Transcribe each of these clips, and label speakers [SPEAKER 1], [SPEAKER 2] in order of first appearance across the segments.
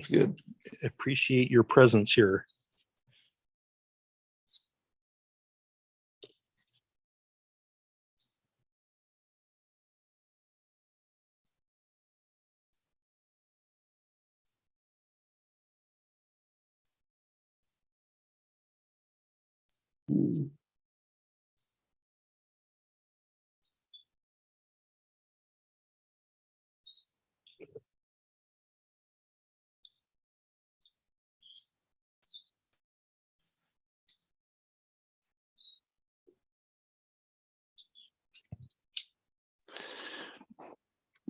[SPEAKER 1] good.
[SPEAKER 2] Appreciate your presence here.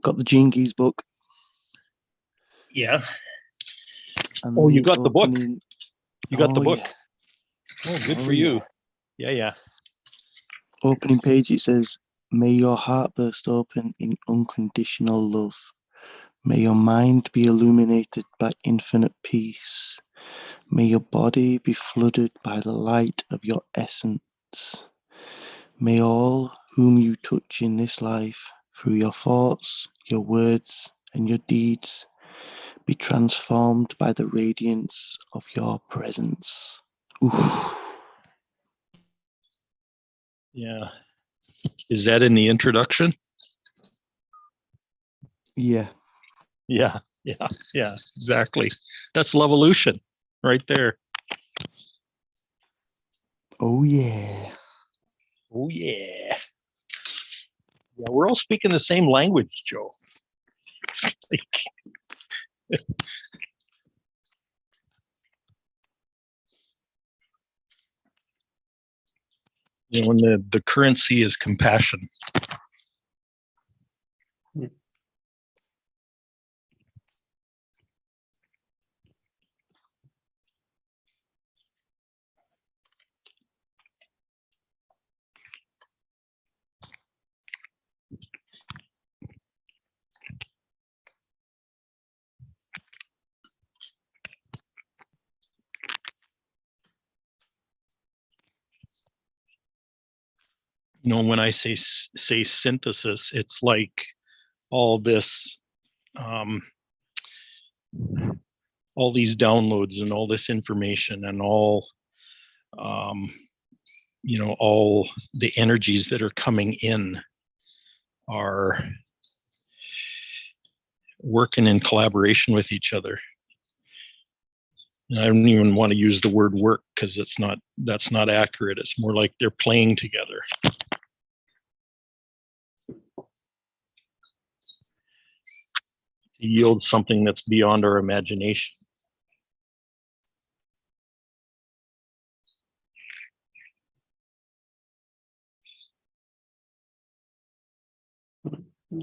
[SPEAKER 3] Got the Gene Keys book.
[SPEAKER 2] Yeah.
[SPEAKER 3] And
[SPEAKER 2] Oh, you got the book.
[SPEAKER 3] opening-
[SPEAKER 2] You got the
[SPEAKER 3] Oh,
[SPEAKER 2] book.
[SPEAKER 3] yeah.
[SPEAKER 2] Oh, good
[SPEAKER 3] Oh,
[SPEAKER 2] for you.
[SPEAKER 3] yeah.
[SPEAKER 2] Yeah, yeah.
[SPEAKER 3] Opening page, it says, "May your heart burst open in unconditional love. May your mind be illuminated by infinite peace. May your body be flooded by the light of your essence. May all whom you touch in this life, through your thoughts, your words, and your deeds, be transformed by the radiance of your presence." Oof.
[SPEAKER 2] Yeah. Is that in the introduction?
[SPEAKER 3] Yeah.
[SPEAKER 2] Yeah, yeah, yeah, exactly. That's Levolution right there.
[SPEAKER 3] Oh, yeah.
[SPEAKER 2] Oh, yeah. Yeah, we're all speaking the same language, Joe. It's like, you know, when the currency is compassion. You know, when I say synthesis, it's like all this, all these downloads and all this information and all, you know, all the energies that are coming in are working in collaboration with each other. And I don't even want to use the word work because that's not accurate. It's more like they're playing together. To yield something that's beyond our imagination.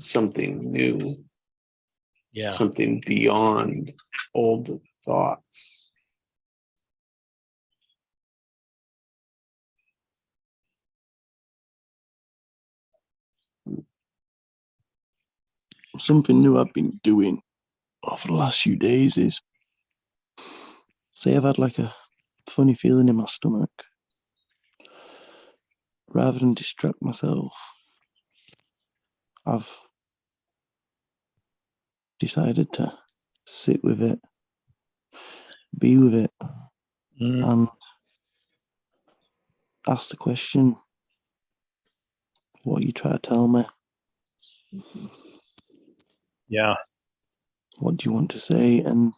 [SPEAKER 1] Something new.
[SPEAKER 2] Yeah.
[SPEAKER 1] Something beyond old thoughts.
[SPEAKER 3] Something new I've been doing over the last few days is, say I've had like a funny feeling in my stomach. Rather than distract myself, I've decided to sit with it, be with it, and ask the question, what you try to tell me?
[SPEAKER 2] Yeah.
[SPEAKER 3] What do you want to say? And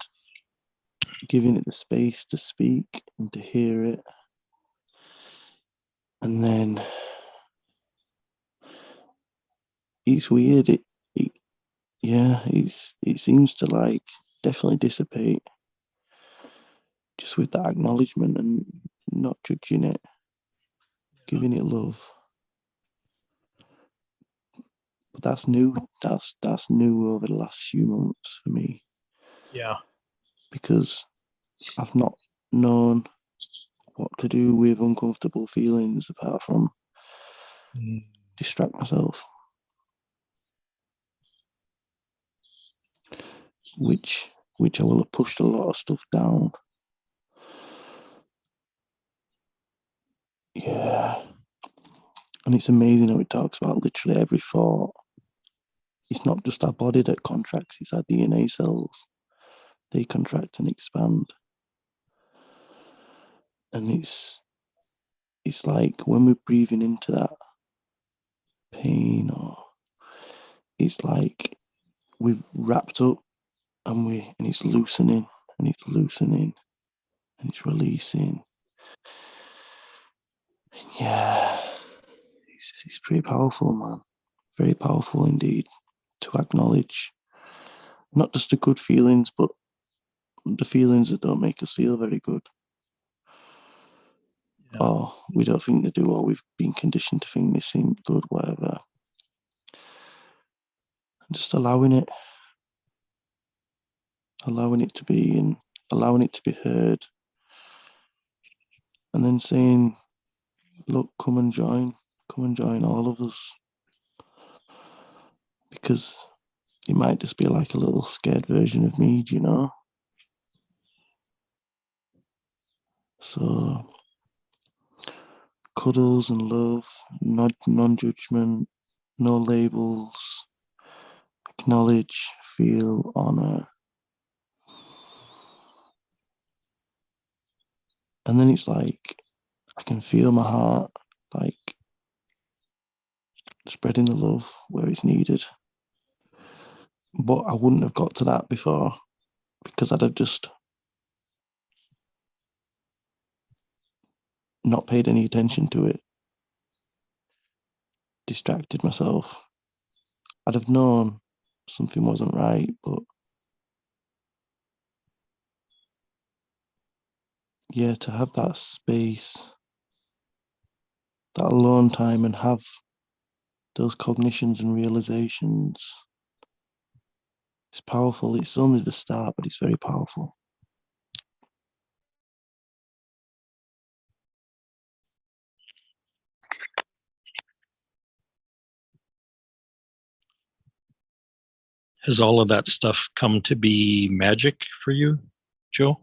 [SPEAKER 3] giving it the space to speak and to hear it. And then it's weird. It seems to like definitely dissipate just with that acknowledgement and not judging it, giving it love. But that's new. That's new over the last few months for me.
[SPEAKER 2] Yeah.
[SPEAKER 3] Because I've not known what to do with uncomfortable feelings apart from distract myself. Which I will have pushed a lot of stuff down. Yeah. And it's amazing how it talks about literally every thought. It's not just our body that contracts, it's our DNA cells. they contract and expand. And it's like when we're breathing into that pain, or it's like we've wrapped up and it's loosening and it's loosening and it's releasing. Yeah, it's pretty powerful, man. Very powerful indeed to acknowledge not just the good feelings, but the feelings that don't make us feel very good.
[SPEAKER 2] Yeah.
[SPEAKER 3] Or we don't think they do, or we've been conditioned to think they seem good, whatever. Just allowing it to be, and allowing it to be heard. And then saying, look, come and join all of us. Because it might just be like a little scared version of me, do you know? So cuddles and love, non-judgment, no labels, acknowledge, feel, honor. And then it's like, I can feel my heart like spreading the love where it's needed. But I wouldn't have got to that before, because I'd have just not paid any attention to it, distracted myself. I'd have known something wasn't right, but yeah, to have that space, that alone time, and have those cognitions and realizations, it's powerful. It's only the start, but it's very powerful.
[SPEAKER 2] Has all of that stuff come to be magic for you, Joe?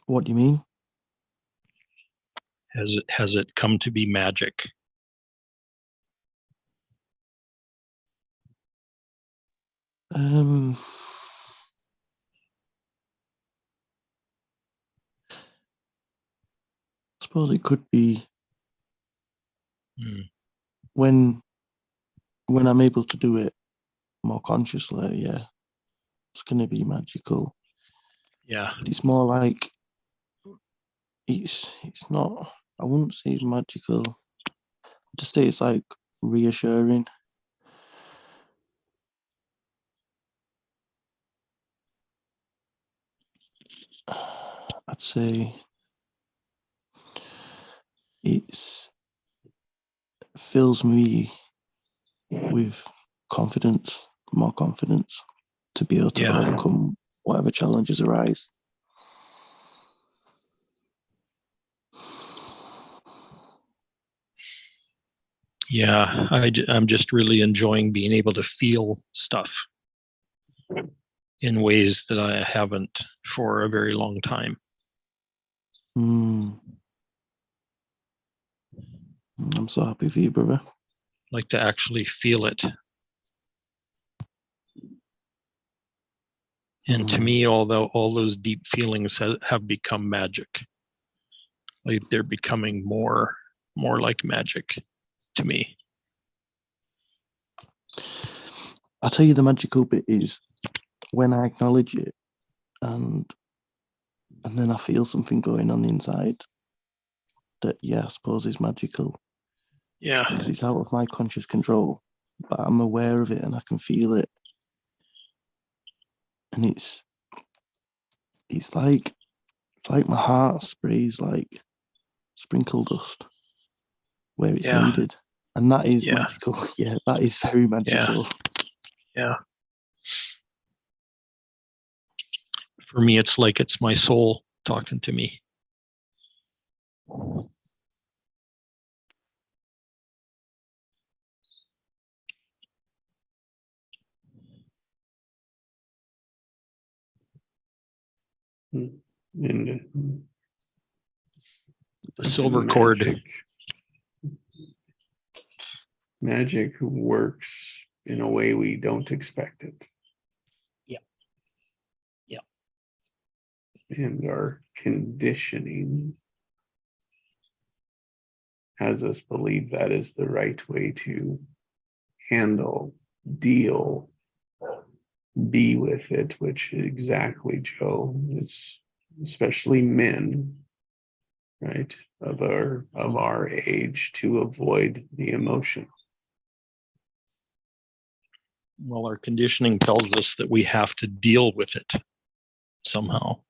[SPEAKER 3] What do you mean?
[SPEAKER 2] Has it come to be magic?
[SPEAKER 3] I suppose it could be when I'm able to do it more consciously. Yeah, it's going to be magical.
[SPEAKER 2] Yeah.
[SPEAKER 3] But it's more like it's not. I wouldn't say it's magical. I'd just say it's like reassuring. I'd say it fills me with confidence, more confidence, to be able to overcome whatever challenges arise.
[SPEAKER 2] Yeah, I'm just really enjoying being able to feel stuff in ways that I haven't for a very long time.
[SPEAKER 3] I'm so happy for you, brother.
[SPEAKER 2] Like to actually feel it. And to me, although all those deep feelings have become magic, like they're becoming more like magic to me.
[SPEAKER 3] I'll tell you, the magical bit is when I acknowledge it and then I feel something going on inside that, yeah, I suppose is magical.
[SPEAKER 2] Yeah.
[SPEAKER 3] Because it's out of my conscious control, but I'm aware of it and I can feel it. And it's like my heart sprays like sprinkle dust where it's needed. And that is magical. Yeah, that is very magical.
[SPEAKER 2] Yeah. For me, it's like it's my soul talking to me.
[SPEAKER 1] And
[SPEAKER 2] the silver cord.
[SPEAKER 1] Magic works in a way we don't expect it.
[SPEAKER 2] Yep. Yep.
[SPEAKER 1] And our conditioning has us believe that is the right way to handle, deal, be with it, which exactly, Joe, is especially men, right, of our age, to avoid the emotion.
[SPEAKER 2] Well, our conditioning tells us that we have to deal with it somehow.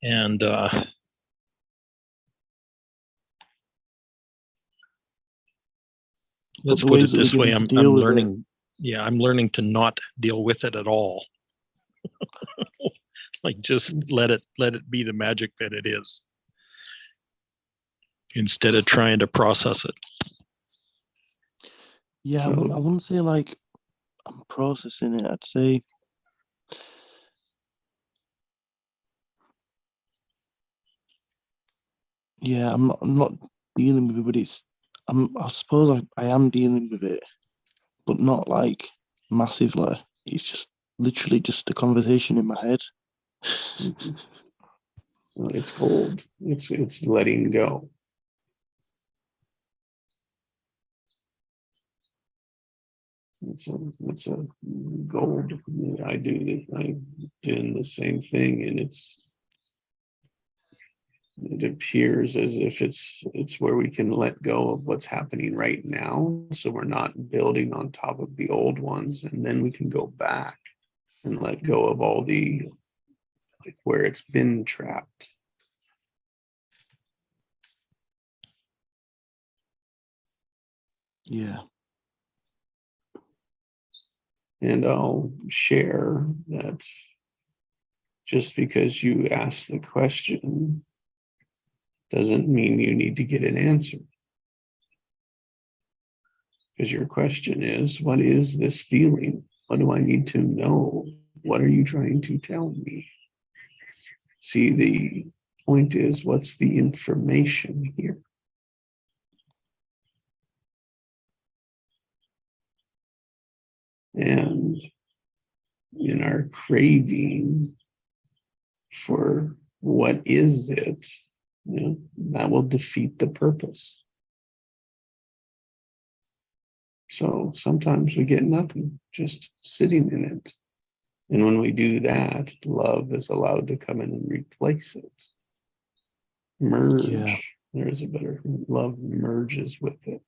[SPEAKER 2] And let's
[SPEAKER 3] the
[SPEAKER 2] put
[SPEAKER 3] ways
[SPEAKER 2] it
[SPEAKER 3] that we're
[SPEAKER 2] this way,
[SPEAKER 3] given to
[SPEAKER 2] I'm
[SPEAKER 3] deal with it.
[SPEAKER 2] learning, yeah, I'm learning to not deal with it at all. Like just let it be the magic that it is, instead of trying to process it.
[SPEAKER 3] Yeah, I
[SPEAKER 1] So-
[SPEAKER 3] wouldn't say like I'm processing it. I'd say yeah, I'm not dealing with it, but I suppose I am dealing with it, but not like massively. It's just literally just a conversation in my head.
[SPEAKER 1] Well, it's gold. It's letting go. It's a gold. I'm doing the same thing, and it appears as if it's where we can let go of what's happening right now, so we're not building on top of the old ones, and then we can go back and let go of all the, like, where it's been trapped.
[SPEAKER 3] Yeah.
[SPEAKER 1] And I'll share that just because you ask the question doesn't mean you need to get an answer. Because your question is, what is this feeling? What do I need to know? What are you trying to tell me? See, the point is, what's the information here? And in our craving for what is it, that will defeat the purpose. So sometimes we get nothing, just sitting in it. And when we do that, love is allowed to come in and replace it. Merge.
[SPEAKER 3] Yeah.
[SPEAKER 1] There's a better, love merges with it.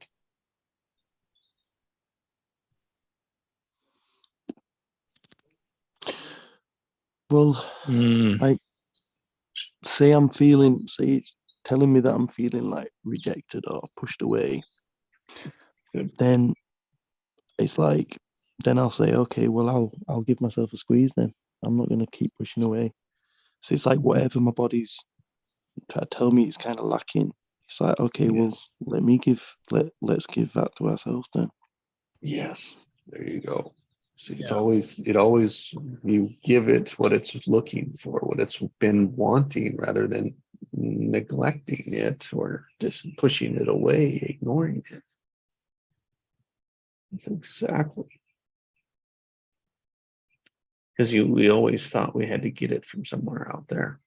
[SPEAKER 3] Well,
[SPEAKER 2] Mm,
[SPEAKER 3] like say it's telling me that I'm feeling like rejected or pushed away.
[SPEAKER 1] Good.
[SPEAKER 3] Then it's like, then I'll say, okay, well, I'll give myself a squeeze then. I'm not going to keep pushing away. So it's like whatever my body's trying to tell me it's kind of lacking. It's like, okay, well,
[SPEAKER 1] Yes.
[SPEAKER 3] let's give that to ourselves then.
[SPEAKER 1] Yes, there you go. See,
[SPEAKER 2] Yeah.
[SPEAKER 1] it always, you give it what it's looking for, what it's been wanting, rather than neglecting it or just pushing it away, ignoring it. That's exactly. Because we always thought we had to get it from somewhere out there.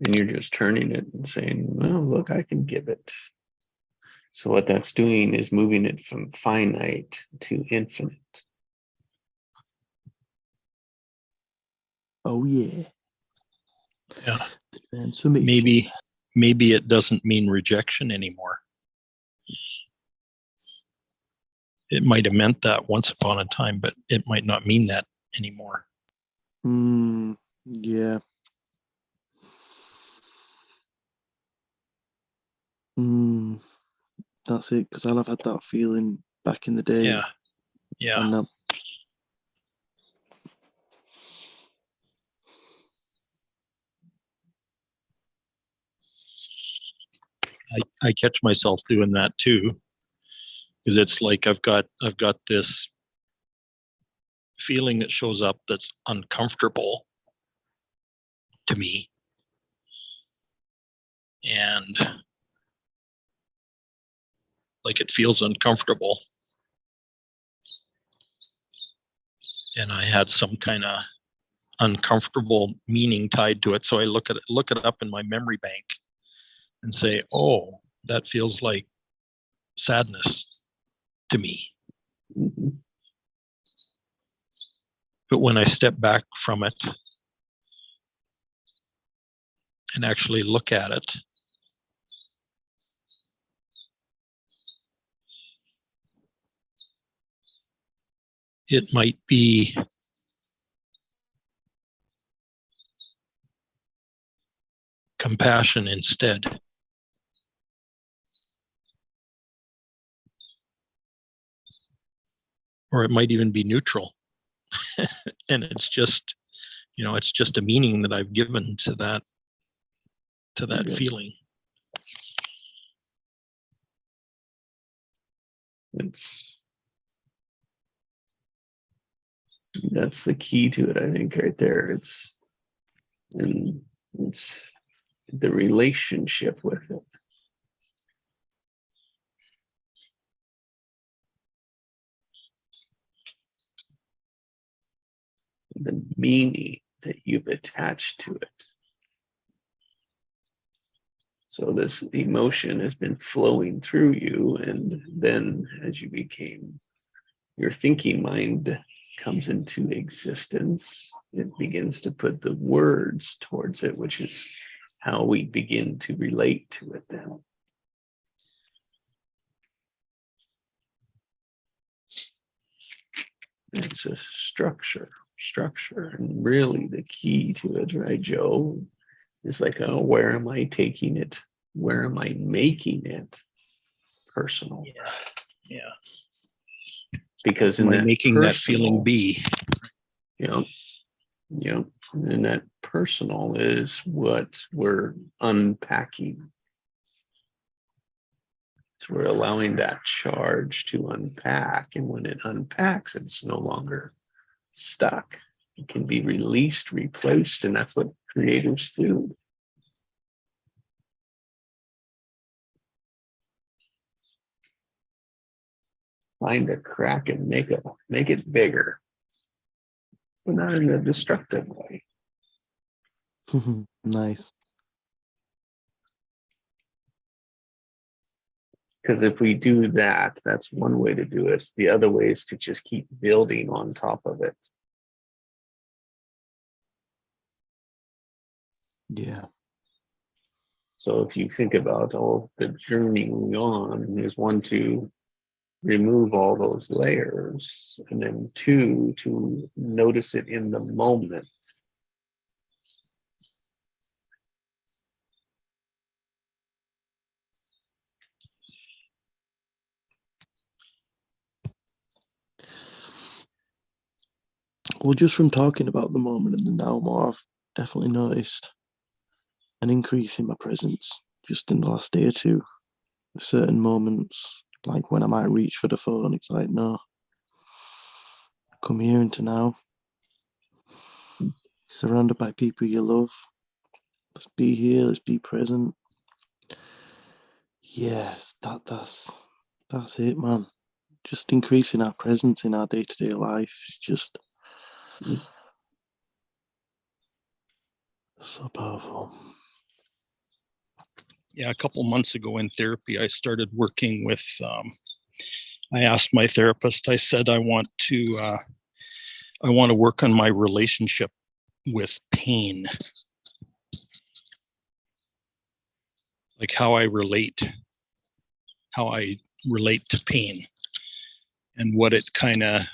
[SPEAKER 1] And you're just turning it and saying, well, look, I can give it. So what that's doing is moving it from finite to infinite.
[SPEAKER 3] Oh yeah.
[SPEAKER 2] yeah.
[SPEAKER 3] The transformation.
[SPEAKER 2] Maybe it doesn't mean rejection anymore. It might have meant that once upon a time, but it might not mean that anymore.
[SPEAKER 3] Yeah. That's it, because I'll have had that feeling back in the day.
[SPEAKER 2] Yeah. Yeah.
[SPEAKER 3] And
[SPEAKER 2] I catch myself doing that too, because it's like I've got this feeling that shows up that's uncomfortable to me. And like it feels uncomfortable. And I had some kind of uncomfortable meaning tied to it. So I look it up in my memory bank and say, oh, that feels like sadness to me.
[SPEAKER 1] Mhm.
[SPEAKER 2] But when I step back from it and actually look at it, it might be compassion instead. Or it might even be neutral. And it's just, it's just a meaning that I've given to that
[SPEAKER 1] Yeah.
[SPEAKER 2] feeling.
[SPEAKER 1] That's the key to it, I think, right there. It's the relationship with it. The meaning that you've attached to it. So this emotion has been flowing through you, and then as you became, your thinking mind comes into existence, it begins to put the words towards it, which is how we begin to relate to it then. It's a structure, and really the key to it, right, Joe, is like, oh, where am I taking it? Where am I making it personal?
[SPEAKER 2] Yeah.
[SPEAKER 1] Because
[SPEAKER 2] Am
[SPEAKER 1] in
[SPEAKER 2] I
[SPEAKER 1] that
[SPEAKER 2] making that feeling
[SPEAKER 1] personal,
[SPEAKER 2] be?
[SPEAKER 1] And that personal is what we're unpacking. So we're allowing that charge to unpack, and when it unpacks, it's no longer stuck. It can be released, replaced, and that's what creators do. Find a crack and make it bigger, but not in a destructive way.
[SPEAKER 3] Nice.
[SPEAKER 1] Because if we do that, that's one way to do it. The other way is to just keep building on top of it.
[SPEAKER 3] Yeah.
[SPEAKER 1] So if you think about the journey on, there's one to remove all those layers, and then two, to notice it in the moment.
[SPEAKER 3] Well, just from talking about the moment and the now more, I've definitely noticed an increase in my presence just in the last day or two. Certain moments, like when I might reach for the phone, it's like, no, come here into now. Surrounded by people you love. Let's be here, let's be present. Yes, that's it, man. Just increasing our presence in our day-to-day life is just so powerful.
[SPEAKER 2] Yeah, a couple months ago in therapy, I started working with, I asked my therapist, I said, I want to work on my relationship with pain. Like how I relate to pain and what it kind of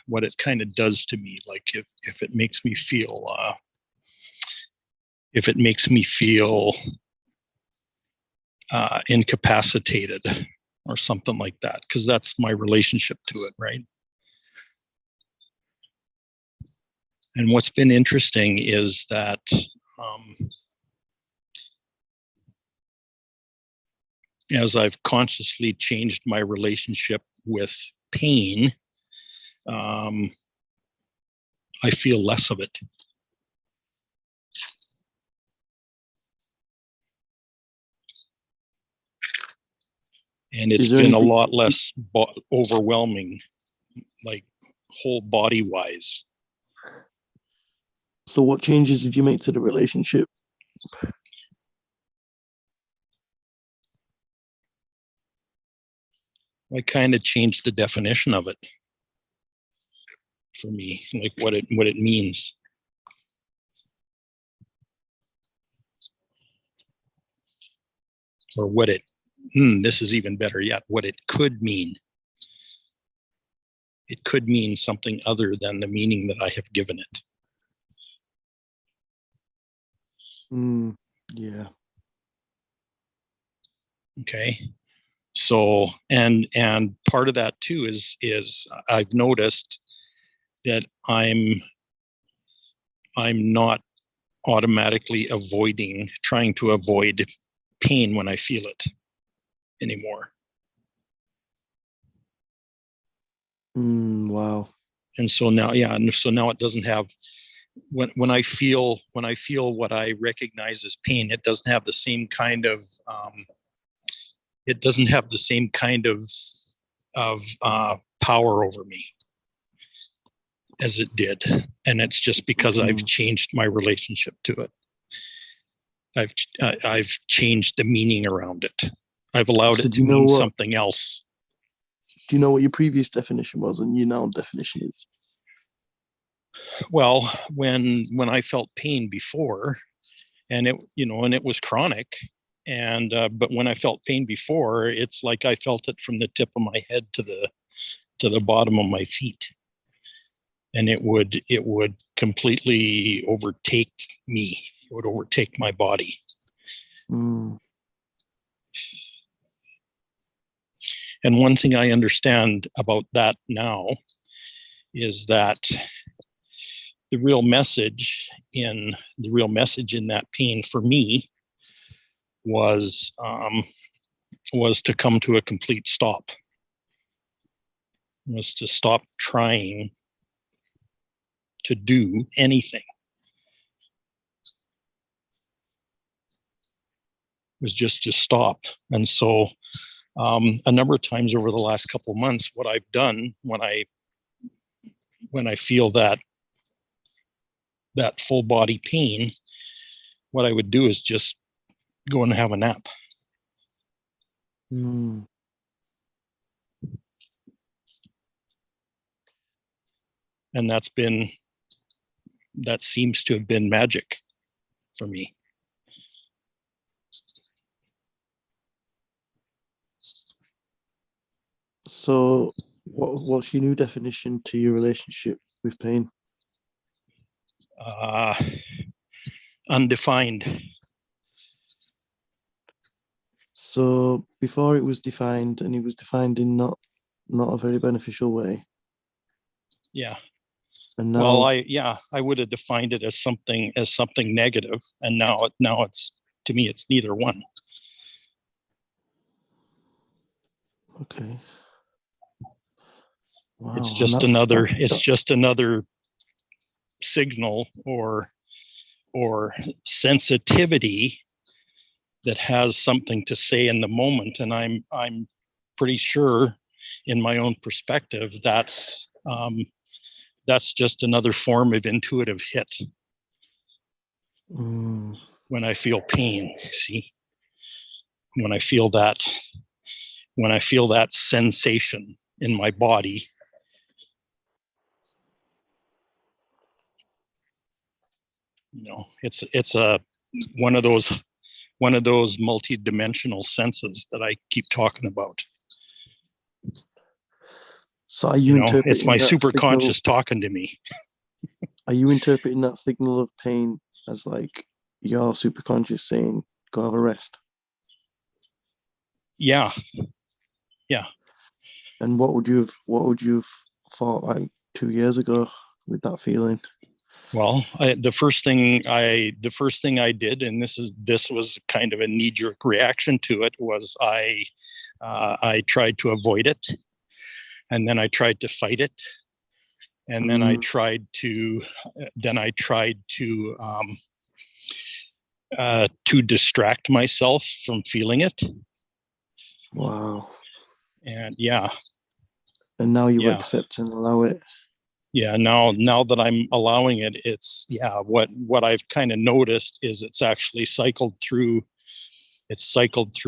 [SPEAKER 2] does to me. Like if it makes me feel incapacitated or something like that, because that's my relationship to it, right? And what's been interesting is that as I've consciously changed my relationship with pain, I feel less of it. And it's
[SPEAKER 3] Is there
[SPEAKER 2] been a
[SPEAKER 3] anything-
[SPEAKER 2] lot less overwhelming, like whole body wise.
[SPEAKER 3] So what changes did you make to the relationship?
[SPEAKER 2] I kind of changed the definition of it for me, like what it means. Or what it, this is even better yet, what it could mean. It could mean something other than the meaning that I have given it.
[SPEAKER 3] Yeah.
[SPEAKER 2] Okay. So, and part of that too is I've noticed that I'm not automatically trying to avoid pain when I feel it anymore.
[SPEAKER 3] Wow.
[SPEAKER 2] And so now, now it doesn't have, when I feel what I recognize as pain, it doesn't have the same kind of, power over me as it did. And it's just because I've changed my relationship to it. I've changed the meaning around it. I've allowed
[SPEAKER 3] So
[SPEAKER 2] it
[SPEAKER 3] do
[SPEAKER 2] to
[SPEAKER 3] you know
[SPEAKER 2] mean
[SPEAKER 3] what-
[SPEAKER 2] something else.
[SPEAKER 3] Do you know what your previous definition was and your now definition is?
[SPEAKER 2] Well, when I felt pain before, and it was chronic, and but when I felt pain before, it's like I felt it from the tip of my head to the bottom of my feet, and it would completely overtake me. It would overtake my body. And one thing I understand about that now is that the real message in that pain for me was to come to a complete stop. Was to stop trying to do anything. Was just to stop. And so a number of times over the last couple of months, what I've done when I feel that full body pain, what I would do is just go and have a nap.
[SPEAKER 3] And
[SPEAKER 2] that seems to have been magic for me.
[SPEAKER 3] So what's your new definition to your relationship with pain?
[SPEAKER 2] Undefined.
[SPEAKER 3] So before it was defined, and it was defined in not a very beneficial way.
[SPEAKER 2] Yeah.
[SPEAKER 3] And now,
[SPEAKER 2] Well, I would have defined it as something negative, and now it's, to me, it's neither one.
[SPEAKER 3] okay. Wow.
[SPEAKER 2] It's
[SPEAKER 3] and
[SPEAKER 2] just
[SPEAKER 3] that's-
[SPEAKER 2] another signal or sensitivity that has something to say in the moment, and I'm pretty sure, in my own perspective, that's just another form of intuitive hit. When I feel pain, see, when I feel that sensation in my body, it's one of those multi-dimensional senses that I keep talking about.
[SPEAKER 3] So are you interpreting
[SPEAKER 2] it's my
[SPEAKER 3] that
[SPEAKER 2] super
[SPEAKER 3] signal-
[SPEAKER 2] conscious talking to me.
[SPEAKER 3] Are you interpreting that signal of pain as like your super conscious saying, go have a rest?
[SPEAKER 2] Yeah.
[SPEAKER 3] And what would you have thought like 2 years ago with that feeling?
[SPEAKER 2] Well, the first thing I did, and this was kind of a knee-jerk reaction to it, was I tried to avoid it, and then I tried to fight it, And then I
[SPEAKER 3] Mm.
[SPEAKER 2] tried to distract myself from feeling it.
[SPEAKER 3] Wow.
[SPEAKER 2] And yeah,
[SPEAKER 3] And now you
[SPEAKER 2] Yeah.
[SPEAKER 3] accept and allow it.
[SPEAKER 2] yeah, now that I'm allowing it, it's, yeah, what I've kind of noticed is it's actually cycled through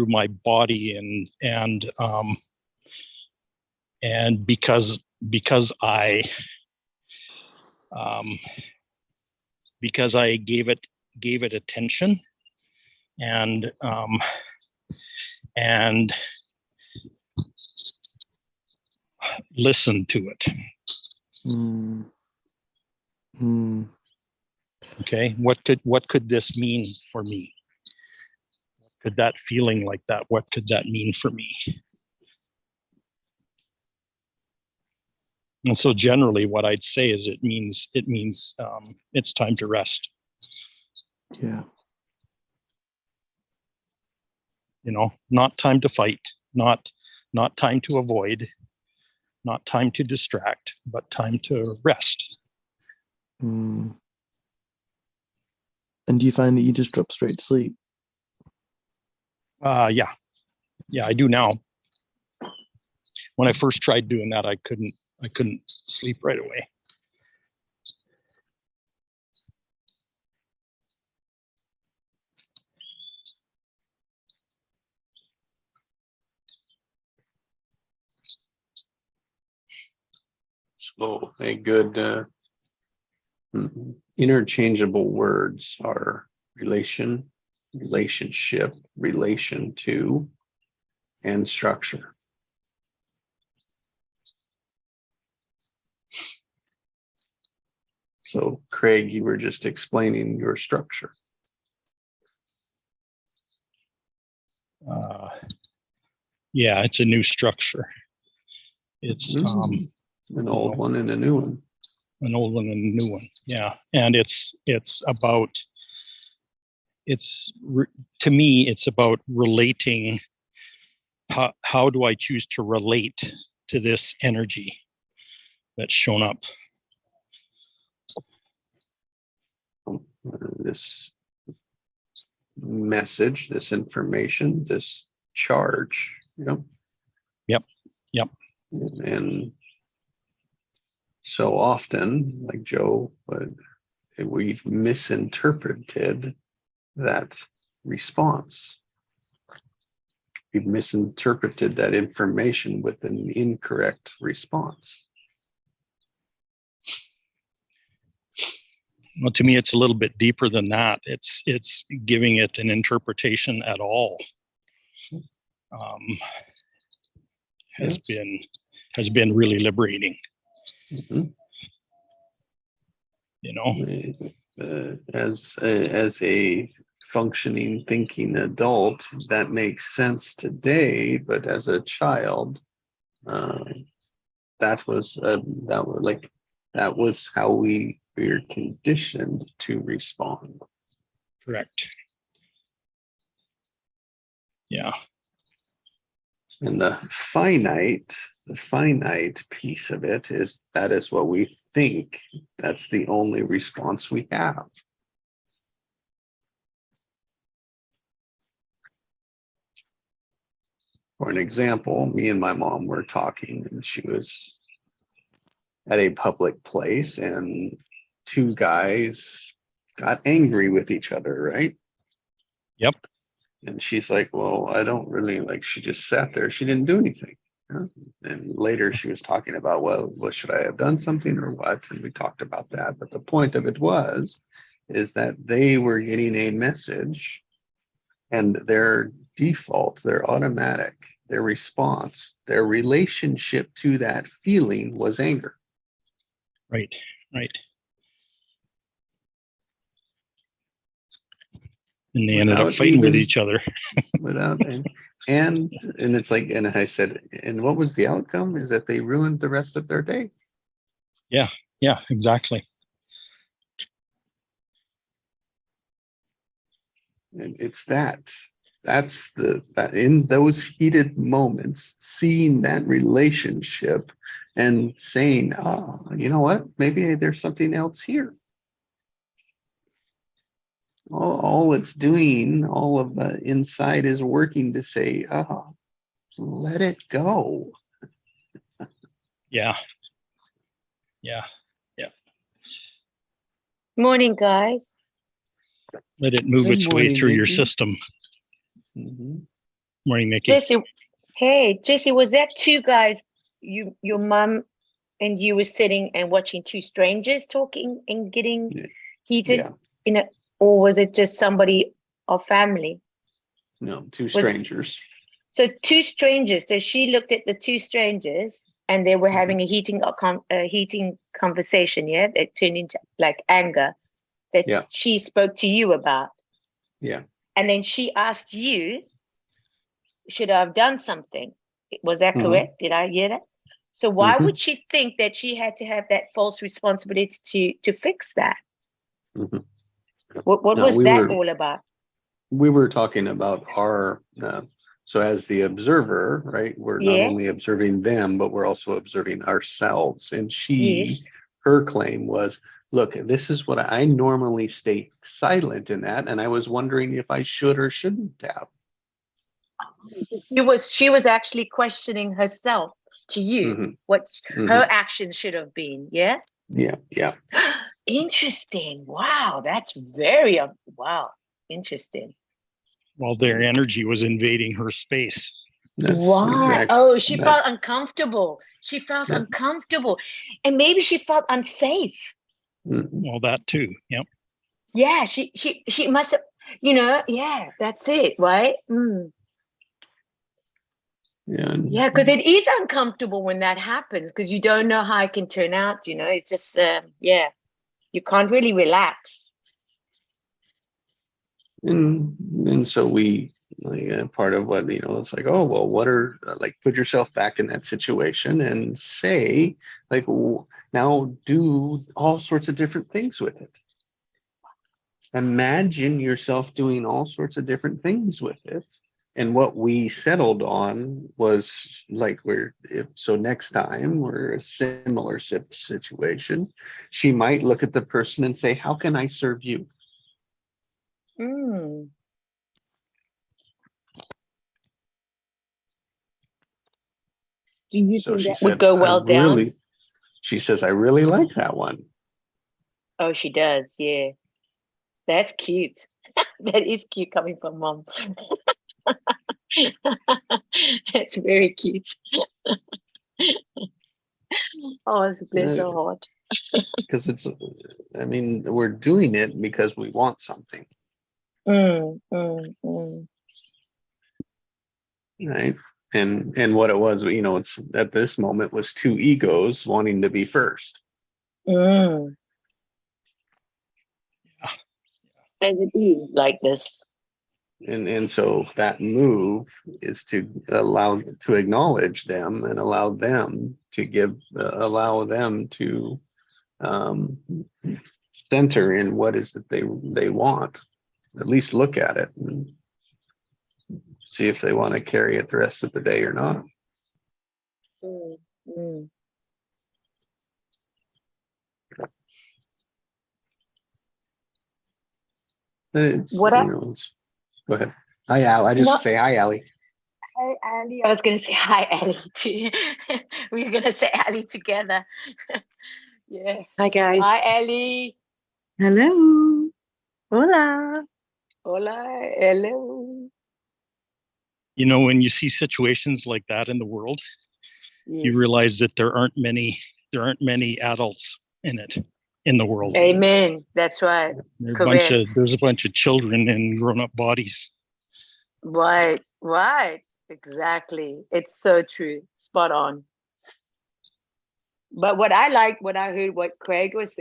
[SPEAKER 2] my body, and because I um because I gave it attention, and and listened to it.
[SPEAKER 3] Mm. Mm.
[SPEAKER 2] Okay, what could this mean for me? Could that feeling like that, what could that mean for me? And so generally what I'd say is it means it's time to rest.
[SPEAKER 3] Yeah.
[SPEAKER 2] Not time to fight, not time to avoid, not time to distract, but time to rest.
[SPEAKER 3] Mm. And do you find that you just drop straight to sleep?
[SPEAKER 2] Yeah, I do now. When I first tried doing that, I couldn't sleep right away.
[SPEAKER 1] So a good interchangeable words are relation, relationship, relation to, and structure. So Craig, you were just explaining your structure.
[SPEAKER 2] Yeah, it's a new structure. It's
[SPEAKER 1] An old one and a new one.
[SPEAKER 2] An old one and a new one. Yeah, and it's about, to me, it's about relating. How do I choose to relate to this energy that's shown up?
[SPEAKER 1] This message, this information, this charge,
[SPEAKER 2] Yep.
[SPEAKER 1] And so often, like Joe, we've misinterpreted that response. We've misinterpreted that information with an incorrect response.
[SPEAKER 2] Well, to me, it's a little bit deeper than that. It's giving it an interpretation at all. Has been really liberating.
[SPEAKER 1] Mhm. As a functioning, thinking adult, that makes sense today, but as a child, that was how we were conditioned to respond.
[SPEAKER 2] Correct. Yeah.
[SPEAKER 1] And the finite piece of it is that is what we think. That's the only response we have. For an example, me and my mom were talking, and she was at a public place, and two guys got angry with each other, right?
[SPEAKER 2] Yep.
[SPEAKER 1] And she's like, well, I don't really like, she just sat there. She didn't do anything. And later she was talking about, well, should I have done something or what? And we talked about that. But the point of it is that they were getting a message, and their default, their automatic, their response, their relationship to that feeling was anger.
[SPEAKER 2] Right. And they ended up fighting with each other.
[SPEAKER 1] And it's like, and I said, and what was the outcome? Is that they ruined the rest of their day.
[SPEAKER 2] Yeah, exactly.
[SPEAKER 1] And it's that that's that in those heated moments, seeing that relationship and saying, oh, you know what, maybe there's something else here. All it's doing, all of the inside is working to say, oh, let it go.
[SPEAKER 2] Yeah.
[SPEAKER 4] Morning, guys.
[SPEAKER 2] Let it move
[SPEAKER 1] Good
[SPEAKER 2] its way
[SPEAKER 1] morning,
[SPEAKER 2] through your
[SPEAKER 1] Nikki.
[SPEAKER 2] system.
[SPEAKER 1] Mhm.
[SPEAKER 2] Morning, Nikki.
[SPEAKER 4] Jesse, hey, Jesse, was that two guys, your mum and you were sitting and watching two strangers talking and getting
[SPEAKER 1] Yeah.
[SPEAKER 4] heated
[SPEAKER 1] Yeah,
[SPEAKER 4] in a, or was it just somebody of family?
[SPEAKER 1] no, two
[SPEAKER 4] Was-
[SPEAKER 1] strangers.
[SPEAKER 4] So two strangers. So she looked at the two strangers and they were
[SPEAKER 1] Mhm.
[SPEAKER 4] having a heating conversation, yeah, that turned into like anger that
[SPEAKER 1] Yeah.
[SPEAKER 4] she spoke to you about.
[SPEAKER 1] Yeah.
[SPEAKER 4] And then she asked you, should I have done something? Was that
[SPEAKER 1] Mhm.
[SPEAKER 4] correct? Did I hear that? So why
[SPEAKER 1] Mhm.
[SPEAKER 4] would she think that she had to have that false responsibility to fix that?
[SPEAKER 1] Mhm.
[SPEAKER 4] What
[SPEAKER 1] No,
[SPEAKER 4] was that all about?
[SPEAKER 1] we were talking about our, so as the observer, right? We're not
[SPEAKER 4] Yeah.
[SPEAKER 1] only observing them, but we're also observing ourselves. And
[SPEAKER 4] Yes.
[SPEAKER 1] her claim was, look, this is what I normally stay silent in that. And I was wondering if I should or shouldn't have.
[SPEAKER 4] She was actually questioning herself to you,
[SPEAKER 1] Mhm.
[SPEAKER 4] what
[SPEAKER 1] Mhm.
[SPEAKER 4] her actions should have been. Yeah.
[SPEAKER 1] Yeah. Yeah.
[SPEAKER 4] Interesting. Wow. That's very wow. Interesting.
[SPEAKER 2] While their energy was invading her space.
[SPEAKER 1] That's
[SPEAKER 4] Why?
[SPEAKER 1] exact.
[SPEAKER 4] Oh, she felt
[SPEAKER 1] that's-
[SPEAKER 4] uncomfortable. She felt
[SPEAKER 1] Yeah.
[SPEAKER 4] uncomfortable. And maybe she felt unsafe.
[SPEAKER 1] Mhm.
[SPEAKER 2] Well, that too. Yep.
[SPEAKER 4] Yeah, she must have, yeah, that's it, right?
[SPEAKER 1] Yeah.
[SPEAKER 4] Yeah, because it is uncomfortable when that happens because you don't know how it can turn out, it's just yeah, you can't really relax.
[SPEAKER 1] And so we, like, part of what, it's like, oh, well, what are, like, put yourself back in that situation and say, like, now do all sorts of different things with it. Imagine yourself doing all sorts of different things with it. And what we settled on was like, so next time we're a similar situation, she might look at the person and say, how can I serve you?
[SPEAKER 4] Mm. Do you
[SPEAKER 1] So
[SPEAKER 4] think
[SPEAKER 1] she
[SPEAKER 4] that would
[SPEAKER 1] said,
[SPEAKER 4] go well down?
[SPEAKER 1] she says, I really like that one.
[SPEAKER 4] Oh, she does, yeah. That's cute. That is cute coming from mom. That's very cute. Oh, bless her heart.
[SPEAKER 1] Because we're doing it because we want something, right? And what it was, it's at this moment was two egos wanting to be first.
[SPEAKER 4] And it is like this.
[SPEAKER 1] And so that move is to acknowledge them and allow them to center in what is it they want, at least look at it and see if they want to carry it the rest of the day or not. Go ahead. Hi, Al. I just say hi, Allie.
[SPEAKER 4] Hi, Ali. I was going to say hi, Ali, too. We were going to say Ali together. Yeah.
[SPEAKER 5] Hi, guys.
[SPEAKER 4] Hi, Ali.
[SPEAKER 5] Hello. Hola.
[SPEAKER 4] Hola. Hello.
[SPEAKER 2] When you see situations like that in the world, you realize that there aren't many adults in the world.
[SPEAKER 4] Amen. That's right.
[SPEAKER 2] There's a bunch of children in grown-up bodies.
[SPEAKER 4] Right. Exactly. It's so true. Spot on. But what I heard what Craig was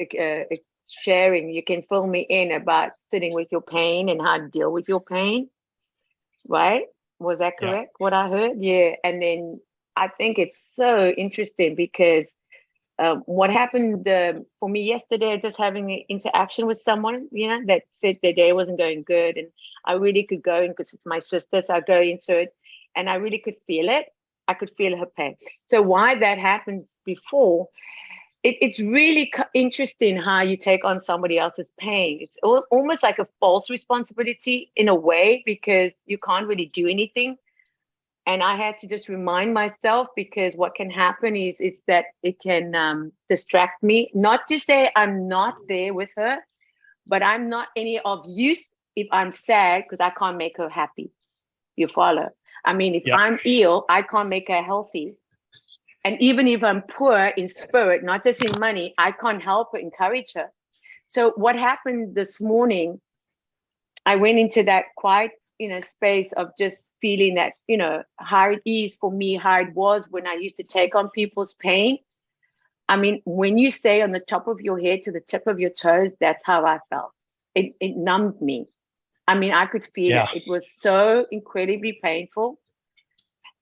[SPEAKER 4] sharing, you can fill me in about sitting with your pain and how to deal with your pain. Right? Was that correct? Yeah. What I heard? Yeah. And then I think it's so interesting because what happened for me yesterday, just having an interaction with someone, that said their day wasn't going good, and I really could go in because it's my sister, so I go into it, and I really could feel it. I could feel her pain. So why that happens before, it's really interesting how you take on somebody else's pain. It's almost like a false responsibility in a way, because you can't really do anything. And I had to just remind myself, because what can happen is that it can distract me. Not to say I'm not there with her, but I'm not any of use if I'm sad, because I can't make her happy. You follow? I mean, if
[SPEAKER 2] Yeah.
[SPEAKER 4] I'm ill, I can't make her healthy. And even if I'm poor in spirit, not just in money, I can't help but encourage her. So what happened this morning, I went into that quiet, space of just feeling that, how it is for me, how it was when I used to take on people's pain. I mean, when you say on the top of your head to the tip of your toes, that's how I felt. It numbed me. I mean, I could feel
[SPEAKER 2] Yeah.
[SPEAKER 4] it. It was so incredibly painful.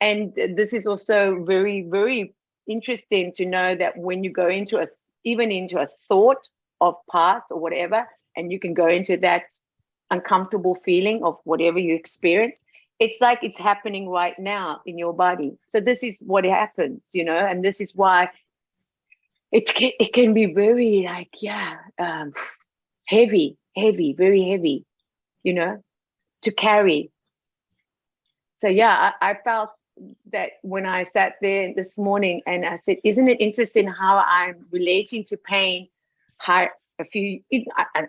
[SPEAKER 4] And this is also very, very interesting to know that when you go into even into a thought of past or whatever, and you can go into that uncomfortable feeling of whatever you experience, it's like it's happening right now in your body. So this is what happens, and this is why it can be very like, heavy, very heavy, to carry. So I felt that when I sat there this morning, and I said, isn't it interesting how I'm relating to pain, how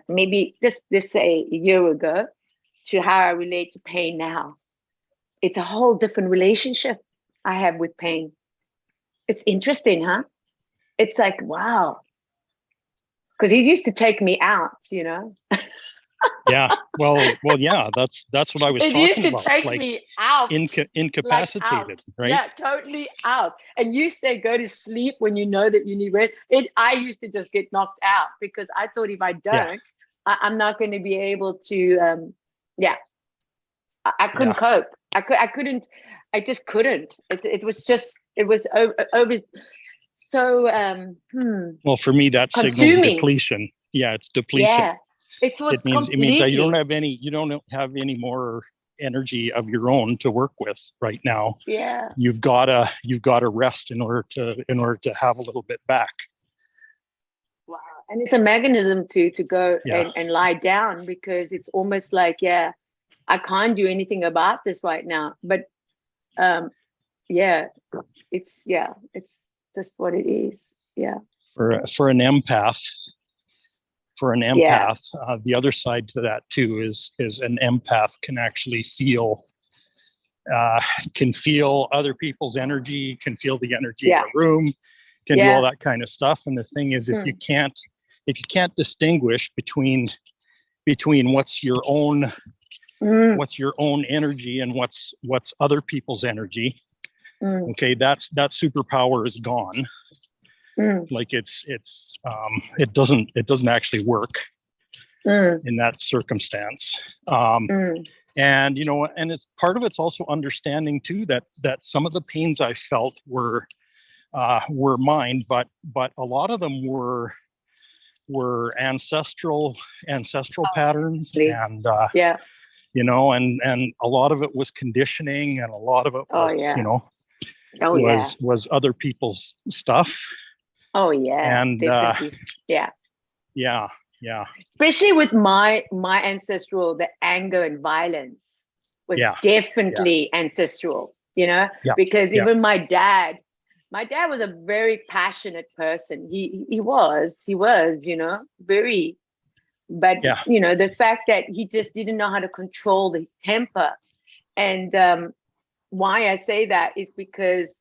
[SPEAKER 4] maybe just say a year ago, to how I relate to pain now. It's a whole different relationship I have with pain. It's interesting, huh? It's like, wow. Because it used to take me out,
[SPEAKER 2] Yeah. Well, yeah, that's what I was
[SPEAKER 4] It
[SPEAKER 2] talking
[SPEAKER 4] used to
[SPEAKER 2] about.
[SPEAKER 4] take
[SPEAKER 2] Like
[SPEAKER 4] me out.
[SPEAKER 2] incapacitated, right?
[SPEAKER 4] Yeah, totally out. And you say go to sleep when you know that you need rest. I used to just get knocked out, because I thought if I don't, I'm not going to be able to. I couldn't cope. I couldn't. I just couldn't. It was over. So
[SPEAKER 2] Well, for me, that signals
[SPEAKER 4] consuming.
[SPEAKER 2] depletion. Yeah, it's depletion.
[SPEAKER 4] Yeah, it was
[SPEAKER 2] It means that you don't
[SPEAKER 4] completely.
[SPEAKER 2] have any more energy of your own to work with right now.
[SPEAKER 4] Yeah.
[SPEAKER 2] You've gotta rest in order to have a little bit back.
[SPEAKER 4] Wow. And it's a mechanism to go
[SPEAKER 2] Yeah.
[SPEAKER 4] and lie down, because it's almost like, I can't do anything about this right now. But it's just what it is. Yeah.
[SPEAKER 2] For an empath.
[SPEAKER 4] Yeah.
[SPEAKER 2] The other side to that too is an empath can actually feel other people's energy, can feel the energy in the room, can do all that kind of stuff. And the thing is, if you can't distinguish between what's your own energy and what's other people's energy, okay, that superpower is gone. Like it doesn't actually work in that circumstance. And and it's part of it's also understanding too that some of the pains I felt were mine, but a lot of them were ancestral patterns, and and a lot of it was conditioning, and a lot of it was was other people's stuff.
[SPEAKER 4] Oh yeah,
[SPEAKER 2] and
[SPEAKER 4] definitely.
[SPEAKER 2] Yeah.
[SPEAKER 4] Especially with my ancestral, the anger and violence was definitely ancestral, because even my dad was a very passionate person. He was, very, but the fact that he just didn't know how to control his temper. And why I say that is because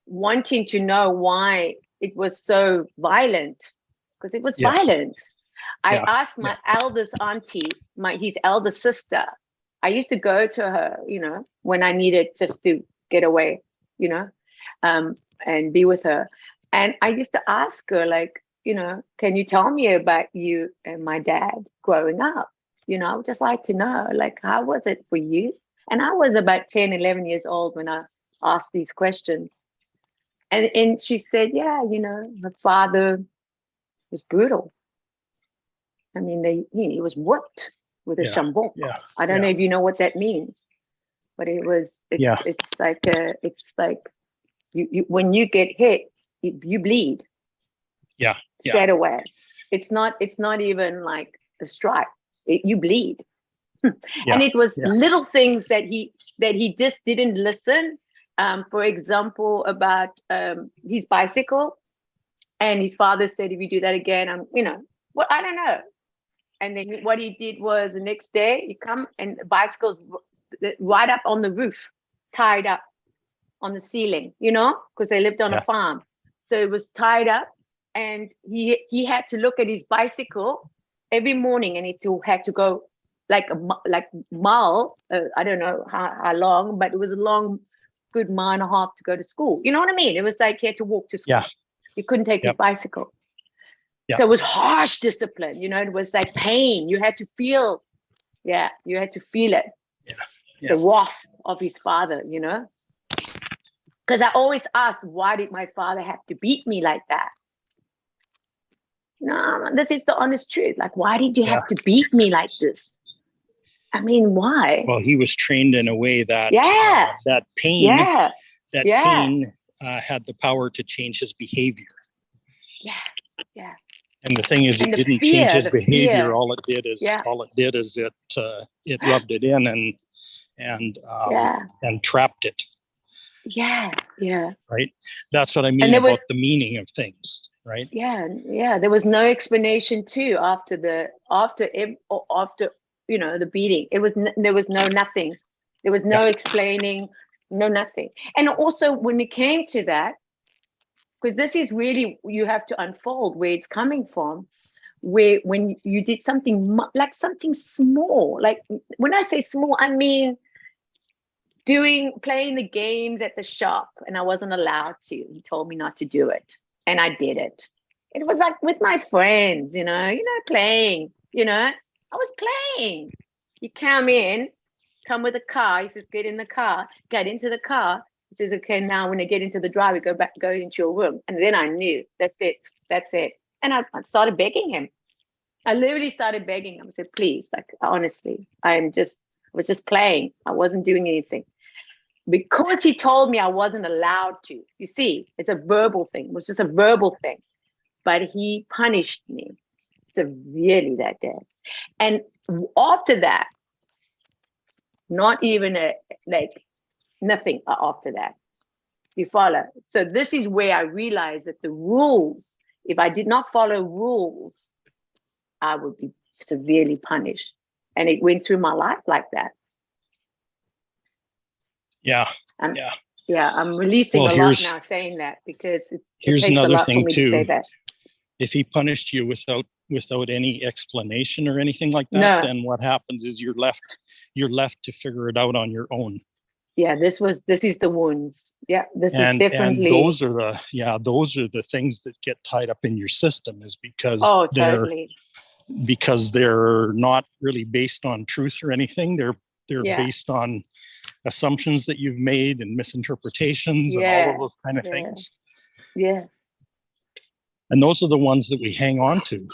[SPEAKER 4] wanting to know why it was so violent, because it was violent. I asked my eldest auntie, his elder sister. I used to go to her, when I needed just to get away, and be with her. And I used to ask her, like, can you tell me about you and my dad growing up? I would just like to know, like, how was it for you? And I was about 10, 11 years old when I asked these questions. And she said, yeah, her father was brutal. I mean, he was whipped with a
[SPEAKER 2] Yeah,
[SPEAKER 4] shambok.
[SPEAKER 2] yeah,
[SPEAKER 4] I don't know if you know what that means, but
[SPEAKER 2] Yeah.
[SPEAKER 4] it's like you when you get hit, you bleed
[SPEAKER 2] Yeah, yeah.
[SPEAKER 4] straight away. It's not even like a strike. You bleed.
[SPEAKER 2] Yeah,
[SPEAKER 4] And it was
[SPEAKER 2] yeah.
[SPEAKER 4] little things that he just didn't listen. For example, about his bicycle, and his father said, if you do that again, well, I don't know. And then what he did was the next day he come and the bicycle's right up on the roof, tied up on the ceiling, because they lived on
[SPEAKER 2] Yeah.
[SPEAKER 4] a farm. So it was tied up, and he had to look at his bicycle every morning, and he had to go like mile. I don't know how long, but it was a long, good mile and a half to go to school. You know what I mean? It was like he had to walk to school.
[SPEAKER 2] Yeah.
[SPEAKER 4] He couldn't take his
[SPEAKER 2] Yep.
[SPEAKER 4] bicycle.
[SPEAKER 2] Yeah.
[SPEAKER 4] So it was harsh discipline. It was like pain. You had to feel. Yeah, you had to feel it.
[SPEAKER 2] Yeah.
[SPEAKER 4] The wrath of his father. Because I always asked, why did my father have to beat me like that? No, this is the honest truth. Like, why did you have to beat me like this? I mean, why?
[SPEAKER 2] Well, he was trained in a way that
[SPEAKER 4] Yeah.
[SPEAKER 2] that pain
[SPEAKER 4] Yeah. Yeah.
[SPEAKER 2] pain had the power to change his behavior.
[SPEAKER 4] Yeah. Yeah.
[SPEAKER 2] And the thing is,
[SPEAKER 4] And
[SPEAKER 2] it
[SPEAKER 4] the
[SPEAKER 2] didn't
[SPEAKER 4] fear,
[SPEAKER 2] change his
[SPEAKER 4] the
[SPEAKER 2] behavior.
[SPEAKER 4] fear.
[SPEAKER 2] All it did is
[SPEAKER 4] Yeah.
[SPEAKER 2] it rubbed it in and
[SPEAKER 4] Yeah.
[SPEAKER 2] trapped it.
[SPEAKER 4] Yeah. Yeah.
[SPEAKER 2] Right. That's what I mean
[SPEAKER 4] And there
[SPEAKER 2] about
[SPEAKER 4] was,
[SPEAKER 2] the meaning of things. Right.
[SPEAKER 4] yeah. Yeah. There was no explanation too after the beating. There was no nothing. There was no explaining, no nothing. And also when it came to that, because this is really, you have to unfold where it's coming from, where when you did something like something small, like when I say small, I mean playing the games at the shop, and I wasn't allowed to. He told me not to do it, and I did it. It was like with my friends, playing, I was playing. You come with a car. He says, get in the car, get into the car. He says, okay, now when I get into the drive, go into your room. And then I knew that's it. And I started begging him. I literally started begging him. I said, please, like, honestly, I was just playing. I wasn't doing anything. Because he told me I wasn't allowed to. You see, it's a verbal thing. It was just a verbal thing. But he punished me severely that day. And after that, not even nothing after that. You follow? So this is where I realized that the rules, if I did not follow rules, I would be severely punished. And it went through my life like that.
[SPEAKER 2] Yeah.
[SPEAKER 4] I'm releasing a lot now saying that, because it takes a lot for me to say that.
[SPEAKER 2] If he punished you without any explanation or anything like that, then what happens is you're left to figure it out on your own.
[SPEAKER 4] Yeah, this is the wounds. Yeah, this is definitely.
[SPEAKER 2] And those are the things that get tied up in your system, is because because they're not really based on truth or anything. They're based on assumptions that you've made and misinterpretations and all of those kind of things.
[SPEAKER 4] Yeah.
[SPEAKER 2] And those are the ones that we hang on to.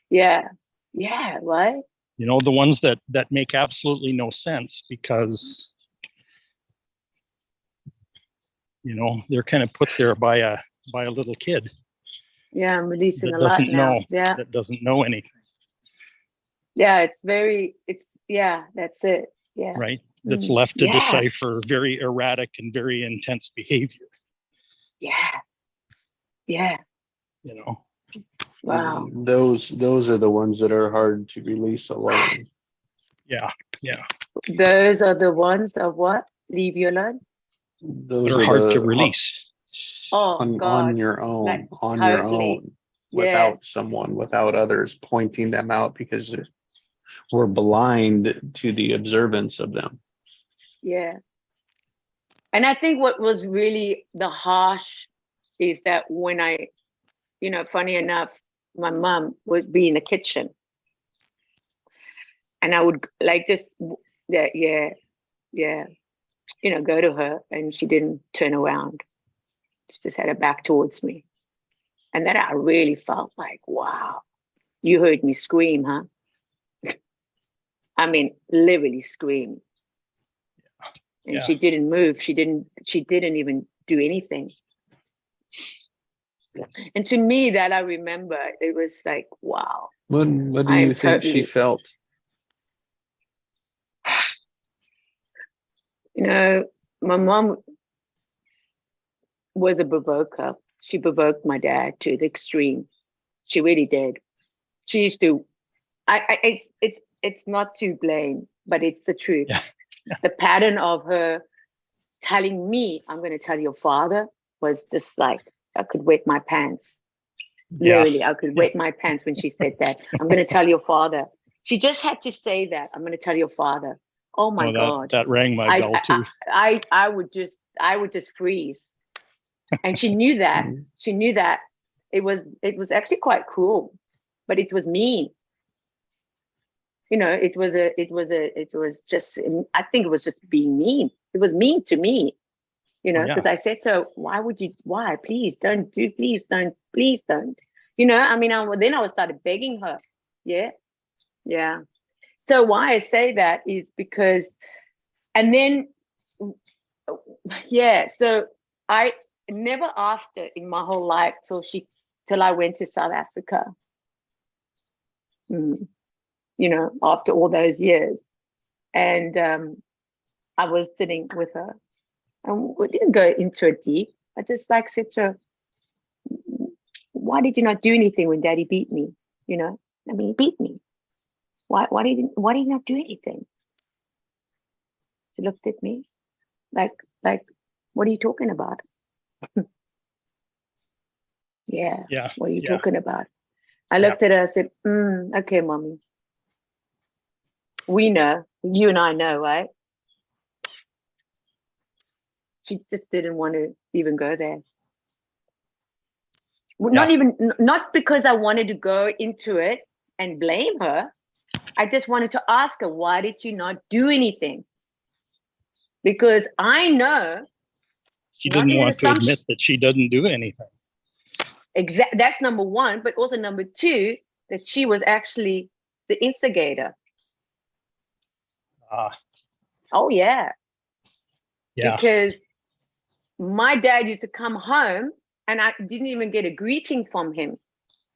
[SPEAKER 4] Yeah. Yeah. Right.
[SPEAKER 2] The ones that make absolutely no sense, because they're kind of put there by a little kid.
[SPEAKER 4] Yeah, I'm releasing a lot now.
[SPEAKER 2] That doesn't know anything.
[SPEAKER 4] Yeah, that's it. Yeah.
[SPEAKER 2] Right. That's left to decipher very erratic and very intense behavior.
[SPEAKER 4] Yeah. Yeah. Wow.
[SPEAKER 1] Those are the ones that are hard to release alone.
[SPEAKER 2] Yeah. Yeah.
[SPEAKER 4] Those are the ones of what? Leave you alone?
[SPEAKER 1] Those
[SPEAKER 2] are hard to release.
[SPEAKER 1] On your own, your own, without someone, without others pointing them out, because we're blind to the observance of them.
[SPEAKER 4] Yeah. And I think what was really the harsh is that when funny enough, my mom would be in the kitchen, and I would like just, go to her, and she didn't turn around. She just had her back towards me. And then I really felt like, wow, you heard me scream, huh? I mean, literally scream. And
[SPEAKER 2] Yeah.
[SPEAKER 4] she didn't move. She didn't even do anything. And to me, that I remember, it was like, wow.
[SPEAKER 1] What do
[SPEAKER 4] I
[SPEAKER 1] you
[SPEAKER 4] am
[SPEAKER 1] think she
[SPEAKER 4] totally-
[SPEAKER 1] felt?
[SPEAKER 4] You know, my mom was a provoker. She provoked my dad to the extreme. She really did. She used to. It's not to blame, but it's the truth.
[SPEAKER 2] Yeah.
[SPEAKER 4] The pattern of her telling me, "I'm going to tell your father," was just like I could wet my pants.
[SPEAKER 2] Yeah.
[SPEAKER 4] Literally, I could wet my pants when she said that. I'm going to tell your father. She just had to say that. I'm going to tell your father. Oh my God.
[SPEAKER 2] That rang my bell too.
[SPEAKER 4] I would just freeze. And she knew that.
[SPEAKER 1] Mm.
[SPEAKER 4] She knew that it was actually quite cruel, but it was mean. You know, it was just, I think it was just being mean. It was mean to me, you know,
[SPEAKER 2] Oh, yeah.
[SPEAKER 4] because I said to her, why, please don't. You know, I mean, then I started begging her. Yeah. Yeah. So why I say that is because, and then, yeah, so I never asked her in my whole life till I went to South Africa. You know, after all those years. And I was sitting with her and we didn't go into it deep. I just said to her, why did you not do anything when Daddy beat me? You know, I mean, he beat me. Why did you not do anything? She looked at me like, what are you talking about? Yeah.
[SPEAKER 2] Yeah.
[SPEAKER 4] What are you
[SPEAKER 2] Yeah.
[SPEAKER 4] talking about? I looked at her, I said, okay, mommy. We know, you and I know, right? She just didn't want to even go there. Not because I wanted to go into it and blame her. I just wanted to ask her, why did you not do anything? Because I know
[SPEAKER 2] She
[SPEAKER 4] not
[SPEAKER 2] didn't
[SPEAKER 4] an
[SPEAKER 2] want to
[SPEAKER 4] assumption.
[SPEAKER 2] admit that she doesn't do anything.
[SPEAKER 4] That's number one, but also number two, that she was actually the instigator. Oh yeah.
[SPEAKER 2] Yeah.
[SPEAKER 4] Because my dad used to come home and I didn't even get a greeting from him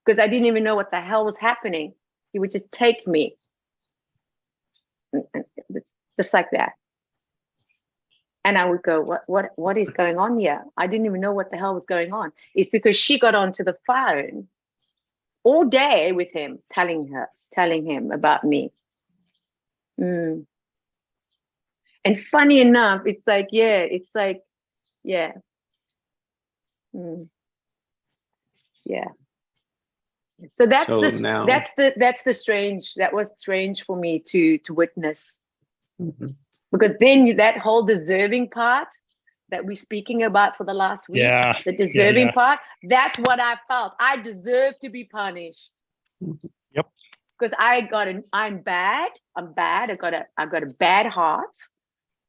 [SPEAKER 4] because I didn't even know what the hell was happening. He would just take me. Just like that. And I would go, what is going on here? I didn't even know what the hell was going on. It's because she got onto the phone all day with him, telling him about me. And funny enough, it's like, yeah. Yeah. So that was strange for me to witness.
[SPEAKER 1] Mhm.
[SPEAKER 4] Because then that whole deserving part that we're speaking about for the last week, the deserving part, that's what I felt. I deserve to be punished.
[SPEAKER 2] Yep.
[SPEAKER 4] Because I'm bad. I'm bad. I got a bad heart.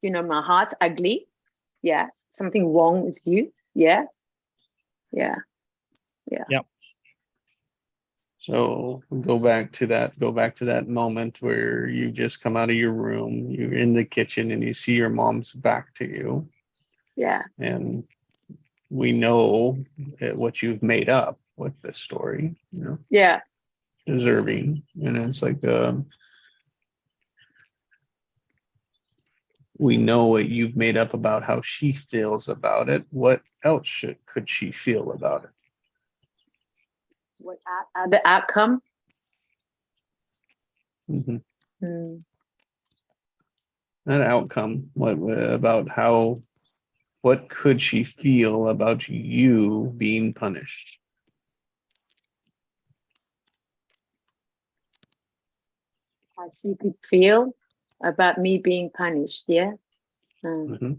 [SPEAKER 4] You know, my heart's ugly. Yeah. Something wrong with you. Yeah. Yeah. Yeah.
[SPEAKER 2] Yep.
[SPEAKER 1] So go back to that moment where you just come out of your room, you're in the kitchen and you see your mom's back to you.
[SPEAKER 4] Yeah.
[SPEAKER 1] And we know what you've made up with this story, you know.
[SPEAKER 4] Yeah.
[SPEAKER 1] Deserving. And it's like we know what you've made up about how she feels about it. What else could she feel about it?
[SPEAKER 4] What the outcome?
[SPEAKER 1] Mm-hmm. That outcome. What could she feel about you being punished?
[SPEAKER 4] How she could feel about me being punished, yeah?
[SPEAKER 1] Mm-hmm.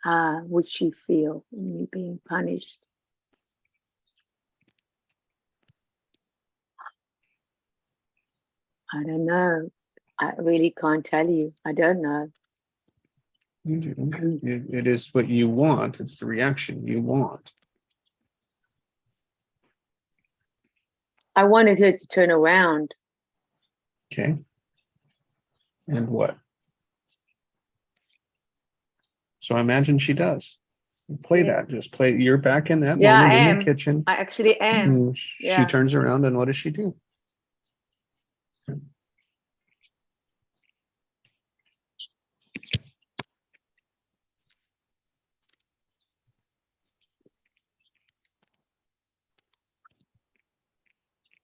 [SPEAKER 4] How would she feel me being punished? I don't know. I really can't tell you. I don't know.
[SPEAKER 1] You do. It is what you want. It's the reaction you want.
[SPEAKER 4] I wanted her to turn around.
[SPEAKER 1] Okay. And what? So imagine she does. Play
[SPEAKER 4] Yeah.
[SPEAKER 1] that. Just play. You're back in that
[SPEAKER 4] Yeah,
[SPEAKER 1] moment
[SPEAKER 4] I
[SPEAKER 1] in
[SPEAKER 4] am.
[SPEAKER 1] the kitchen.
[SPEAKER 4] I actually am.
[SPEAKER 1] And she
[SPEAKER 4] Yeah.
[SPEAKER 1] turns around, and what does she do?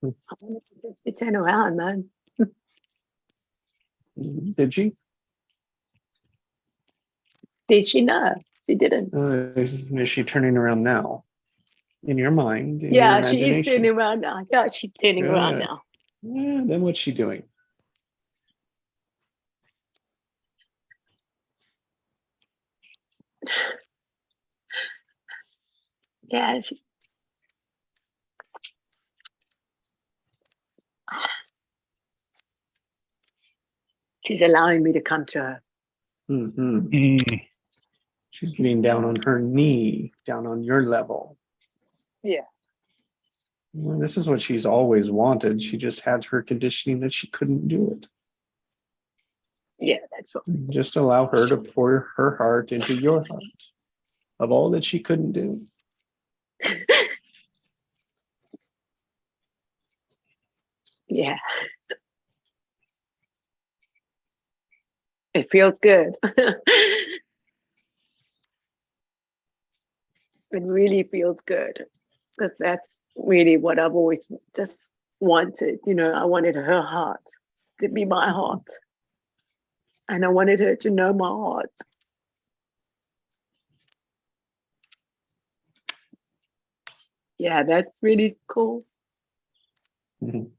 [SPEAKER 4] I wanted her to turn around, man.
[SPEAKER 1] Did she?
[SPEAKER 4] Did she know? She didn't.
[SPEAKER 1] Is she turning around now? In your mind, in your
[SPEAKER 4] Yeah, she is
[SPEAKER 1] imagination?
[SPEAKER 4] turning around now. Yeah, she's turning around
[SPEAKER 1] Good.
[SPEAKER 4] now.
[SPEAKER 1] Yeah, then what's she doing?
[SPEAKER 4] Yeah, she's allowing me to come to her.
[SPEAKER 1] Mhm. She's getting down on her knee, down on your level.
[SPEAKER 4] Yeah.
[SPEAKER 1] Well, this is what she's always wanted. She just had her conditioning that she couldn't do it.
[SPEAKER 4] Yeah, that's what.
[SPEAKER 1] Just allow her to pour her heart into your heart of all that she couldn't do.
[SPEAKER 4] Yeah. It feels good. It really feels good. Because that's really what I've always just wanted. You know, I wanted her heart to be my heart. And I wanted her to know my heart. Yeah, that's really cool.
[SPEAKER 1] Mhm.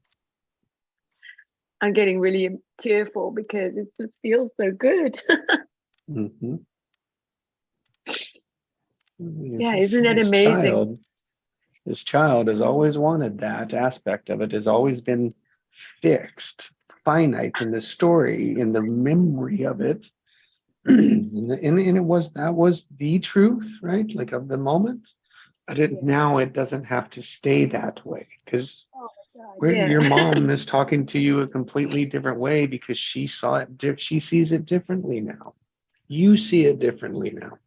[SPEAKER 4] I'm getting really tearful because it just feels so good.
[SPEAKER 1] Mhm.
[SPEAKER 4] Yeah, isn't it amazing?
[SPEAKER 1] This child has always wanted that aspect of it, has always been fixed, finite in the story, in the memory of it. And it was, that was the truth, right? Like of the moment. But now it doesn't have to stay that way, because
[SPEAKER 4] Oh my God,
[SPEAKER 1] your
[SPEAKER 4] yeah.
[SPEAKER 1] mom is talking to you a completely different way because she saw it, she sees it differently now. You see it differently now.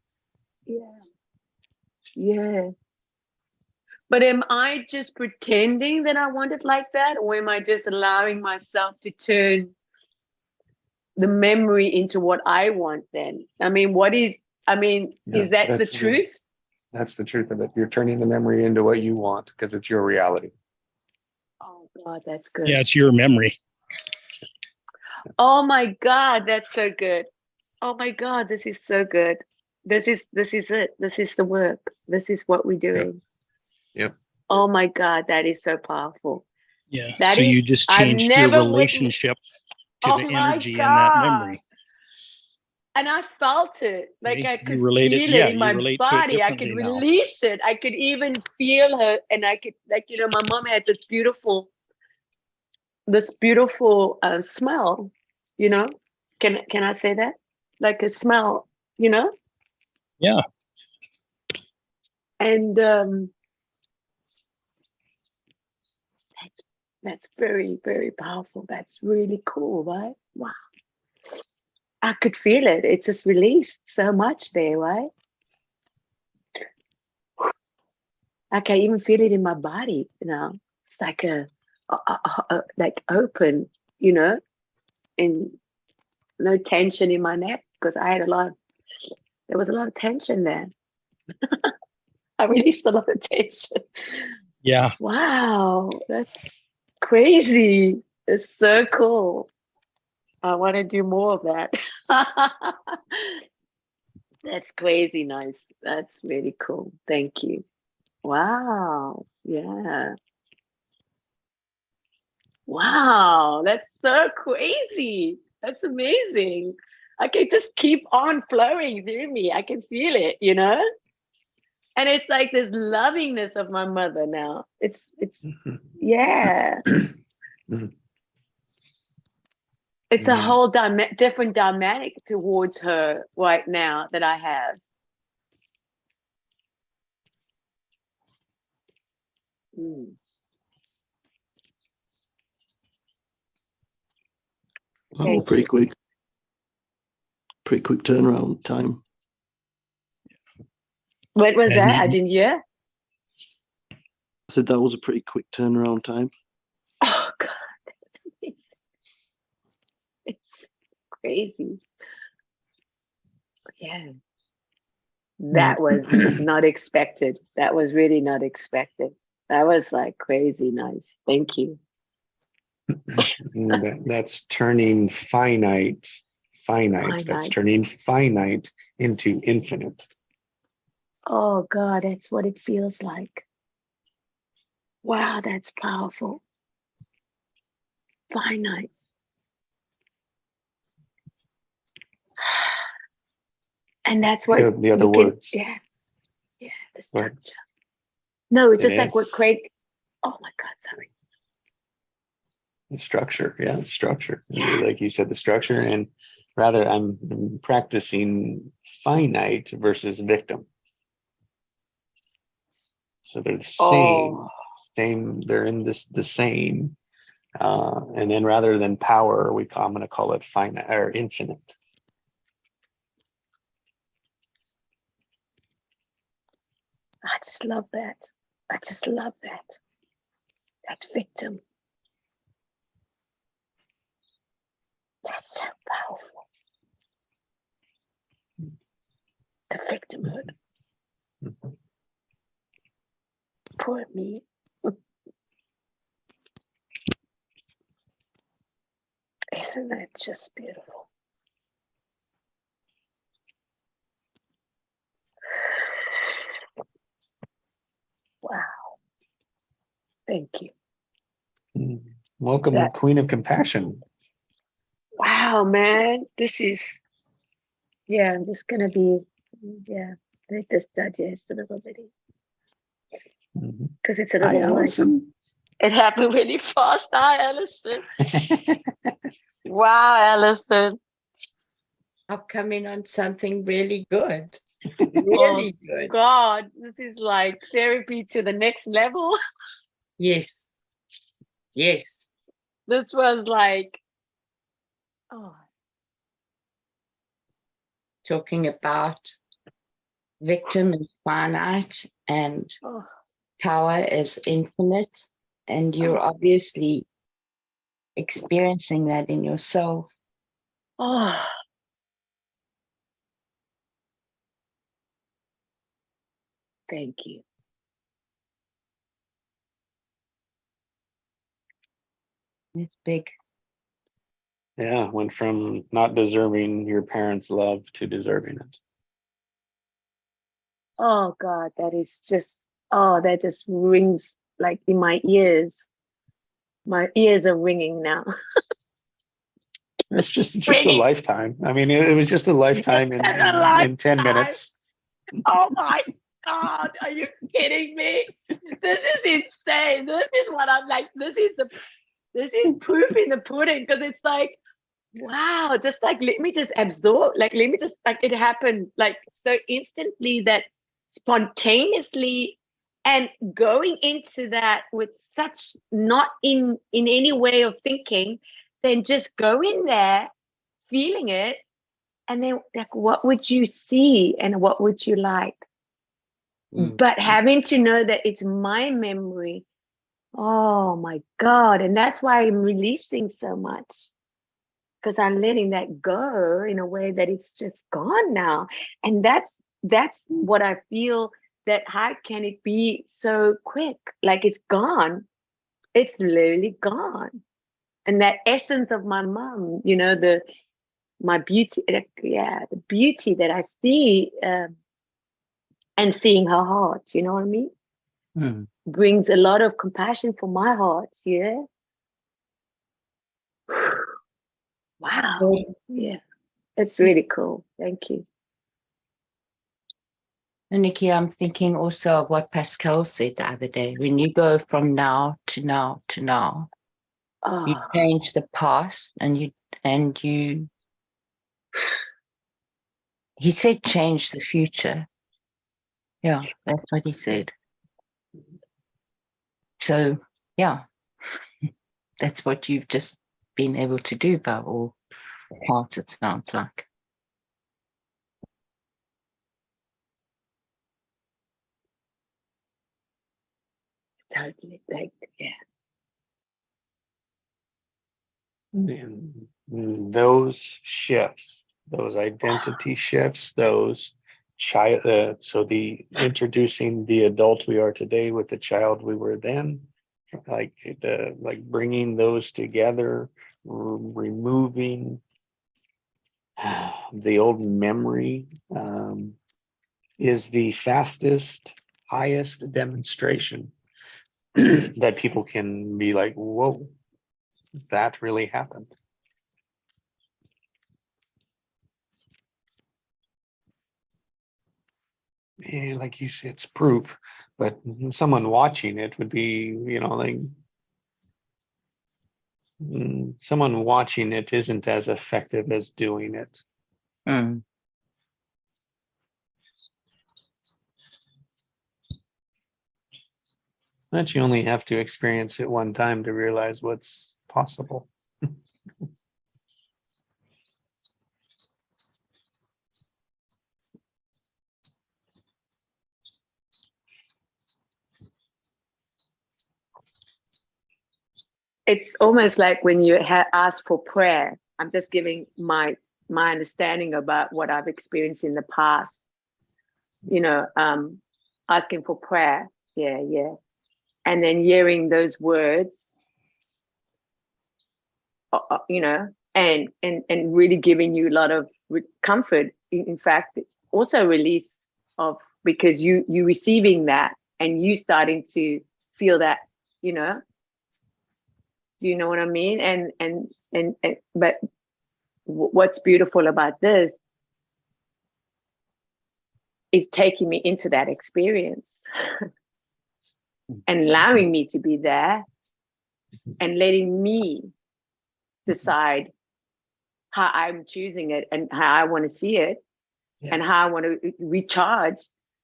[SPEAKER 4] Yeah. Yeah. But am I just pretending that I want it like that? Or am I just allowing myself to turn the memory into what I want then? I mean,
[SPEAKER 1] Yeah,
[SPEAKER 4] is that the
[SPEAKER 1] that's
[SPEAKER 4] truth?
[SPEAKER 1] that's the truth of it. You're turning the memory into what you want because it's your reality.
[SPEAKER 4] Oh God, that's good.
[SPEAKER 2] Yeah, it's your memory.
[SPEAKER 4] Oh my God, that's so good. Oh my God, this is so good. This is it. This is the work. This is what we're doing.
[SPEAKER 1] Yep.
[SPEAKER 4] Oh my God, that is so powerful.
[SPEAKER 2] Yeah.
[SPEAKER 4] That
[SPEAKER 2] So
[SPEAKER 4] is,
[SPEAKER 2] you just
[SPEAKER 4] I've
[SPEAKER 2] changed your
[SPEAKER 4] never witnessed.
[SPEAKER 2] relationship to
[SPEAKER 4] Oh
[SPEAKER 2] the
[SPEAKER 4] my
[SPEAKER 2] energy in that
[SPEAKER 4] God.
[SPEAKER 2] memory.
[SPEAKER 4] And I felt it, like
[SPEAKER 2] Okay?
[SPEAKER 4] I
[SPEAKER 2] You
[SPEAKER 4] could
[SPEAKER 2] relate it.
[SPEAKER 4] feel
[SPEAKER 2] Yeah,
[SPEAKER 4] it in
[SPEAKER 2] you
[SPEAKER 4] my
[SPEAKER 2] relate to it
[SPEAKER 4] body. I could
[SPEAKER 2] differently now.
[SPEAKER 4] release it. I could even feel her, and I could, like, you know, my mom had this beautiful smell. You know, can I say that? Like a smell, you know,
[SPEAKER 2] Yeah.
[SPEAKER 4] and that's very, very powerful. That's really cool, right? Wow, I could feel it. It just released so much there, right? I can even feel it in my body, you know. It's like like open, you know, and no tension in my neck because there was a lot of tension there. I released a lot of tension.
[SPEAKER 2] Yeah.
[SPEAKER 4] Wow, that's crazy. It's so cool. I want to do more of that. That's crazy nice. That's really cool. Thank you. Wow. Yeah. Wow, that's so crazy. That's amazing. I can just keep on flowing through me. I can feel it, you know? And it's like this lovingness of my mother now. It's
[SPEAKER 1] Mhm.
[SPEAKER 4] yeah.
[SPEAKER 1] Mhm.
[SPEAKER 4] It's a
[SPEAKER 1] Mhm.
[SPEAKER 4] whole different dynamic towards her right now that I have. Mm.
[SPEAKER 3] Oh,
[SPEAKER 4] Thank
[SPEAKER 3] pretty
[SPEAKER 4] you.
[SPEAKER 3] quick. Pretty quick turnaround time.
[SPEAKER 4] What was
[SPEAKER 2] And
[SPEAKER 4] that? I
[SPEAKER 2] you-
[SPEAKER 4] didn't hear.
[SPEAKER 3] I said that was a pretty quick turnaround time.
[SPEAKER 4] Oh God, that's amazing. It's crazy. Yeah. That was not expected. That was really not expected. That was like crazy nice. Thank you.
[SPEAKER 1] And that's turning finite. That's
[SPEAKER 4] Finite.
[SPEAKER 1] turning finite into infinite.
[SPEAKER 4] Oh God, that's what it feels like. Wow, that's powerful. Finite. And that's what
[SPEAKER 1] The other
[SPEAKER 4] we can,
[SPEAKER 1] words.
[SPEAKER 4] yeah, the
[SPEAKER 1] Go ahead.
[SPEAKER 4] structure. No, it's
[SPEAKER 1] It
[SPEAKER 4] just like what
[SPEAKER 1] is.
[SPEAKER 4] Craig, oh my God, sorry.
[SPEAKER 1] The structure, yeah, structure. Like you said, the structure, and rather I'm practicing finite versus victim. So they're the
[SPEAKER 4] Oh.
[SPEAKER 1] same, they're in the same. And then rather than power, I'm gonna call it finite or infinite.
[SPEAKER 4] I just love that. I just love that. That victim. That's so powerful. The victimhood.
[SPEAKER 1] Mhm.
[SPEAKER 4] Poor me. Isn't that just beautiful? Wow. Thank you.
[SPEAKER 1] Welcome,
[SPEAKER 4] That's-
[SPEAKER 1] Queen of Compassion.
[SPEAKER 4] Wow, man. This is, yeah, I'm just going to be, yeah, let this digest a little bit.
[SPEAKER 1] Mhm.
[SPEAKER 4] Because it's a
[SPEAKER 1] Hi,
[SPEAKER 4] little like,
[SPEAKER 1] Allison.
[SPEAKER 4] it happened really fast. Hi, Alison. Wow, Alison.
[SPEAKER 6] I'll come in on something really good.
[SPEAKER 4] Oh,
[SPEAKER 6] Really good.
[SPEAKER 4] God, this is like therapy to the next level.
[SPEAKER 6] Yes. Yes.
[SPEAKER 4] This was like, oh,
[SPEAKER 6] Talking about victim is finite and
[SPEAKER 4] oh,
[SPEAKER 6] power is infinite. And you're obviously experiencing that in yourself.
[SPEAKER 4] oh. Thank you.
[SPEAKER 6] It's big.
[SPEAKER 1] Yeah, went from not deserving your parents' love to deserving it.
[SPEAKER 4] Oh God, that is just, oh, that just rings like in my ears. My ears are ringing now.
[SPEAKER 1] It's just a
[SPEAKER 4] Ringing.
[SPEAKER 1] lifetime. I mean, it was just a lifetime in,
[SPEAKER 4] It's a
[SPEAKER 1] in 10
[SPEAKER 4] lifetime.
[SPEAKER 1] minutes.
[SPEAKER 4] Oh my God, are you kidding me? This is insane. This is what I'm like, this is proof in the pudding, because it's like, wow, just like let me just absorb, like let me just, like it happened like so instantly, that spontaneously, and going into that with such not in any way of thinking, then just go in there feeling it, and then like what would you see and what would you like? But having to know that it's my memory, oh my God. And that's why I'm releasing so much, because I'm letting that go in a way that it's just gone now. And that's what I feel, that how can it be so quick? Like it's gone. It's literally gone. And that essence of my mom, you know, my beauty, the beauty that I see, and seeing her heart, you know what I mean? Brings a lot of compassion for my heart. Yeah. Wow.
[SPEAKER 6] So
[SPEAKER 4] Yeah. It's really cool. Thank you.
[SPEAKER 6] And Nikki, I'm thinking also of what Pascal said the other day. When you go from now to now to now, you
[SPEAKER 4] Oh,
[SPEAKER 6] change the past and and he said change the future. Yeah, that's what he said. So, yeah, that's what you've just been able to do by all parts, it sounds like.
[SPEAKER 4] Totally. Like, yeah.
[SPEAKER 1] And those shifts, those identity shifts, those child, so the introducing the adult we are today with the child we were then, like bringing those together, removing the old memory, is the fastest, highest demonstration that people can be like, whoa, that really happened. Yeah, like you said, it's proof, but someone watching it would be, like someone watching it isn't as effective as doing it.
[SPEAKER 6] Mm.
[SPEAKER 1] But you only have to experience it one time to realize what's possible.
[SPEAKER 4] It's almost like when you ask for prayer. I'm just giving my understanding about what I've experienced in the past. Asking for prayer. Yeah. And then hearing those words, and really giving you a lot of comfort. In fact, also release of, because you receiving that and you starting to feel that, do you know what I mean? But what's beautiful about this is taking me into that experience and allowing me to be there and letting me decide how I'm choosing it and how I want to see it. Yes. And how I want to recharge,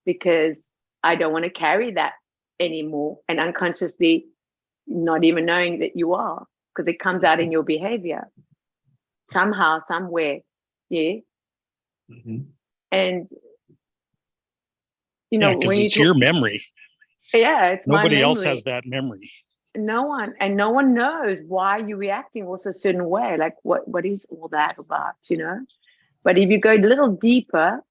[SPEAKER 4] because I don't want to carry that anymore, and unconsciously not even knowing that you are, because it comes out in your behavior somehow, somewhere. Yeah. Mm-hmm. And
[SPEAKER 2] because it's your memory.
[SPEAKER 4] Yeah, it's
[SPEAKER 2] nobody
[SPEAKER 4] my memory.
[SPEAKER 2] else has that memory.
[SPEAKER 4] No one knows why you're reacting also a certain way. Like what is all that about, But if you go a little deeper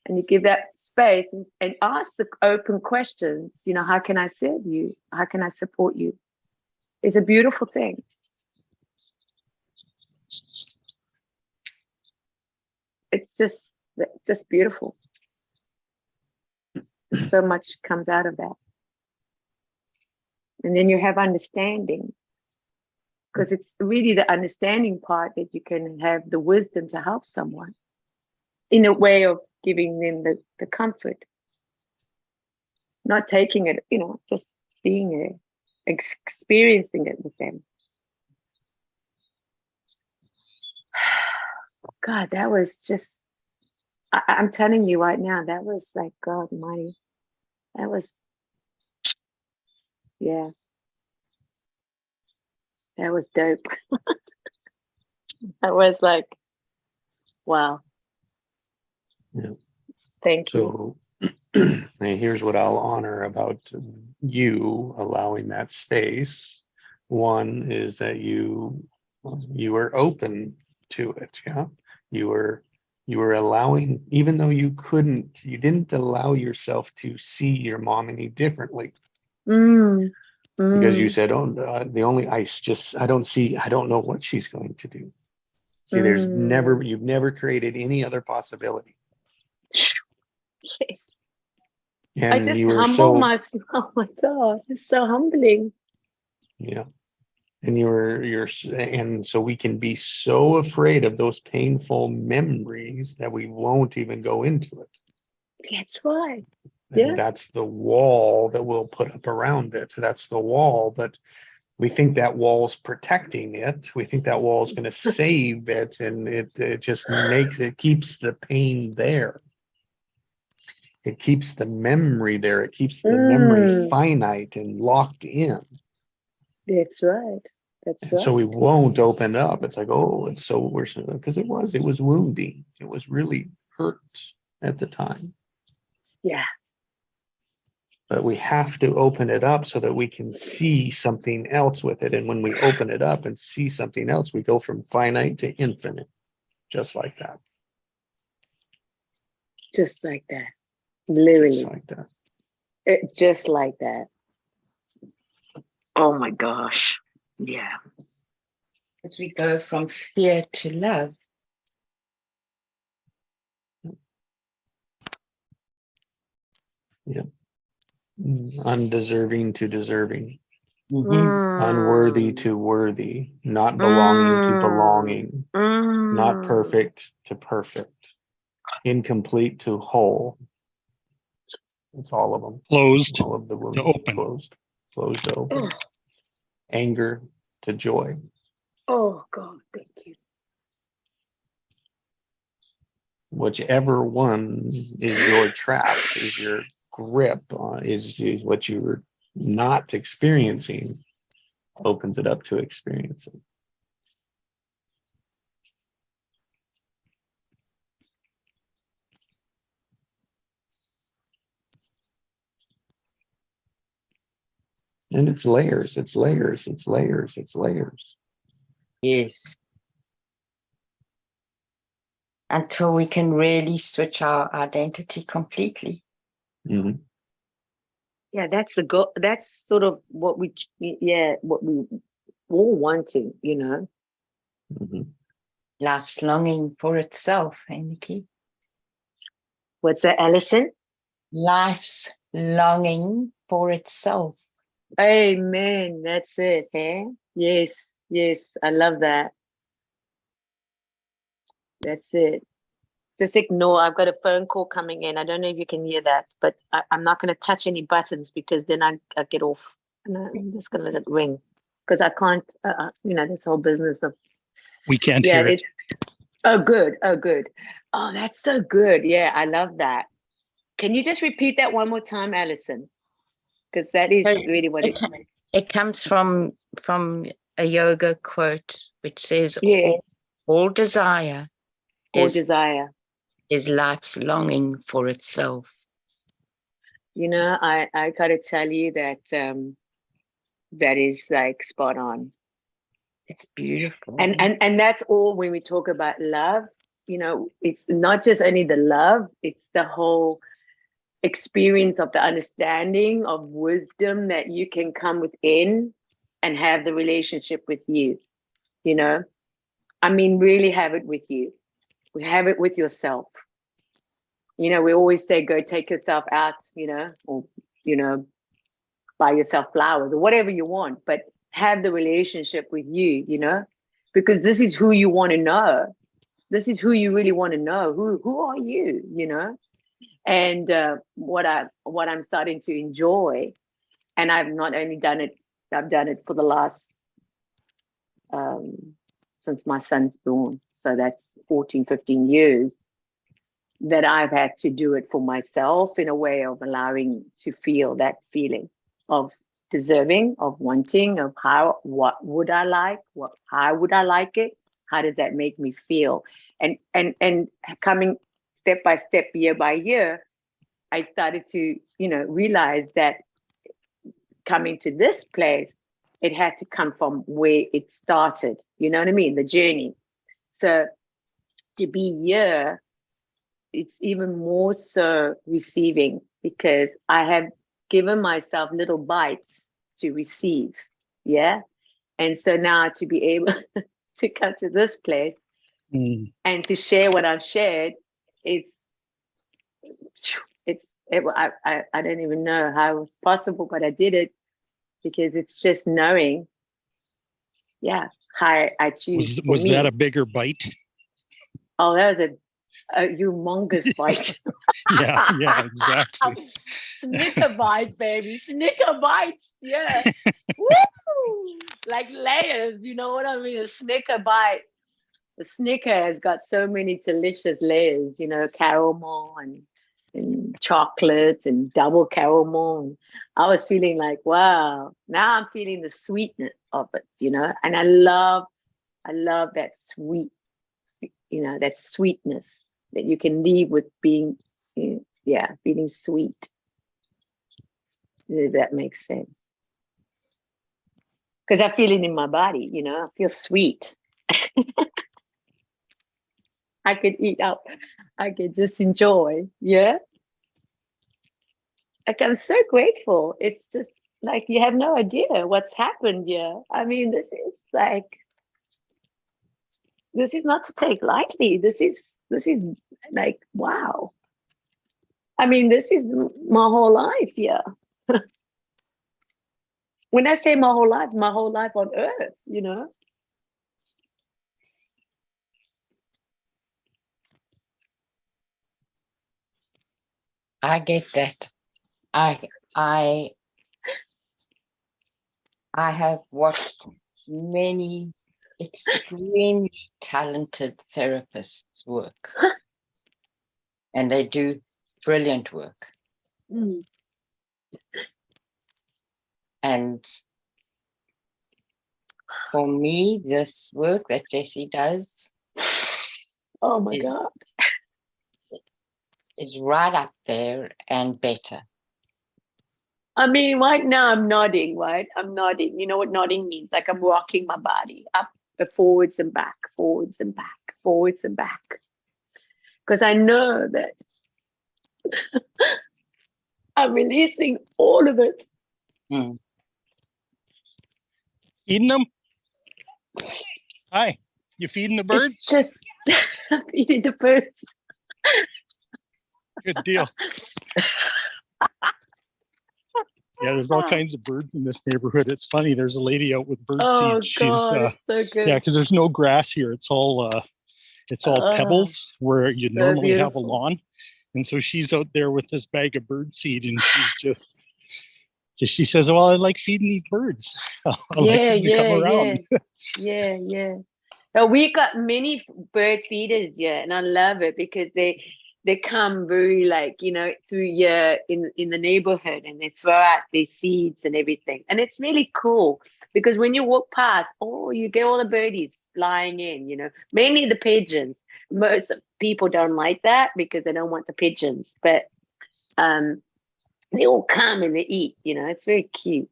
[SPEAKER 4] and you give that space and ask the open questions, how can I serve you? How can I support you? It's a beautiful thing. It's just beautiful. So much comes out of that. And then you have understanding, because it's really the understanding part that you can have the wisdom to help someone in a way of giving them the comfort, not taking it, just being there, experiencing it with them. God, that was just, I'm telling you right now, that was like, God almighty. That was, yeah. That was dope. I was like, wow.
[SPEAKER 1] Yeah.
[SPEAKER 4] Thank you.
[SPEAKER 1] So here's what I'll honor about you allowing that space. One is that you were open to it. Yeah. You were allowing, even though you didn't allow yourself to see your mom any differently. Because you said, I don't know what she's going to do. See, you've never created any other possibility.
[SPEAKER 4] Yes.
[SPEAKER 1] And
[SPEAKER 4] I just humble myself. Oh my gosh, it's so humbling.
[SPEAKER 1] Yeah. And and so we can be so afraid of those painful memories that we won't even go into it.
[SPEAKER 4] That's right.
[SPEAKER 1] And that's the wall that we'll put up around it. That's the wall. But We think that wall's protecting it. We think that wall's going to save it, and it just keeps the pain there. It keeps the memory there. It keeps the memory finite and locked in.
[SPEAKER 4] That's right. That's
[SPEAKER 1] And
[SPEAKER 4] right.
[SPEAKER 1] so we won't open up. It's like, oh, it's so worse, because it was wounding. It was really hurt at the time.
[SPEAKER 4] Yeah.
[SPEAKER 1] But we have to open it up so that we can see something else with it. And when we open it up and see something else, we go from finite to infinite, just like that.
[SPEAKER 4] Just like that. Literally.
[SPEAKER 1] Just like that.
[SPEAKER 4] Just like that. Oh my gosh. Yeah.
[SPEAKER 6] As we go from fear to love.
[SPEAKER 1] Undeserving to deserving,
[SPEAKER 6] Mhm.
[SPEAKER 1] unworthy to worthy, not belonging to belonging, not perfect to perfect, incomplete to whole. It's all of them.
[SPEAKER 2] Closed
[SPEAKER 1] All of the wounds
[SPEAKER 2] to open.
[SPEAKER 1] closed to open.
[SPEAKER 4] Oh,
[SPEAKER 1] Anger to joy.
[SPEAKER 4] oh God, thank you.
[SPEAKER 1] Whichever one is your trap, is your grip, is what you're not experiencing, opens it up to experiencing. And it's layers, it's layers, it's layers, it's layers.
[SPEAKER 6] Yes. Until we can really switch our identity completely.
[SPEAKER 1] Mhm.
[SPEAKER 4] Yeah, that's the goal. That's sort of what we all wanting, you know.
[SPEAKER 1] Mhm.
[SPEAKER 6] Life's longing for itself, Nikki.
[SPEAKER 4] What's that, Alison?
[SPEAKER 6] Life's longing for itself.
[SPEAKER 4] Amen. That's it. Eh? Yes, yes. I love that. That's it. Just ignore. I've got a phone call coming in. I don't know if you can hear that, but I'm not going to touch any buttons because then I get off. And I'm just going to let it ring because I can't, this whole business of.
[SPEAKER 2] We can't hear it.
[SPEAKER 4] Oh, good. Oh, good. Oh, that's so good. Yeah, I love that. Can you just repeat that one more time, Alison? Because that is really what
[SPEAKER 6] it comes from a yoga quote which says,
[SPEAKER 4] Yeah.
[SPEAKER 6] all desire
[SPEAKER 4] All desire.
[SPEAKER 6] is life's longing for itself.
[SPEAKER 4] You know, I gotta tell you that that is like spot on.
[SPEAKER 6] It's beautiful.
[SPEAKER 4] And that's all when we talk about love, you know, it's not just only the love, it's the whole experience of the understanding of wisdom that you can come within and have the relationship with you, you know. I mean, really have it with you. We have it with yourself. You know, we always say, go take yourself out, you know, or, you know, buy yourself flowers or whatever you want, but have the relationship with you, you know, because this is who you want to know. This is who you really want to know. Who are you, you know? And what I'm starting to enjoy, and I've not only done it, I've done it for the last, since my son's born. So that's 14, 15 years that I've had to do it for myself in a way of allowing to feel that feeling of deserving, of wanting, of what would I like? How would I like it? How does that make me feel? And coming step by step, year by year, I started to, you know, realize that coming to this place, it had to come from where it started. You know what I mean? The journey. So to be here, it's even more so receiving because I have given myself little bites to receive. Yeah. And so now to be able to come to this place and to share what I've shared, I don't even know how it was possible, but I did it because it's just knowing, how I choose.
[SPEAKER 2] Was that a bigger bite?
[SPEAKER 4] Oh, that was a humongous bite.
[SPEAKER 2] Yeah, exactly.
[SPEAKER 4] Snicker bite, baby. Snicker bites. Yeah. Woo! Like layers. You know what I mean? A Snicker bite. The Snicker has got so many delicious layers, caramel and chocolate and double caramel. And I was feeling like, wow, now I'm feeling the sweetness of it, and I love that sweet, that sweetness that you can leave with being, feeling sweet. If that makes sense. Because I feel it in my body, I feel sweet. I could eat up. I could just enjoy. Yeah. Like, I'm so grateful. It's just like, you have no idea what's happened here. I mean, this is not to take lightly. This is like, wow. I mean, this is my whole life. Yeah. When I say my whole life on earth,
[SPEAKER 6] I get that. I have watched many extremely talented therapists work, and they do brilliant work.
[SPEAKER 4] Mm.
[SPEAKER 6] And for me, this work that Jessie does
[SPEAKER 4] Oh my God.
[SPEAKER 6] is right up there and better.
[SPEAKER 4] I mean, right now I'm nodding, right? I'm nodding. You know what nodding means? Like I'm rocking my body up, forwards and back, forwards and back, forwards and back. Because I know that I'm releasing all of it.
[SPEAKER 6] Mm.
[SPEAKER 2] Feeding them? Hi, you feeding the birds?
[SPEAKER 4] It's just feeding the birds.
[SPEAKER 2] Good deal. Yeah, there's all kinds of birds in this neighborhood. It's funny. There's a lady out with bird
[SPEAKER 4] Oh
[SPEAKER 2] seeds.
[SPEAKER 4] God, it's so good.
[SPEAKER 2] Yeah, because there's no grass here. It's all pebbles where you
[SPEAKER 4] so
[SPEAKER 2] normally have a
[SPEAKER 4] beautiful.
[SPEAKER 2] lawn. And so she's out there with this bag of bird seed, and she says, "Well, I like feeding these birds. I like them to come around."
[SPEAKER 4] Yeah. So we got many bird feeders, and I love it because they come very through here in the neighborhood, and they throw out their seeds and everything, and it's really cool because when you walk past, you get all the birdies flying in, mainly the pigeons. Most people don't like that because they don't want the pigeons, but they all come and they eat, it's very cute.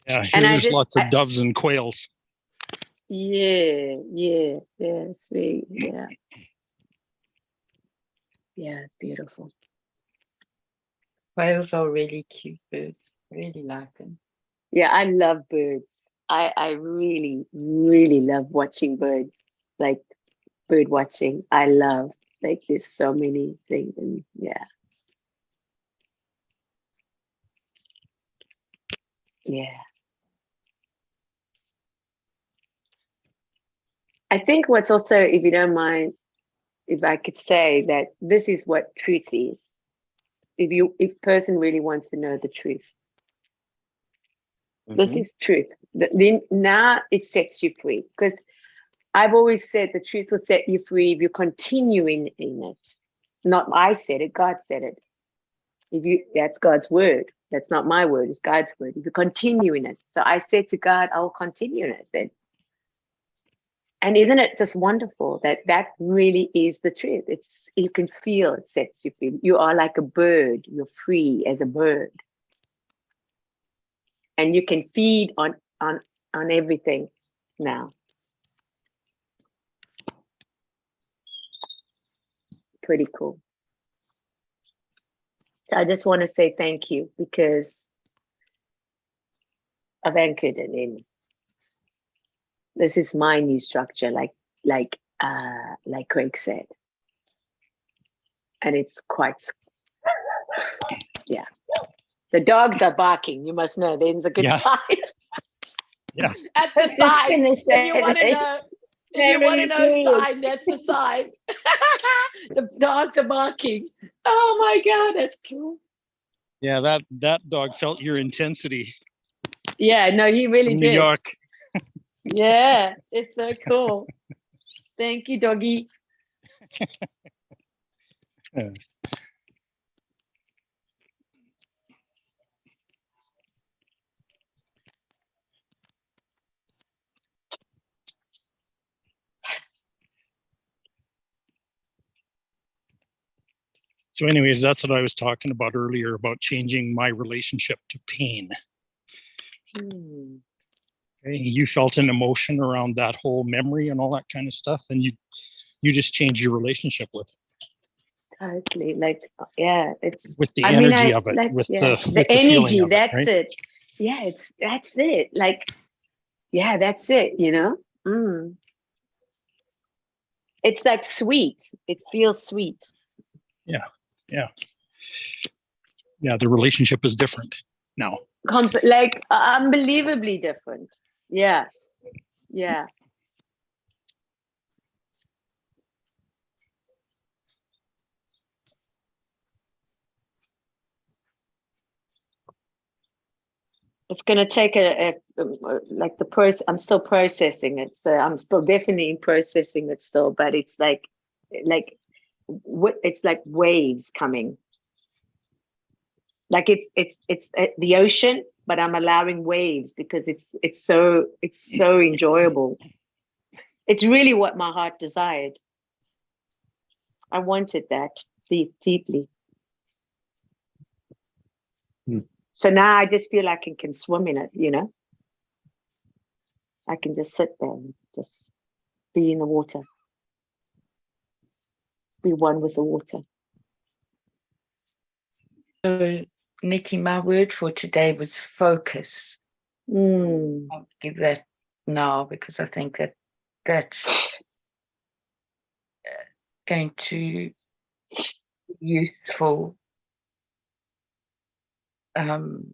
[SPEAKER 2] Yeah, here
[SPEAKER 4] And
[SPEAKER 2] there's lots of doves and quails.
[SPEAKER 4] Yeah, it's very, yeah, it's beautiful.
[SPEAKER 6] Whales are really cute birds. Really like them.
[SPEAKER 4] Yeah, I love birds. I really, really love watching birds, like bird watching. I love, like, there's so many things, and yeah. I think what's also, if you don't mind, if I could say that this is what truth is. If person really wants to know the truth, this is truth. Then now it sets you free, because I've always said the truth will set you free if you continue in it. Not I said it, God said it. That's God's word. That's not my word, it's God's word. If you continue in it. So I said to God, I will continue in it then. And isn't it just wonderful that really is the truth? You can feel it sets you free. You are like a bird. You're free as a bird. And you can feed on everything now. Pretty cool. So I just want to say thank you, because I've anchored it in. This is my new structure, like Craig said. And it's quite, yeah. The dogs are barking. You must know. There's a good sign.
[SPEAKER 2] Yeah.
[SPEAKER 4] At the sign. If you want to know sign, that's the sign. The dogs are barking. Oh my God, that's cool.
[SPEAKER 2] Yeah, that dog felt your intensity
[SPEAKER 4] Yeah, no, he really
[SPEAKER 2] from New
[SPEAKER 4] did.
[SPEAKER 2] York.
[SPEAKER 4] Yeah, it's so cool. Thank you, doggy.
[SPEAKER 2] Yeah. So anyways, that's what I was talking about earlier, about changing my relationship to pain.
[SPEAKER 4] Hmm.
[SPEAKER 2] Okay? You felt an emotion around that whole memory and all that kind of stuff, and you just change your relationship
[SPEAKER 4] Totally. Like, yeah, it's,
[SPEAKER 2] with the
[SPEAKER 4] I mean,
[SPEAKER 2] energy of it,
[SPEAKER 4] like,
[SPEAKER 2] with
[SPEAKER 4] yeah,
[SPEAKER 2] the
[SPEAKER 4] the
[SPEAKER 2] feeling
[SPEAKER 4] energy,
[SPEAKER 2] of it,
[SPEAKER 4] that's
[SPEAKER 2] right?
[SPEAKER 4] it. Yeah, that's it. Like, yeah, that's it, you know? Mm. It's like sweet. It feels sweet.
[SPEAKER 2] Yeah, yeah, yeah. The relationship is different now.
[SPEAKER 4] Like unbelievably different. Yeah, yeah. It's gonna take like the process. I'm still processing it, so I'm still definitely processing it still. But it's like it's like waves coming. Like it's the ocean, but I'm allowing waves because it's so enjoyable. It's really what my heart desired. I wanted that deeply.
[SPEAKER 1] Hmm.
[SPEAKER 4] So now I just feel like I can swim in it, you know? I can just sit there and just be in the water, be one with the water.
[SPEAKER 6] So, Nikki, my word for today was focus.
[SPEAKER 4] Mm.
[SPEAKER 6] I'll give that now because I think that's going to be useful. And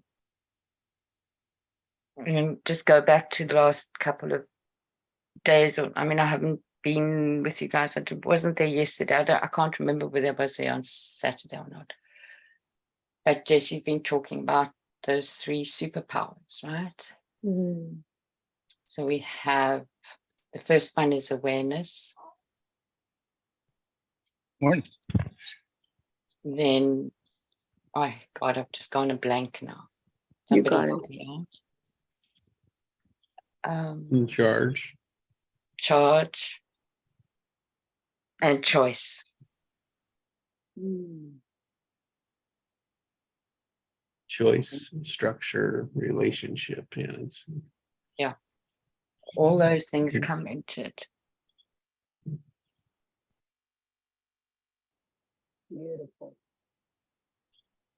[SPEAKER 6] just go back to the last couple of days. I mean, I haven't been with you guys. I wasn't there yesterday. I can't remember whether I was there on Saturday or not. But Jesse's been talking about those 3 superpowers, right?
[SPEAKER 4] Mm.
[SPEAKER 6] So we have, the first one is awareness.
[SPEAKER 2] Morning.
[SPEAKER 6] Then, oh God, I've just gone a blank now.
[SPEAKER 4] You
[SPEAKER 6] Somebody
[SPEAKER 4] got it.
[SPEAKER 6] help me out.
[SPEAKER 1] In charge.
[SPEAKER 6] Charge and choice.
[SPEAKER 4] Mm.
[SPEAKER 1] Choice, structure, relationship. Yeah,
[SPEAKER 6] All those things
[SPEAKER 1] Mhm.
[SPEAKER 6] come into it.
[SPEAKER 4] Beautiful.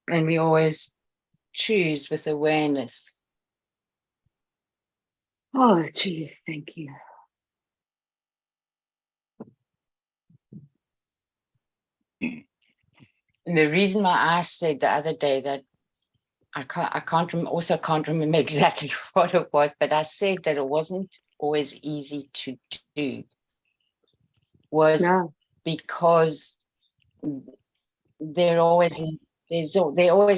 [SPEAKER 6] And we always choose with awareness.
[SPEAKER 4] Oh, geez, thank you.
[SPEAKER 6] And the reason why I said the other day that I can't remember exactly what it was, but I said that it wasn't always easy to do was
[SPEAKER 4] No.
[SPEAKER 6] because there are always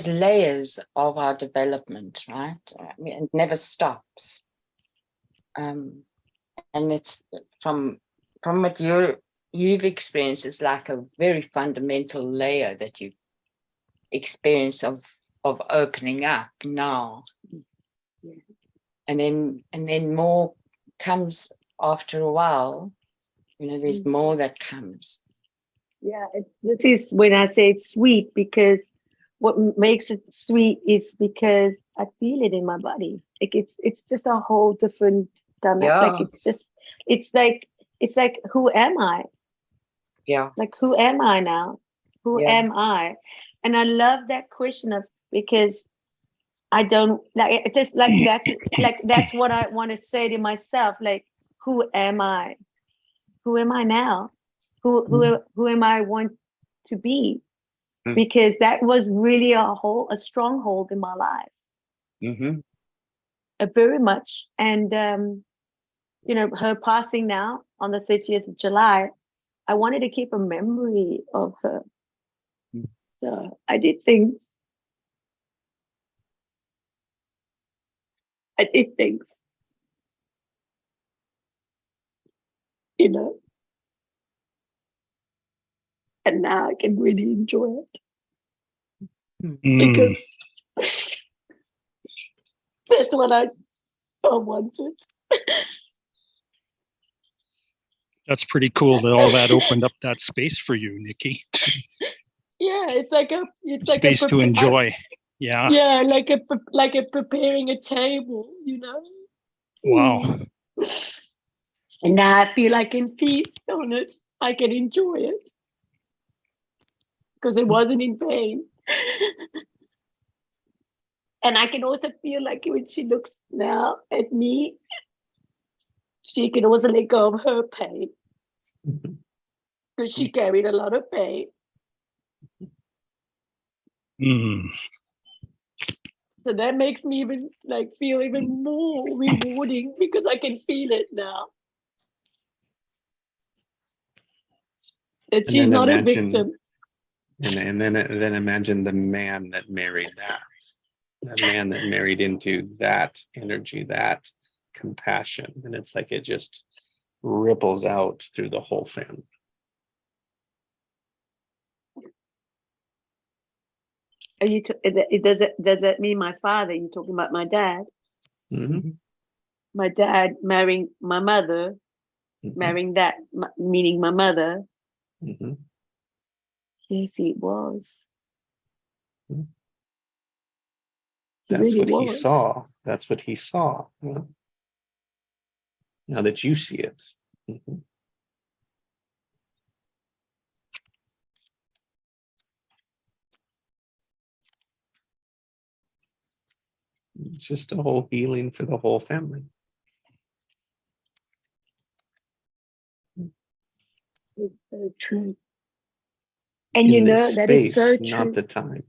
[SPEAKER 6] layers of our development, right? I mean, it never stops. And it's from what you've experienced, it's like a very fundamental layer that you experience of opening up now.
[SPEAKER 4] Yeah.
[SPEAKER 6] And then more comes after a while. There's more that comes.
[SPEAKER 4] Yeah, this is when I say it's sweet, because what makes it sweet is because I feel it in my body. Like it's just a whole different dynamic.
[SPEAKER 6] Yeah.
[SPEAKER 4] Like it's like who am I?
[SPEAKER 6] Yeah.
[SPEAKER 4] Like who am I now? Who
[SPEAKER 6] Yeah.
[SPEAKER 4] am I? And I love that question because I don't like it. Just like that's what I want to say to myself. Like who am I? Who am I now? Who am I want to be? Because that was really a stronghold in my life.
[SPEAKER 6] Mm-hmm.
[SPEAKER 4] Very much. And her passing now on the 30th of July, I wanted to keep a memory of her. So I did things
[SPEAKER 7] I did things, you know, and now I can really enjoy it because that's what I wanted.
[SPEAKER 2] That's pretty cool that all that opened up that space for you, Nikki.
[SPEAKER 7] Yeah, it's like a
[SPEAKER 2] Space to enjoy. Yeah.
[SPEAKER 7] Yeah, like a preparing a table, you know.
[SPEAKER 2] Wow.
[SPEAKER 7] And now I feel I can feast on it. I can enjoy it because it wasn't in vain. And I can also feel like when she looks now at me, she can also let go of her pain because she carried a lot of pain.
[SPEAKER 2] Mm.
[SPEAKER 7] So that makes me even like feel even more rewarding because I can feel it now. That
[SPEAKER 1] And
[SPEAKER 7] she's
[SPEAKER 1] then
[SPEAKER 7] not a
[SPEAKER 1] imagine-
[SPEAKER 7] victim.
[SPEAKER 1] And then imagine the man that married that man that married into that energy, that compassion. And it's like it just ripples out through the whole family.
[SPEAKER 7] Are you does that mean my father? You're talking about my dad?
[SPEAKER 1] Mhm,
[SPEAKER 7] My dad marrying my mother,
[SPEAKER 1] mhm,
[SPEAKER 7] marrying that, meaning my mother.
[SPEAKER 1] mhm.
[SPEAKER 7] Yes, he was.
[SPEAKER 1] Mm.
[SPEAKER 7] He
[SPEAKER 1] That's
[SPEAKER 7] really
[SPEAKER 1] what he
[SPEAKER 7] was.
[SPEAKER 1] saw. That's what he saw. Yeah. Now that you see it. Mhm. It's just a whole healing for the whole family.
[SPEAKER 7] It's so true. And
[SPEAKER 1] In
[SPEAKER 7] you
[SPEAKER 1] this
[SPEAKER 7] know that it's so
[SPEAKER 1] space, not
[SPEAKER 7] true.
[SPEAKER 1] the time.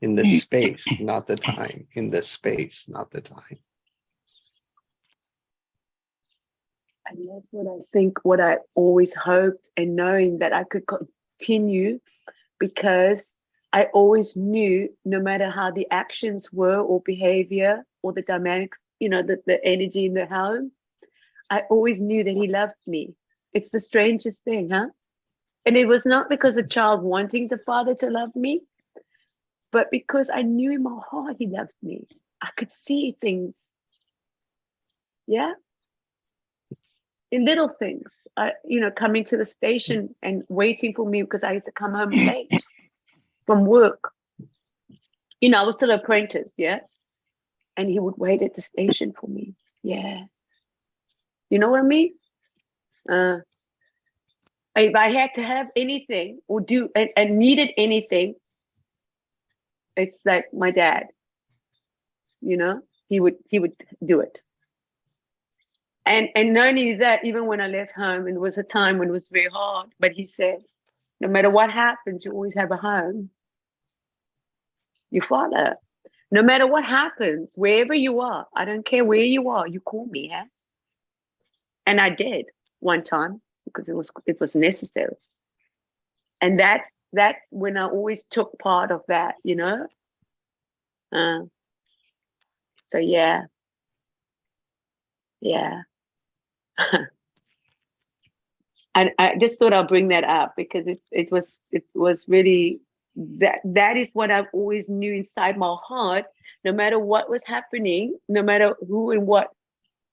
[SPEAKER 1] In the space, not the time. In the space, not the time.
[SPEAKER 7] And that's what I think, what I always hoped, and knowing that I could continue, because I always knew no matter how the actions were or behavior or the dynamics, you know, the energy in the home, I always knew that he loved me. It's the strangest thing, huh? And it was not because the child wanting the father to love me, but because I knew in my heart he loved me. I could see things. Yeah. In little things. Coming to the station and waiting for me because I used to come home late from work. You know, I was still an apprentice, yeah. And he would wait at the station for me. Yeah. You know what I mean? If I had to have anything or do and needed anything, it's like my dad. You know, he would do it. And not only that, even when I left home, and it was a time when it was very hard, but he said, no matter what happens, you always have a home. Your father. No matter what happens, wherever you are, I don't care where you are, you call me, yeah? And I did one time because it was necessary. And that's when I always took part of that, you know? So yeah. Yeah. And I just thought I'll bring that up because it was really that is what I've always knew inside my heart, no matter what was happening, no matter who and what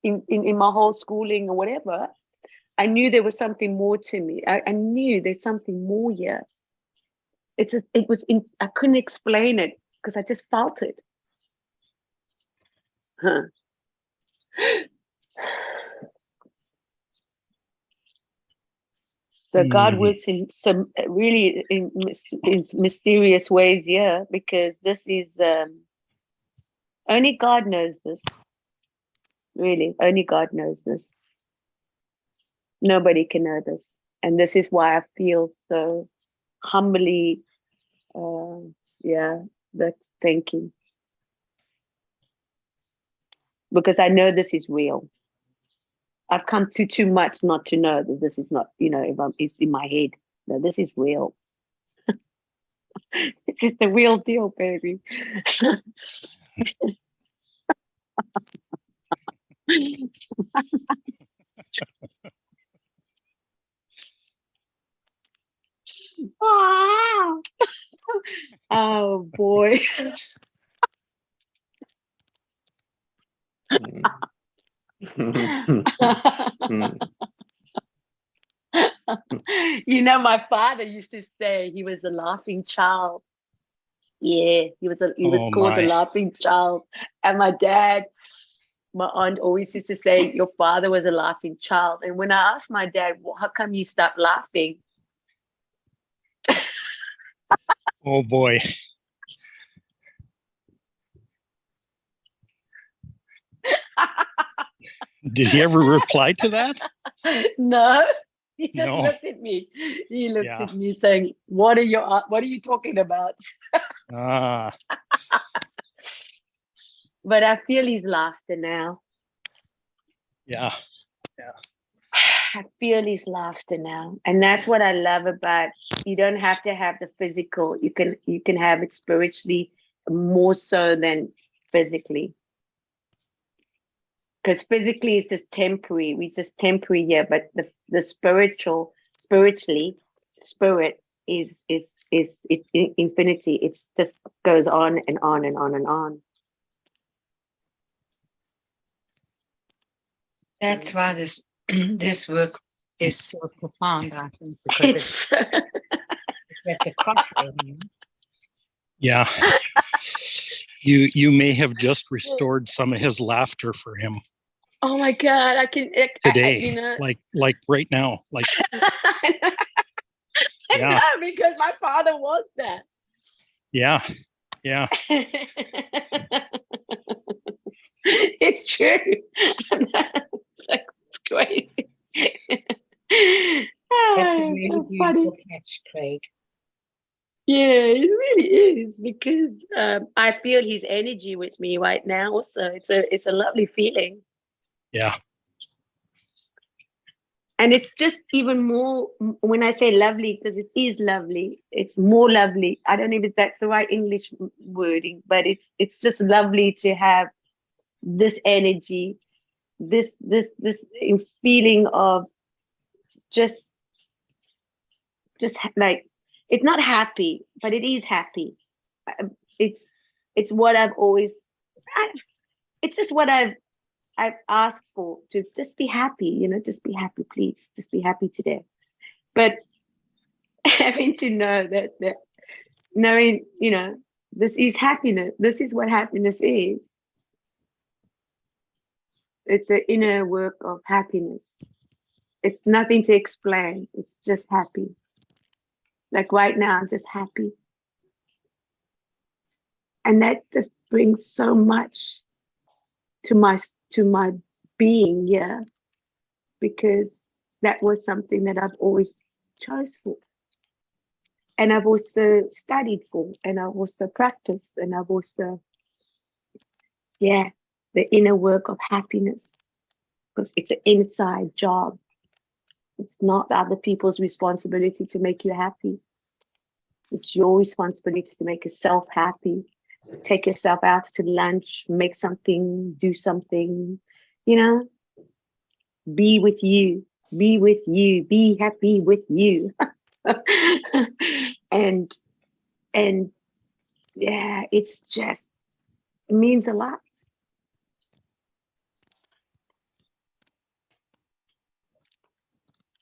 [SPEAKER 7] in my whole schooling or whatever, I knew there was something more to me. I knew there's something more here. I couldn't explain it because I just felt it. Huh. So God works in some really in mysterious ways, yeah, because this is only God knows this. Really, only God knows this. Nobody can know this, and this is why I feel so humbly, that's thanking, because I know this is real. I've come through too much not to know that this is not, it's in my head. No, this is real. This is the real deal, baby. Ah! Oh boy. You know, my father used to say he was a laughing child. Yeah, he was
[SPEAKER 2] Oh
[SPEAKER 7] called the
[SPEAKER 2] my.
[SPEAKER 7] laughing child. And my aunt always used to say, your father was a laughing child. And when I asked my dad, well, how come you stopped laughing?
[SPEAKER 2] Oh boy. Did he ever reply to that?
[SPEAKER 7] No, he just
[SPEAKER 2] No.
[SPEAKER 7] looked at me. He looked
[SPEAKER 2] Yeah.
[SPEAKER 7] at me saying, what are you talking about?
[SPEAKER 2] Ah,
[SPEAKER 7] But I feel his laughter now.
[SPEAKER 2] yeah.
[SPEAKER 7] I feel his laughter now. And that's what I love about, you don't have to have the physical. You can have it spiritually more so than physically. Because physically it's just temporary. We just temporary here, but the spiritually, spirit is infinity. It's just goes on and on and on and on.
[SPEAKER 6] That's why this this work is so profound, I think, because
[SPEAKER 7] It's
[SPEAKER 6] it's at the crossover.
[SPEAKER 2] Yeah. You may have just restored some of his laughter for him
[SPEAKER 7] oh my God, I
[SPEAKER 2] today.
[SPEAKER 7] you know.
[SPEAKER 2] Like right now. Like
[SPEAKER 7] I
[SPEAKER 2] Yeah.
[SPEAKER 7] know, because my father was that.
[SPEAKER 2] yeah. Yeah.
[SPEAKER 7] It's true. It's crazy.
[SPEAKER 6] That's a
[SPEAKER 7] Oh,
[SPEAKER 6] really
[SPEAKER 7] so funny.
[SPEAKER 6] beautiful catch, Craig.
[SPEAKER 7] Yeah, it really is, because I feel his energy with me right now. Also, it's a lovely feeling,
[SPEAKER 2] Yeah.
[SPEAKER 7] and it's just even more when I say lovely, because it is lovely. It's more lovely. I don't know if that's the right English wording, but it's just lovely to have this energy, this feeling of just like, it's not happy, but it is happy. It's what I've always. It's just what I've asked for, to just be happy. Just be happy, please. Just be happy today. But having to know that knowing, this is happiness. This is what happiness is. It's an inner work of happiness. It's nothing to explain. It's just happy. Like right now, I'm just happy. And that just brings so much to my being, yeah, because that was something that I've always chose for. And I've also studied for, and I've also practiced, and I've also, yeah, the inner work of happiness, because it's an inside job. It's not other people's responsibility to make you happy. It's your responsibility to make yourself happy. Take yourself out to lunch, make something, do something, be with you, be happy with you. and yeah, it means a lot.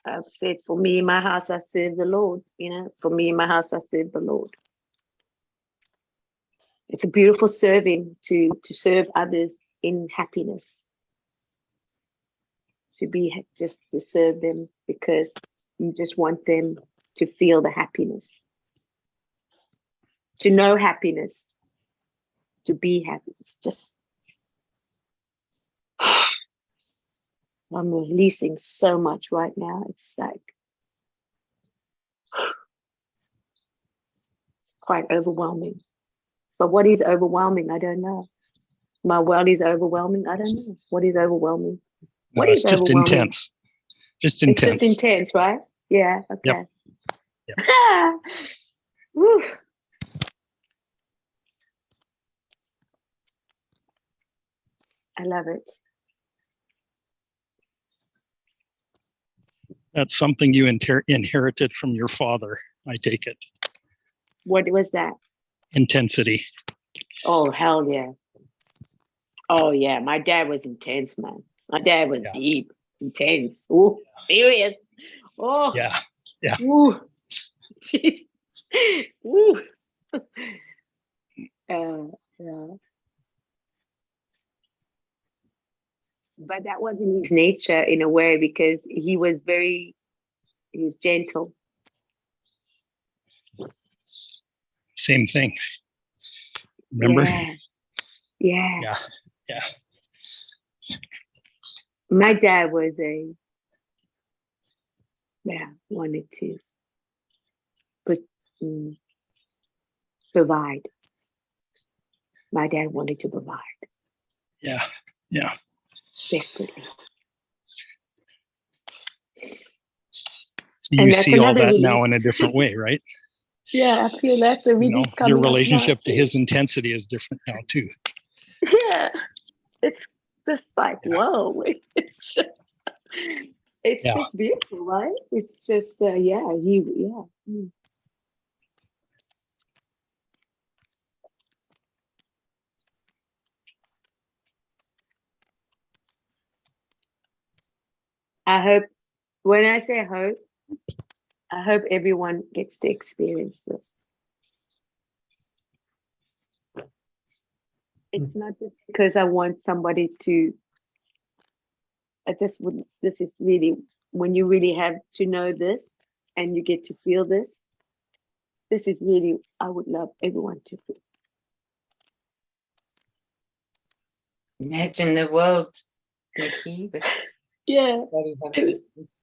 [SPEAKER 7] I've said, for me in my house, I serve the Lord. For me in my house, I serve the Lord. It's a beautiful serving to serve others in happiness. Just to serve them because you just want them to feel the happiness, to know happiness, to be happy. It's just, I'm releasing so much right now. It's like, it's quite overwhelming. But what is overwhelming? I don't know. My world is overwhelming. I don't know. What is overwhelming?
[SPEAKER 2] No,
[SPEAKER 7] What
[SPEAKER 2] it's
[SPEAKER 7] is
[SPEAKER 2] just
[SPEAKER 7] overwhelming?
[SPEAKER 2] intense. Just
[SPEAKER 7] It's
[SPEAKER 2] intense.
[SPEAKER 7] just intense, right? Yeah. Okay.
[SPEAKER 2] Yep.
[SPEAKER 7] Woo. I love it.
[SPEAKER 2] That's something you inherited from your father, I take it.
[SPEAKER 4] What was that?
[SPEAKER 2] Intensity.
[SPEAKER 4] Oh, hell yeah. Oh, yeah. My dad was intense, man. My dad was
[SPEAKER 2] Yeah.
[SPEAKER 4] deep, intense. Oh, serious. Oh,
[SPEAKER 2] Yeah. Yeah.
[SPEAKER 4] ooh. Jeez. Ooh. Yeah. But that wasn't his nature in a way, because he was gentle.
[SPEAKER 2] Same thing. Remember?
[SPEAKER 4] Yeah. Yeah.
[SPEAKER 2] Yeah. Yeah.
[SPEAKER 4] My dad was wanted to provide. My dad wanted to provide
[SPEAKER 2] Yeah. Yeah.
[SPEAKER 4] desperately.
[SPEAKER 2] So you
[SPEAKER 4] And that's
[SPEAKER 2] see all
[SPEAKER 4] another
[SPEAKER 2] that now
[SPEAKER 4] release.
[SPEAKER 2] in a different way, right?
[SPEAKER 4] Yeah, I feel that's a
[SPEAKER 2] You know,
[SPEAKER 4] release
[SPEAKER 2] your
[SPEAKER 4] coming up now,
[SPEAKER 2] relationship to
[SPEAKER 4] too.
[SPEAKER 2] his intensity is different now too.
[SPEAKER 4] Yeah, it's just like,
[SPEAKER 2] Yeah.
[SPEAKER 4] whoa. It's
[SPEAKER 2] Yeah.
[SPEAKER 4] just beautiful, right? It's just Mm. I hope, when I say hope, I hope everyone gets to experience this. It's not just because I want somebody to, this is really, when you really have to know this and you get to feel this is really, I would love everyone to feel.
[SPEAKER 6] Imagine the world, Nikki, with
[SPEAKER 4] Yeah.
[SPEAKER 6] everybody
[SPEAKER 4] it
[SPEAKER 6] having
[SPEAKER 4] was-
[SPEAKER 6] this.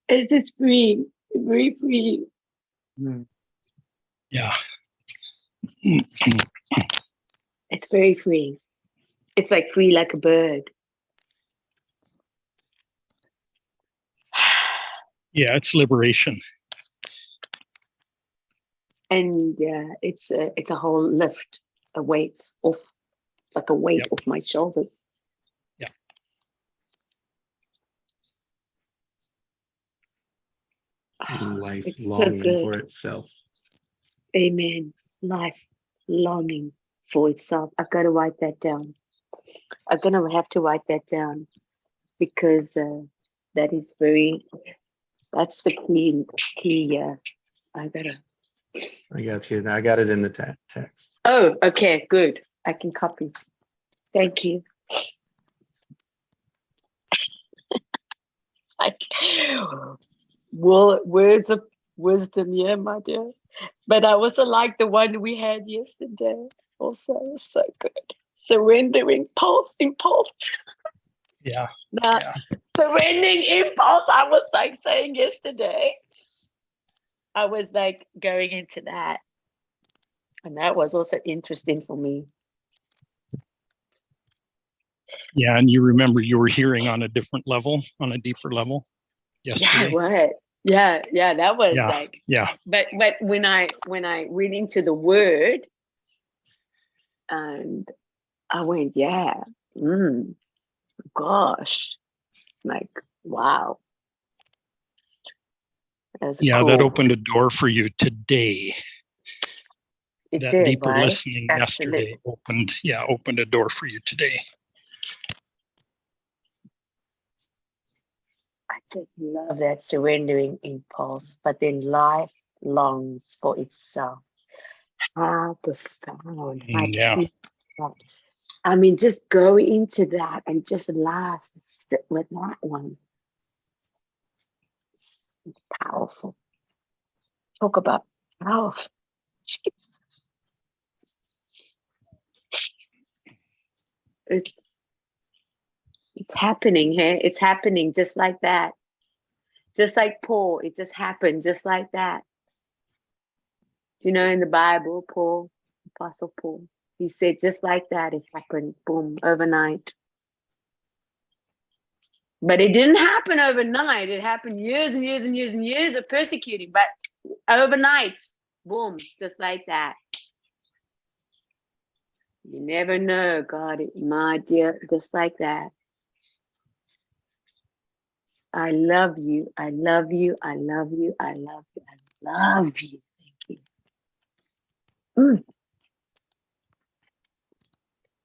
[SPEAKER 4] It's just free, very free.
[SPEAKER 2] Yeah.
[SPEAKER 4] It's very free. It's like free like a bird.
[SPEAKER 2] Yeah. It's liberation.
[SPEAKER 4] And it's a whole lift, a weight off, like a weight
[SPEAKER 2] Yep.
[SPEAKER 4] off my shoulders.
[SPEAKER 2] Yeah.
[SPEAKER 1] Life
[SPEAKER 4] It's so
[SPEAKER 1] longing
[SPEAKER 4] good.
[SPEAKER 1] for itself.
[SPEAKER 4] Amen. Life longing for itself. I've got to write that down. I'm gonna have to write that down, because that is that's the key. I gotta.
[SPEAKER 1] I got you. I got it in the text.
[SPEAKER 4] Oh, okay, good. I can copy. Thank you. It's like, words of wisdom, yeah, my dear. But I also like the one we had yesterday. Also, it was so good. Surrendering impulse.
[SPEAKER 2] Yeah.
[SPEAKER 4] Now,
[SPEAKER 2] Yeah.
[SPEAKER 4] surrendering impulse, I was like saying yesterday. I was like going into that. And that was also interesting for me.
[SPEAKER 2] Yeah. And you remember you were hearing on a different level, on a deeper level
[SPEAKER 4] Yeah,
[SPEAKER 2] yesterday.
[SPEAKER 4] right. Yeah, that was
[SPEAKER 2] Yeah.
[SPEAKER 4] like,
[SPEAKER 2] Yeah.
[SPEAKER 4] but when I read into the word, and I went, gosh, like, wow. That's
[SPEAKER 2] Yeah.
[SPEAKER 4] cool.
[SPEAKER 2] That opened a door for you today.
[SPEAKER 4] It
[SPEAKER 2] That
[SPEAKER 4] did,
[SPEAKER 2] deeper
[SPEAKER 4] right?
[SPEAKER 2] listening yesterday opened a door for you today.
[SPEAKER 4] I just love that surrendering impulse, but then life longs for itself. How profound, how
[SPEAKER 2] Yeah.
[SPEAKER 4] deep that. I mean, just go into that and just sit with that one. It's powerful. Talk about powerful. It's happening here. It's happening just like that. Just like Paul, it just happened just like that. You know, in the Bible, Paul, Apostle Paul, he said just like that, it happened, boom, overnight. But it didn't happen overnight. It happened years and years and years and years of persecuting, but overnight, boom, just like that.
[SPEAKER 7] You never know, God, my dear, just like that. I love you. I love you. I love you. I love you. I love you. Thank you. Mm.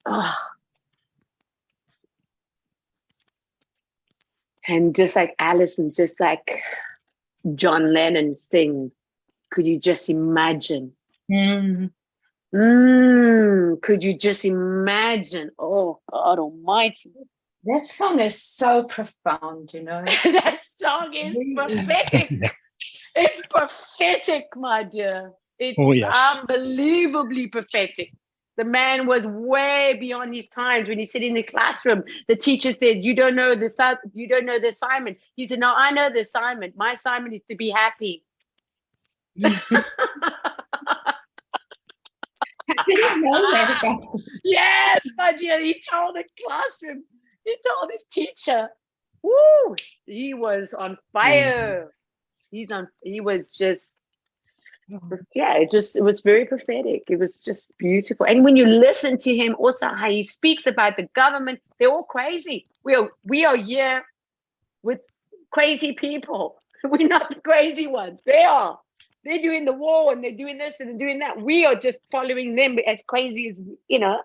[SPEAKER 7] Oh. And just like Allison, just like John Lennon sings, could you just imagine? Could you just imagine? Oh, God Almighty.
[SPEAKER 6] That song is so profound, you know.
[SPEAKER 7] That song is prophetic. It's prophetic, my dear. It's
[SPEAKER 2] Oh, yes.
[SPEAKER 7] unbelievably prophetic. The man was way beyond his times when he said in the classroom, the teacher said, you don't know the assignment. He said, no, I know the assignment. My assignment is to be happy.
[SPEAKER 6] I didn't know that about
[SPEAKER 7] Yes, my dear. He told the classroom, he told his teacher, woo, he was on fire. He was just, yeah, it was very prophetic. It was just beautiful. And when you listen to him, also how he speaks about the government, they're all crazy. We are here with crazy people. We're not the crazy ones. They are. They're doing the war and they're doing this and they're doing that. We are just following them as crazy as, you know.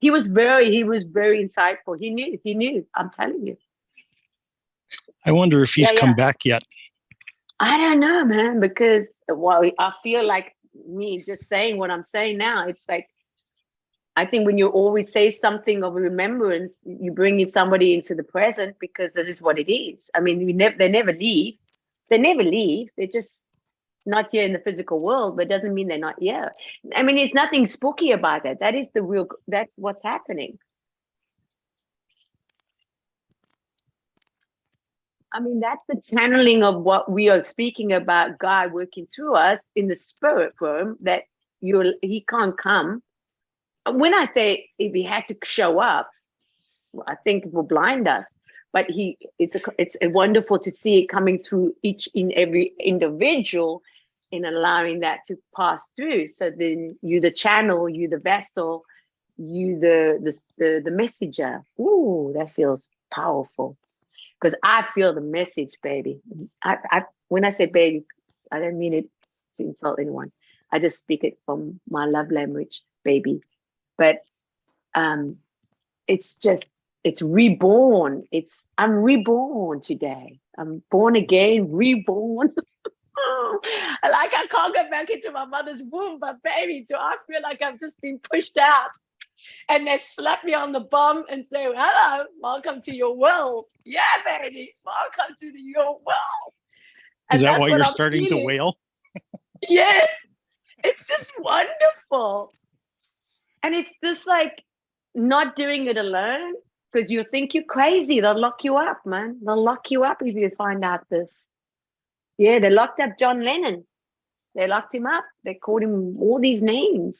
[SPEAKER 7] He was very insightful. He knew. I'm telling you.
[SPEAKER 2] I wonder if he's come back yet.
[SPEAKER 7] I don't know, man, because I feel like me just saying what I'm saying now. It's like, I think when you always say something of a remembrance, you bring in somebody into the present because this is what it is. I mean, they never leave. They never leave. They're just not here in the physical world, but it doesn't mean they're not here. I mean, there's nothing spooky about that. That's what's happening. I mean, that's the channeling of what we are speaking about, God working through us in the spirit realm, that he can't come. When I say if he had to show up, I think it will blind us. But it's wonderful to see it coming through each in every individual in allowing that to pass through. So then you the channel, you the vessel, you the messenger. Ooh, that feels powerful. Because I feel the message, baby. When I say baby, I don't mean it to insult anyone. I just speak it from my love language, baby. But it's reborn. I'm reborn today. I'm born again, reborn. Like I can't go back into my mother's womb, but baby, do I feel like I've just been pushed out? And they slap me on the bum and say, hello, welcome to your world. Yeah, baby, welcome to your world.
[SPEAKER 2] Is that why you're starting to wail?
[SPEAKER 7] Yes, it's just wonderful. And it's just like not doing it alone, because you think you're crazy. They'll lock you up, man. They'll lock you up if you find out this. Yeah, they locked up John Lennon. They locked him up. They called him all these names.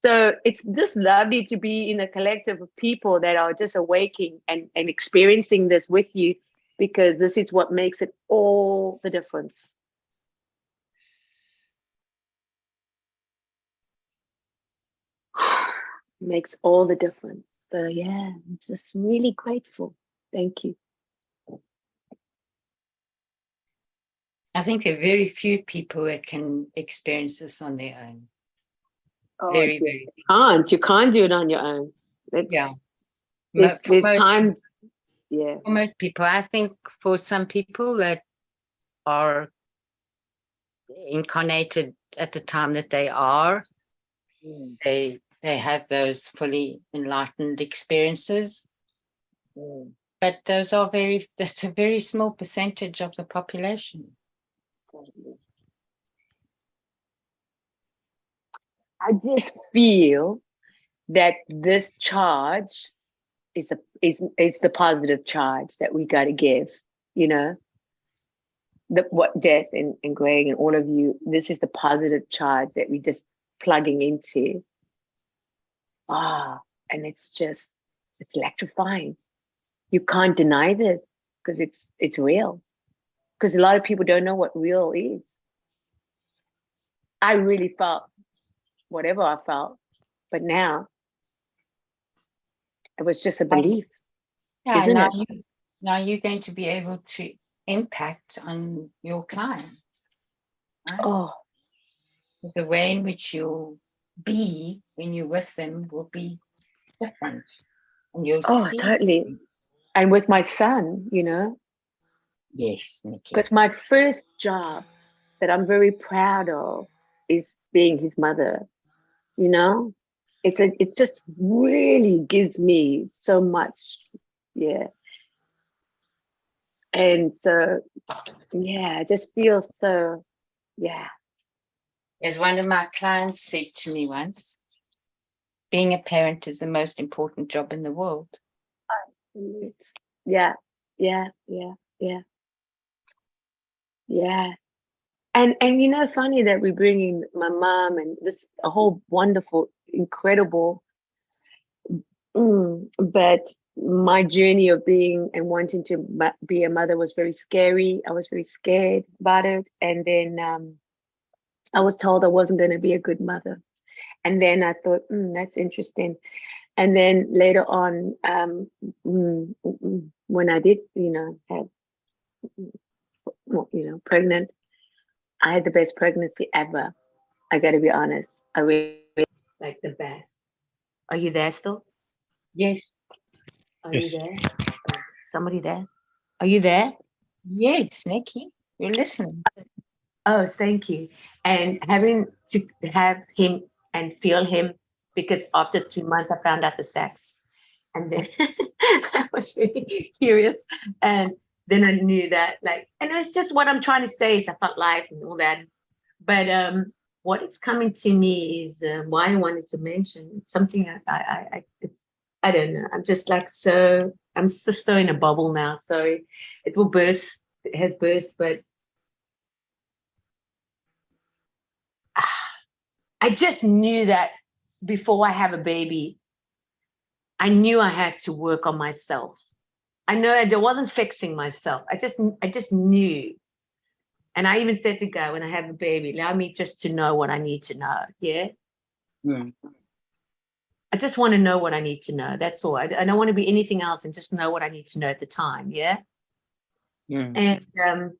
[SPEAKER 7] So it's just lovely to be in a collective of people that are just awaking and experiencing this with you, because this is what makes it all the difference. Makes all the difference. So yeah, I'm just really grateful. Thank you.
[SPEAKER 6] I think there are very few people that can experience this on their own.
[SPEAKER 7] Oh,
[SPEAKER 6] very,
[SPEAKER 7] you
[SPEAKER 6] very.
[SPEAKER 7] can't. You can't do it on your own. There's times. Yeah.
[SPEAKER 6] For most people, I think for some people that are incarnated at the time that they are, they have those fully enlightened experiences. But that's a very small percentage of the population.
[SPEAKER 7] I just feel that this charge is the positive charge that we got to give, you know. What Des and Greg and all of you, this is the positive charge that we're just plugging into. And it's electrifying. You can't deny this because it's real. Because a lot of people don't know what real is. I really felt whatever I felt, but now It was just a belief.
[SPEAKER 6] Yeah,
[SPEAKER 7] Isn't
[SPEAKER 6] now
[SPEAKER 7] it?
[SPEAKER 6] now you're going to be able to impact on your clients. Right?
[SPEAKER 7] Oh,
[SPEAKER 6] The way in which you'll be when you're with them will be different. And you'll see.
[SPEAKER 7] totally. And with my son,
[SPEAKER 6] Yes, Nikki.
[SPEAKER 7] because my first job that I'm very proud of is being his mother. It just really gives me so much. Yeah. And so, yeah, I just feel so, yeah.
[SPEAKER 6] As one of my clients said to me once, being a parent is the most important job in the world.
[SPEAKER 7] Yeah, yeah, yeah, yeah. Yeah. And funny that we're bringing my mom and this a whole wonderful, incredible, but my journey of being and wanting to be a mother was very scary. I was very scared about it. And then I was told I wasn't going to be a good mother. And then I thought, that's interesting. And then later on, when I did, have, pregnant, I had the best pregnancy ever. I got to be honest. I really like the best. Are you there still?
[SPEAKER 6] Yes.
[SPEAKER 7] Are
[SPEAKER 2] Yes.
[SPEAKER 7] you there? Somebody there? Are you there?
[SPEAKER 6] Yes, Nikki. You're listening.
[SPEAKER 7] Oh, thank you. And having to have him and feel him, because after 2 months, I found out the sex. And then I was really curious. And then I knew that, and it's just what I'm trying to say is I felt life and all that. But what is coming to me is why I wanted to mention something I don't know. I'm just I'm just so in a bubble now. So it will burst, it has burst, but I just knew that before I have a baby, I knew I had to work on myself. I know there wasn't fixing myself. I just knew. And I even said to God, when I have a baby, allow me just to know what I need to know. Yeah. I just want to know what I need to know. That's all. I don't want to be anything else and just know what I need to know at the time. Yeah. And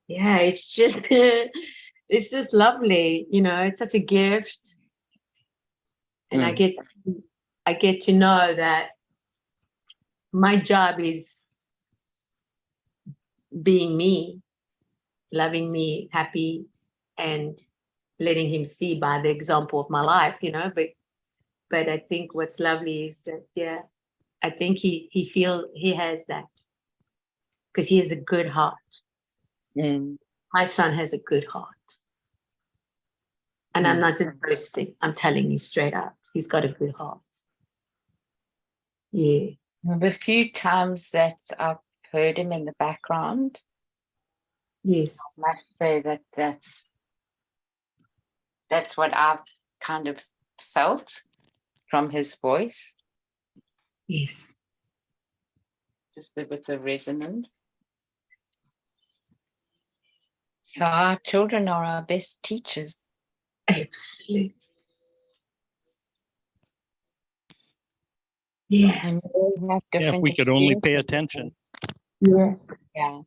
[SPEAKER 7] yeah, it's just it's just lovely. It's such a gift. And I get to know that my job is being me, loving me, happy, and letting him see by the example of my life, but I think what's lovely is that, yeah, I think he has that because he has a good heart. My son has a good heart. And I'm not just boasting, I'm telling you straight up, he's got a good heart. Yeah.
[SPEAKER 6] The few times that I've heard him in the background,
[SPEAKER 7] Yes.
[SPEAKER 6] I must say that's what I've kind of felt from his voice.
[SPEAKER 7] Yes.
[SPEAKER 6] Just with the resonance. Our children are our best teachers.
[SPEAKER 7] Absolutely. Yeah.
[SPEAKER 6] And we all have
[SPEAKER 2] Yeah, if
[SPEAKER 6] different
[SPEAKER 2] we could only pay
[SPEAKER 6] experiences.
[SPEAKER 2] attention.
[SPEAKER 7] Yeah.
[SPEAKER 6] Yeah.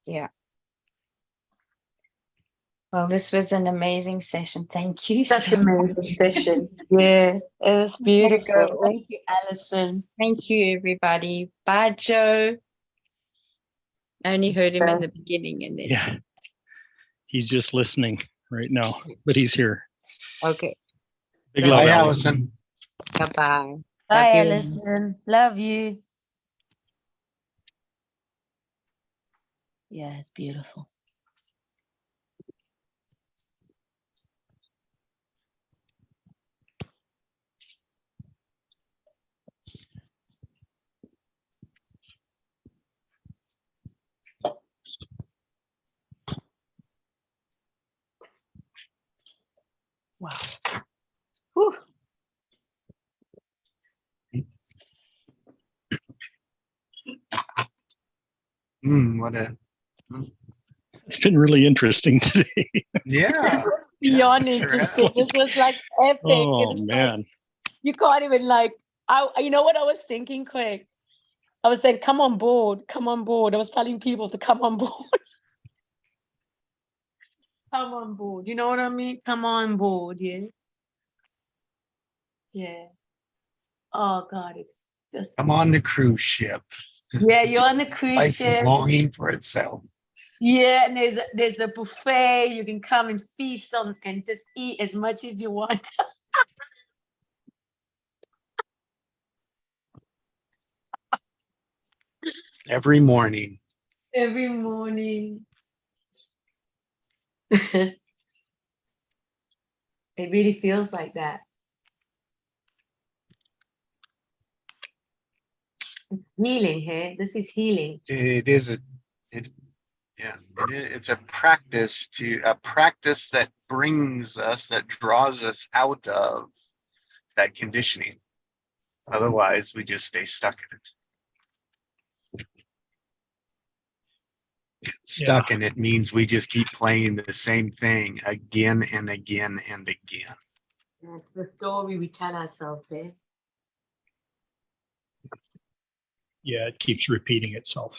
[SPEAKER 6] Yeah. Well, this was an amazing session. Thank you
[SPEAKER 7] Such
[SPEAKER 6] so
[SPEAKER 7] an
[SPEAKER 6] much.
[SPEAKER 7] amazing session. Yeah. It was beautiful.
[SPEAKER 6] Thank you, Alison. Thank you, everybody. Bye, Joe. I only heard him in the beginning and then.
[SPEAKER 2] Yeah. He's just listening right now, but he's here.
[SPEAKER 6] Okay.
[SPEAKER 2] Big
[SPEAKER 6] Bye,
[SPEAKER 2] love,
[SPEAKER 8] Bye,
[SPEAKER 2] Allison.
[SPEAKER 8] Allison.
[SPEAKER 6] Bye-bye.
[SPEAKER 5] Bye,
[SPEAKER 6] Love you.
[SPEAKER 5] Alison. Love you. Yeah, it's beautiful. Wow. Whew.
[SPEAKER 2] It's been really interesting today.
[SPEAKER 8] Yeah.
[SPEAKER 5] Beyond
[SPEAKER 8] sure
[SPEAKER 5] interesting.
[SPEAKER 8] has.
[SPEAKER 5] This was like epic.
[SPEAKER 2] Oh,
[SPEAKER 5] It's like,
[SPEAKER 2] man.
[SPEAKER 5] You can't even like, you know what I was thinking, Craig? I was saying, come on board, come on board. I was telling people to come on board. Come on board. You know what I mean? Come on board, yeah. Yeah. Oh God, it's just,
[SPEAKER 1] Come on the cruise ship.
[SPEAKER 5] yeah, you're on the cruise
[SPEAKER 1] Life is
[SPEAKER 5] ship.
[SPEAKER 1] longing for itself.
[SPEAKER 5] Yeah, and there's a buffet. You can come and feast on and just eat as much as you want.
[SPEAKER 1] Every morning.
[SPEAKER 5] Every morning. It really feels like that. It's healing here. This is healing.
[SPEAKER 1] It is it's a practice that brings us, that draws us out of that conditioning. Otherwise, we just stay stuck in it. Stuck in it means we just keep playing the same thing again and again and again.
[SPEAKER 5] That's the story we tell ourselves there.
[SPEAKER 2] Yeah, it keeps repeating itself.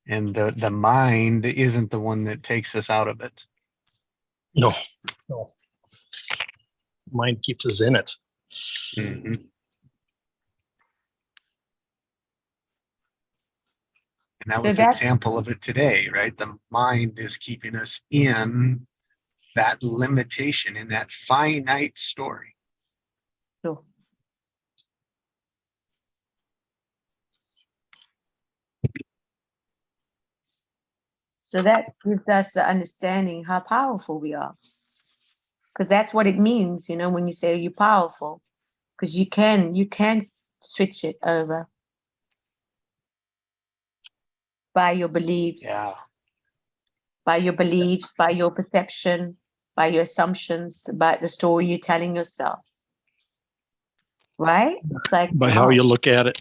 [SPEAKER 1] And the mind isn't the one that takes us out of it.
[SPEAKER 2] No. Mind keeps us in it.
[SPEAKER 1] Mhm. And that
[SPEAKER 5] So
[SPEAKER 1] was an
[SPEAKER 5] that's-
[SPEAKER 1] example of it today, right? The mind is keeping us in that limitation, in that finite story.
[SPEAKER 5] So that gives us the understanding how powerful we are. Because that's what it means, you know, when you say you're powerful. Because you can switch it over by your beliefs,
[SPEAKER 1] Yeah.
[SPEAKER 5] by your beliefs, by your perception, by your assumptions, by the story you're telling yourself. Right? It's like
[SPEAKER 2] By how you look at it,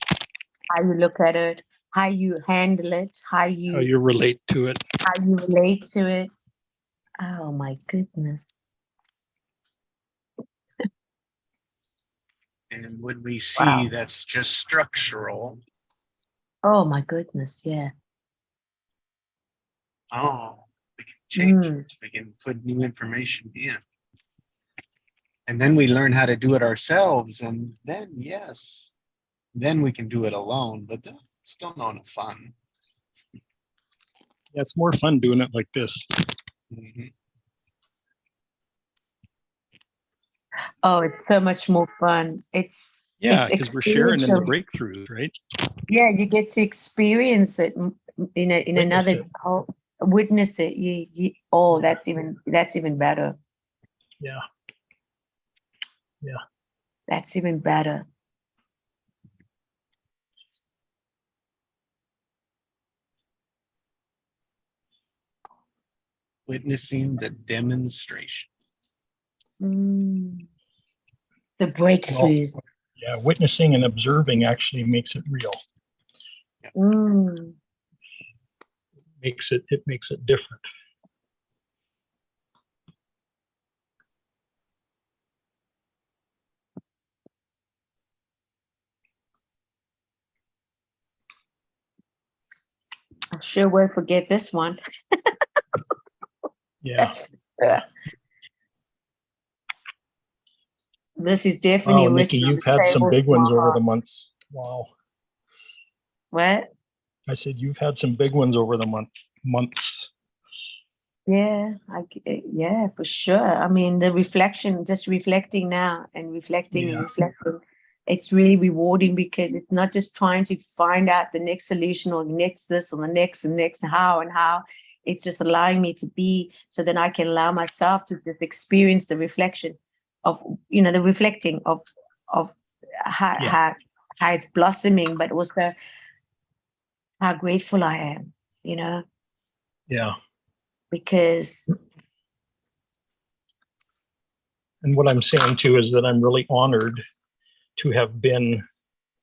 [SPEAKER 5] how you look at it, how you handle it,
[SPEAKER 2] how you relate to it.
[SPEAKER 5] how you relate to it. Oh my goodness.
[SPEAKER 1] And when we see
[SPEAKER 5] Wow.
[SPEAKER 1] that's just structural,
[SPEAKER 5] Oh my goodness, yeah.
[SPEAKER 1] we can change
[SPEAKER 5] Mm.
[SPEAKER 1] it. We can put new information in. And then we learn how to do it ourselves. And then, yes, then we can do it alone, but that's still not enough fun.
[SPEAKER 2] Yeah, it's more fun doing it like this.
[SPEAKER 1] Mhm.
[SPEAKER 5] Oh, it's so much more fun.
[SPEAKER 2] Yeah,
[SPEAKER 5] it's
[SPEAKER 2] because we're sharing in the
[SPEAKER 5] experiential.
[SPEAKER 2] breakthroughs, right?
[SPEAKER 5] Yeah, you get to experience it in
[SPEAKER 2] Witness
[SPEAKER 5] another
[SPEAKER 2] it.
[SPEAKER 5] witness it. Oh, that's even better.
[SPEAKER 2] Yeah.
[SPEAKER 5] That's even better.
[SPEAKER 1] Witnessing the demonstration.
[SPEAKER 5] Mm. The breakthroughs.
[SPEAKER 2] Yeah, witnessing and observing actually makes it real.
[SPEAKER 5] Mm.
[SPEAKER 2] It makes it different.
[SPEAKER 5] I sure won't forget this one.
[SPEAKER 2] Yeah.
[SPEAKER 5] This is definitely
[SPEAKER 2] Wow,
[SPEAKER 5] a
[SPEAKER 2] Nikki,
[SPEAKER 5] wisdom
[SPEAKER 2] you've had some
[SPEAKER 5] table
[SPEAKER 2] big ones over
[SPEAKER 5] tomorrow.
[SPEAKER 2] the months. Wow.
[SPEAKER 5] What?
[SPEAKER 2] I said you've had some big ones over the months.
[SPEAKER 5] Yeah, yeah, for sure. I mean, the reflection, just reflecting now and reflecting and
[SPEAKER 2] Yeah.
[SPEAKER 5] reflecting, it's really rewarding because it's not just trying to find out the next solution or the next this or the next and next how and how. It's just allowing me to be so then I can allow myself to just experience the reflection of, you know, the reflecting of how
[SPEAKER 2] Yeah.
[SPEAKER 5] how it's blossoming, but also how grateful I am, you know,
[SPEAKER 2] Yeah.
[SPEAKER 5] because
[SPEAKER 2] And what I'm saying too is that I'm really honored to have been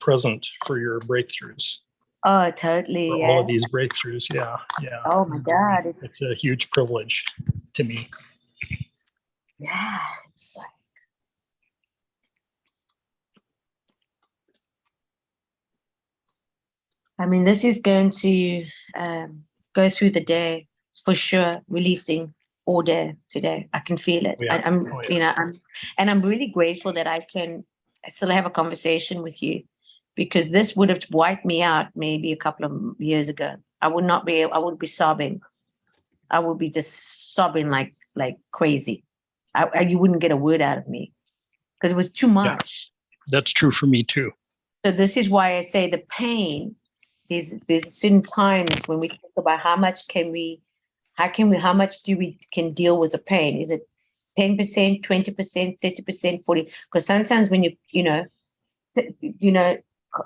[SPEAKER 2] present for your breakthroughs,
[SPEAKER 5] oh, totally,
[SPEAKER 2] for
[SPEAKER 5] yeah.
[SPEAKER 2] all of these breakthroughs. Yeah. Yeah.
[SPEAKER 5] Oh my God,
[SPEAKER 2] It's a huge privilege. to me.
[SPEAKER 5] Yeah, it's like, I mean, this is going to go through the day for sure, releasing all day today. I can feel it.
[SPEAKER 2] Oh, yeah.
[SPEAKER 5] I'm,
[SPEAKER 2] Oh, yeah.
[SPEAKER 5] you know, I'm really grateful that I can still have a conversation with you, because this would have wiped me out maybe a couple of years ago. I would be sobbing. I would be just sobbing like crazy. You wouldn't get a word out of me because it was too much.
[SPEAKER 2] That's true for me too.
[SPEAKER 5] So this is why I say the pain. There's certain times when we talk about how much how much do we can deal with the pain? Is it 10%, 20%, 30%, 40%? Because sometimes when you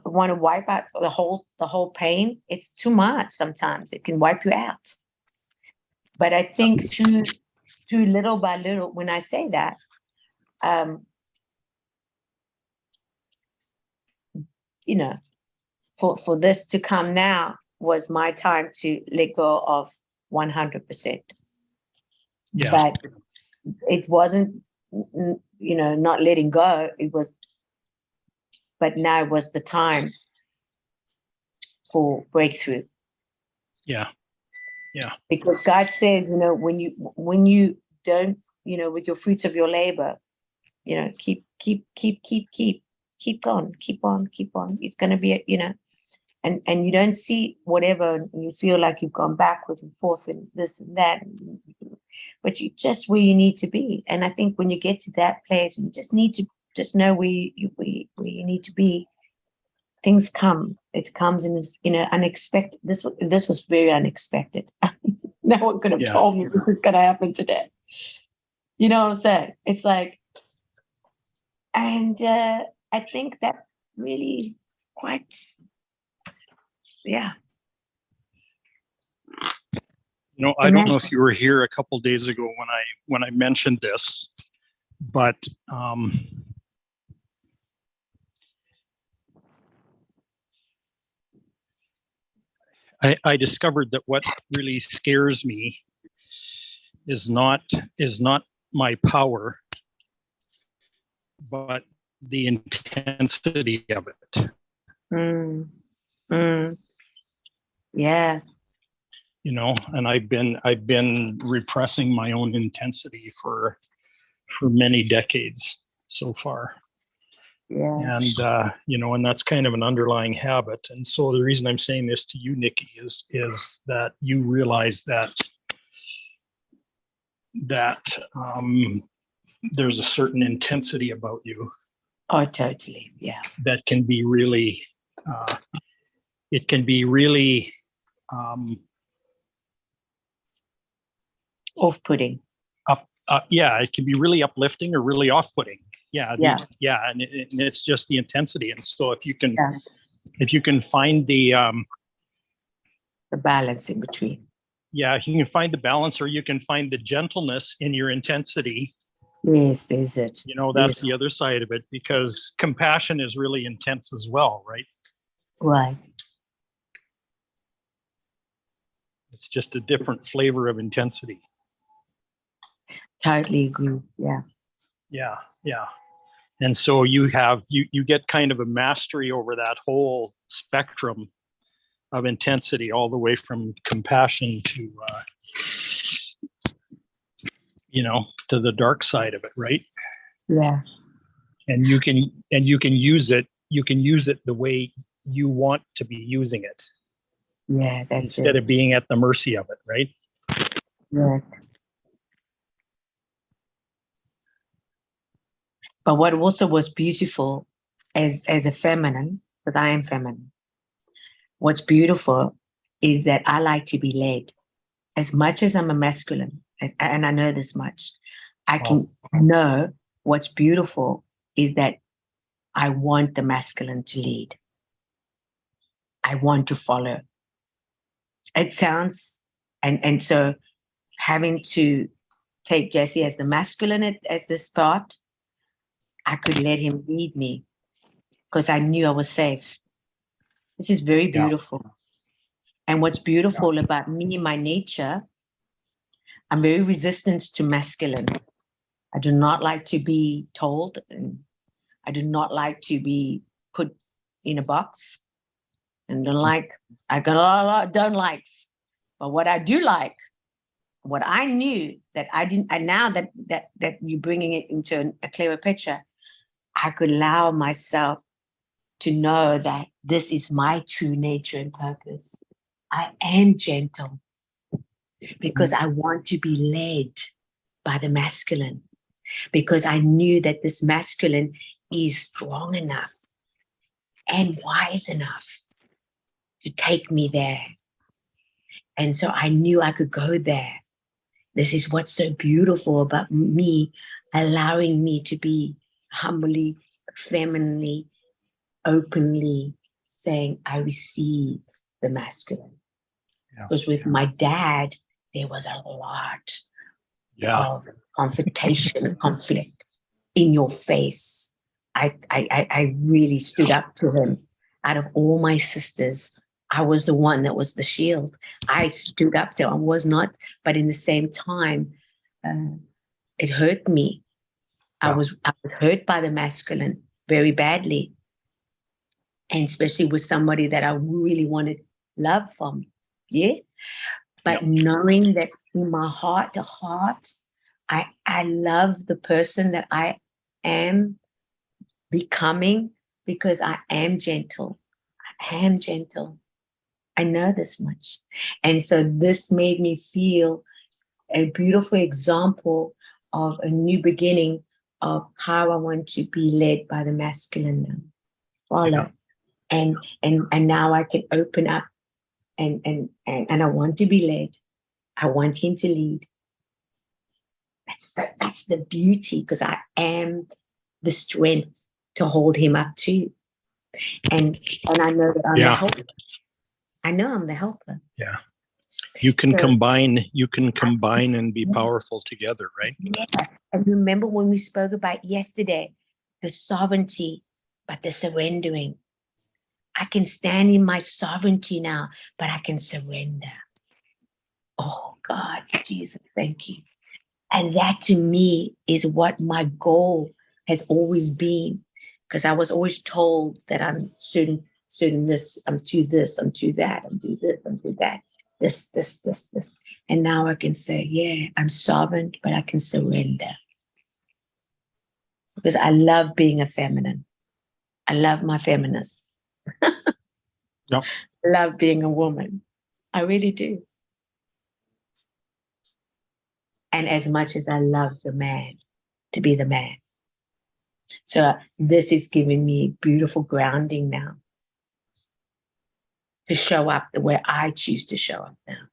[SPEAKER 5] want to wipe out the whole pain, it's too much. Sometimes it can wipe you out. But I think through little by little, when I say that, for this to come now was my time to let go of 100%.
[SPEAKER 2] Yeah.
[SPEAKER 5] But it wasn't, not letting go. It was, but now was the time for breakthrough.
[SPEAKER 2] Yeah. Yeah.
[SPEAKER 5] Because God says, when you don't, with your fruits of your labor, keep on. It's going to be, and you don't see whatever, and you feel like you've gone backwards and forth and this and that, but you just where you need to be. And I think when you get to that place, you just need to just know where you need to be. Things come. It comes in this, unexpected. This was very unexpected. No one could have told me this was going to happen today. You know what I'm saying? It's like, and I think that really quite, yeah.
[SPEAKER 2] I don't know if you were here a couple days ago when I mentioned this, but I discovered that what really scares me is not my power, but the intensity of it.
[SPEAKER 5] Yeah.
[SPEAKER 2] And I've been repressing my own intensity for many decades so far.
[SPEAKER 5] Yeah.
[SPEAKER 2] And and that's kind of an underlying habit. And so the reason I'm saying this to you, Nikki, is that you realize that there's a certain intensity about you.
[SPEAKER 5] Oh, totally. Yeah.
[SPEAKER 2] That can be really, it can be really
[SPEAKER 5] off-putting.
[SPEAKER 2] Yeah, it can be really uplifting or really off-putting. Yeah. And it's just the intensity. And so if you can find the
[SPEAKER 5] balance in between.
[SPEAKER 2] Yeah, you can find the balance, or you can find the gentleness in your intensity.
[SPEAKER 5] Yes, there's it.
[SPEAKER 2] That's the other side of it, because compassion is really intense as well, right?
[SPEAKER 5] Right.
[SPEAKER 2] It's just a different flavor of intensity.
[SPEAKER 5] Totally agree. Yeah.
[SPEAKER 2] Yeah. And so you get kind of a mastery over that whole spectrum of intensity, all the way from compassion to to the dark side of it, right?
[SPEAKER 5] Yeah.
[SPEAKER 2] And you can use it the way you want to be using it.
[SPEAKER 5] Yeah, that's
[SPEAKER 2] instead
[SPEAKER 5] it.
[SPEAKER 2] of being at the mercy of it, right?
[SPEAKER 5] Yeah. But what also was beautiful as a feminine, because I am feminine, what's beautiful is that I like to be led. As much as I'm a masculine, and I know this much, I can know what's beautiful is that I want the masculine to lead. I want to follow. It sounds, and so having to take Jesse as the masculine as this part, I could let him lead me because I knew I was safe. This is very beautiful. And what's beautiful about me, my nature, I'm very resistant to masculine. I do not like to be told, and I do not like to be put in a box. And I got a lot of don't likes. But what I do like, what I knew that I didn't, and now that you're bringing it into a clearer picture, I could allow myself to know that this is my true nature and purpose. I am gentle because I want to be led by the masculine, because I knew that this masculine is strong enough and wise enough to take me there. And so I knew I could go there. This is what's so beautiful about me, allowing me to be humbly, femininely, openly saying, I receive the masculine. Because with my dad, there was a lot of confrontation, conflict in your face. I really stood up to him. Out of all my sisters, I was the one that was the shield. I stood up to him. I was not, but in the same time, it hurt me. I was hurt by the masculine very badly. And especially with somebody that I really wanted love from. Yeah. But knowing that in my heart to heart, I love the person that I am becoming because I am gentle. I am gentle. I know this much. And so this made me feel a beautiful example of a new beginning of how I want to be led by the masculine now. Follow. Yeah. And now I can open up and I want to be led. I want him to lead. That's the beauty, because I am the strength to hold him up too. And I know that I'm the helper. I know I'm the helper.
[SPEAKER 2] Yeah. You can combine and be powerful together, right?
[SPEAKER 5] Yeah. And remember when we spoke about yesterday, the sovereignty, but the surrendering. I can stand in my sovereignty now, but I can surrender. Oh God, Jesus, thank you. And that to me is what my goal has always been, because I was always told that I'm certain this, I'm to this, I'm to that, I'm to this, I'm to that, this. And now I can say, yeah, I'm sovereign, but I can surrender. Because I love being a feminine. I love my feminists.
[SPEAKER 2] Yep.
[SPEAKER 5] I love being a woman. I really do. And as much as I love the man, to be the man. So this is giving me beautiful grounding now to show up the way I choose to show up now.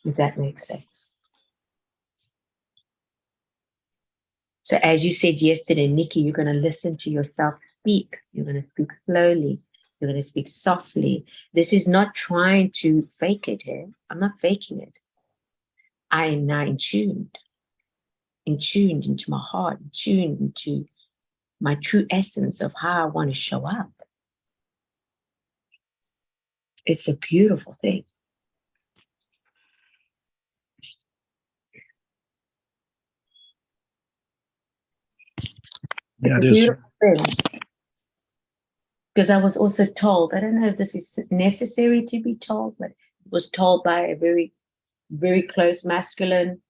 [SPEAKER 5] If that makes sense. So as you said yesterday, Nikki, you're going to listen to yourself speak. You're going to speak slowly. You're going to speak softly. This is not trying to fake it here. I'm not faking it. I am now in tuned into my heart, in tuned into my true essence of how I want to show up. It's a beautiful thing.
[SPEAKER 2] Yeah, it is.
[SPEAKER 5] Because I was also told, I don't know if this is necessary to be told, but it was told by a very, very close masculine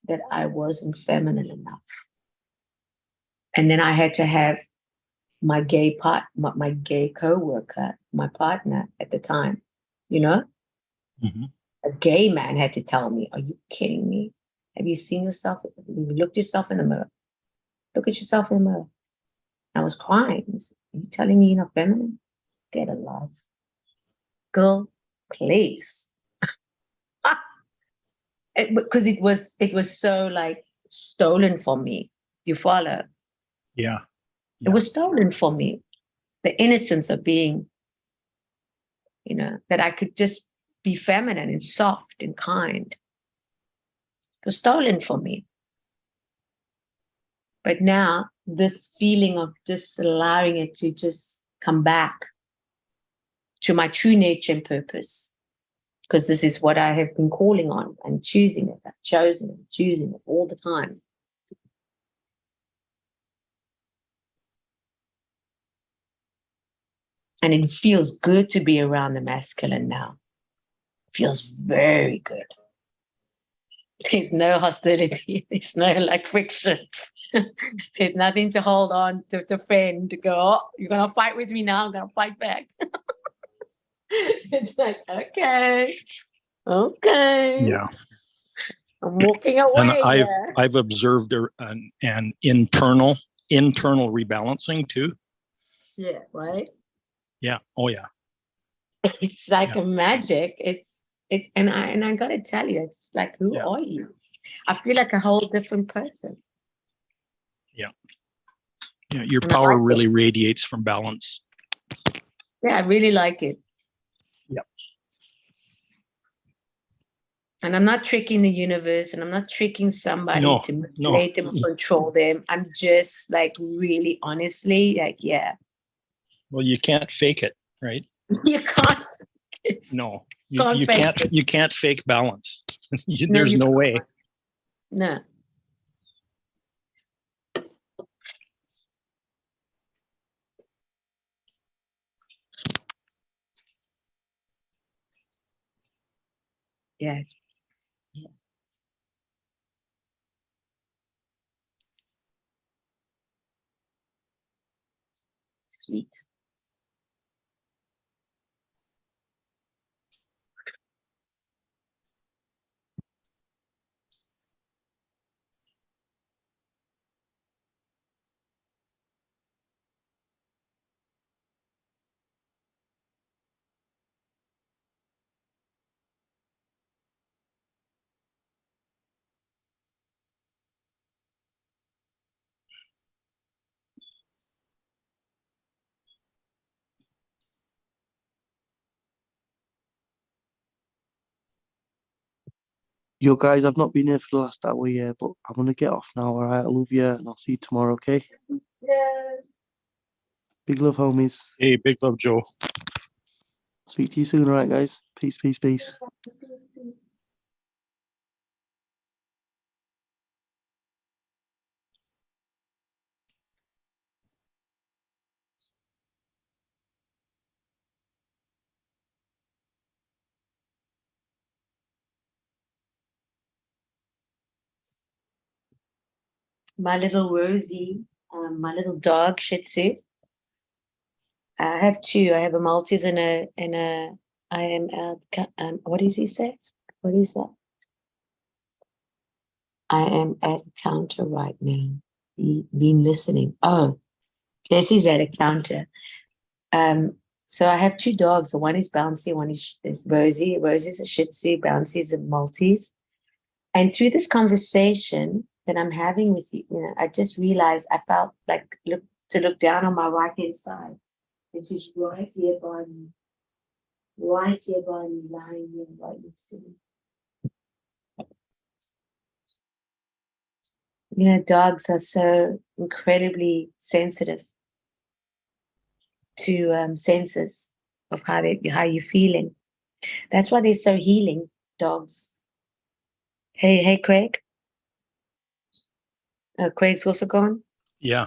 [SPEAKER 5] that I wasn't feminine enough. And then I had to have my gay co-worker, my partner at the time, you know?
[SPEAKER 2] Mm-hmm.
[SPEAKER 5] A gay man had to tell me, are you kidding me? Have you seen yourself? Have you looked yourself in the mirror? Look at yourself in the mirror. I was crying. He said, are you telling me you're not feminine? Get a life. Girl, please. Because it was so like stolen from me. You follow?
[SPEAKER 2] Yeah.
[SPEAKER 5] It was stolen from me. The innocence of being, you know, that I could just be feminine and soft and kind. It was stolen from me. But now this feeling of just allowing it to just come back to my true nature and purpose because this is what I have been calling on and choosing it. I've chosen it, choosing it all the time. And it feels good to be around the masculine now. Feels very good. There's no hostility. There's no like friction. There's nothing to hold on to defend, to go, oh, you're going to fight with me now. I'm going to fight back. It's like, okay.
[SPEAKER 2] Yeah.
[SPEAKER 5] I'm walking away.
[SPEAKER 2] And
[SPEAKER 5] here.
[SPEAKER 2] I've observed an internal rebalancing too.
[SPEAKER 5] Yeah, right.
[SPEAKER 2] Yeah. Oh yeah.
[SPEAKER 5] It's like
[SPEAKER 2] Yeah.
[SPEAKER 5] a magic. It's and I gotta tell you, it's like, who
[SPEAKER 2] Yeah.
[SPEAKER 5] are you? I feel like a whole different person.
[SPEAKER 2] Yeah. Your
[SPEAKER 5] And I
[SPEAKER 2] power
[SPEAKER 5] like it.
[SPEAKER 2] really radiates from balance.
[SPEAKER 5] Yeah, I really like it.
[SPEAKER 2] Yep.
[SPEAKER 5] And I'm not tricking the universe, and I'm not tricking somebody
[SPEAKER 2] No,
[SPEAKER 5] to
[SPEAKER 2] no.
[SPEAKER 5] manipulate them or control them. I'm just like really honestly, like, yeah.
[SPEAKER 2] Well, you can't fake it, right?
[SPEAKER 5] You can't.
[SPEAKER 2] No,
[SPEAKER 5] Can't
[SPEAKER 2] you
[SPEAKER 5] fake
[SPEAKER 2] can't.
[SPEAKER 5] it.
[SPEAKER 2] You can't fake balance.
[SPEAKER 5] No,
[SPEAKER 2] There's
[SPEAKER 5] you
[SPEAKER 2] no
[SPEAKER 5] can't.
[SPEAKER 2] way.
[SPEAKER 5] No. Yeah, it's sweet.
[SPEAKER 3] Yo, guys, I've not been here for the last hour yet, but I'm gonna get off now. All right, I love you, and I'll see you tomorrow. Okay?
[SPEAKER 5] Yeah.
[SPEAKER 3] Big love, homies.
[SPEAKER 2] Hey, big love, Joe.
[SPEAKER 3] Speak to you soon. All right, guys. Peace, peace, peace.
[SPEAKER 5] My little Rosie, my little dog, Shih Tzu. I have two. I have a Maltese and a. I am at. What does he say? What is that? I am at a counter right now. Been listening. Oh, Jesse's at a counter. So I have two dogs. The one is Bouncy, one is Rosie. Rosie's a Shih Tzu, Bouncy's a Maltese. And through this conversation that I'm having with you, I just realized I felt like look down on my right hand side, and she's right here by me, lying here right next to me. Dogs are so incredibly sensitive to senses of how you're feeling. That's why they're so healing, dogs. Hey, Craig. Craig's also gone.
[SPEAKER 2] Yeah.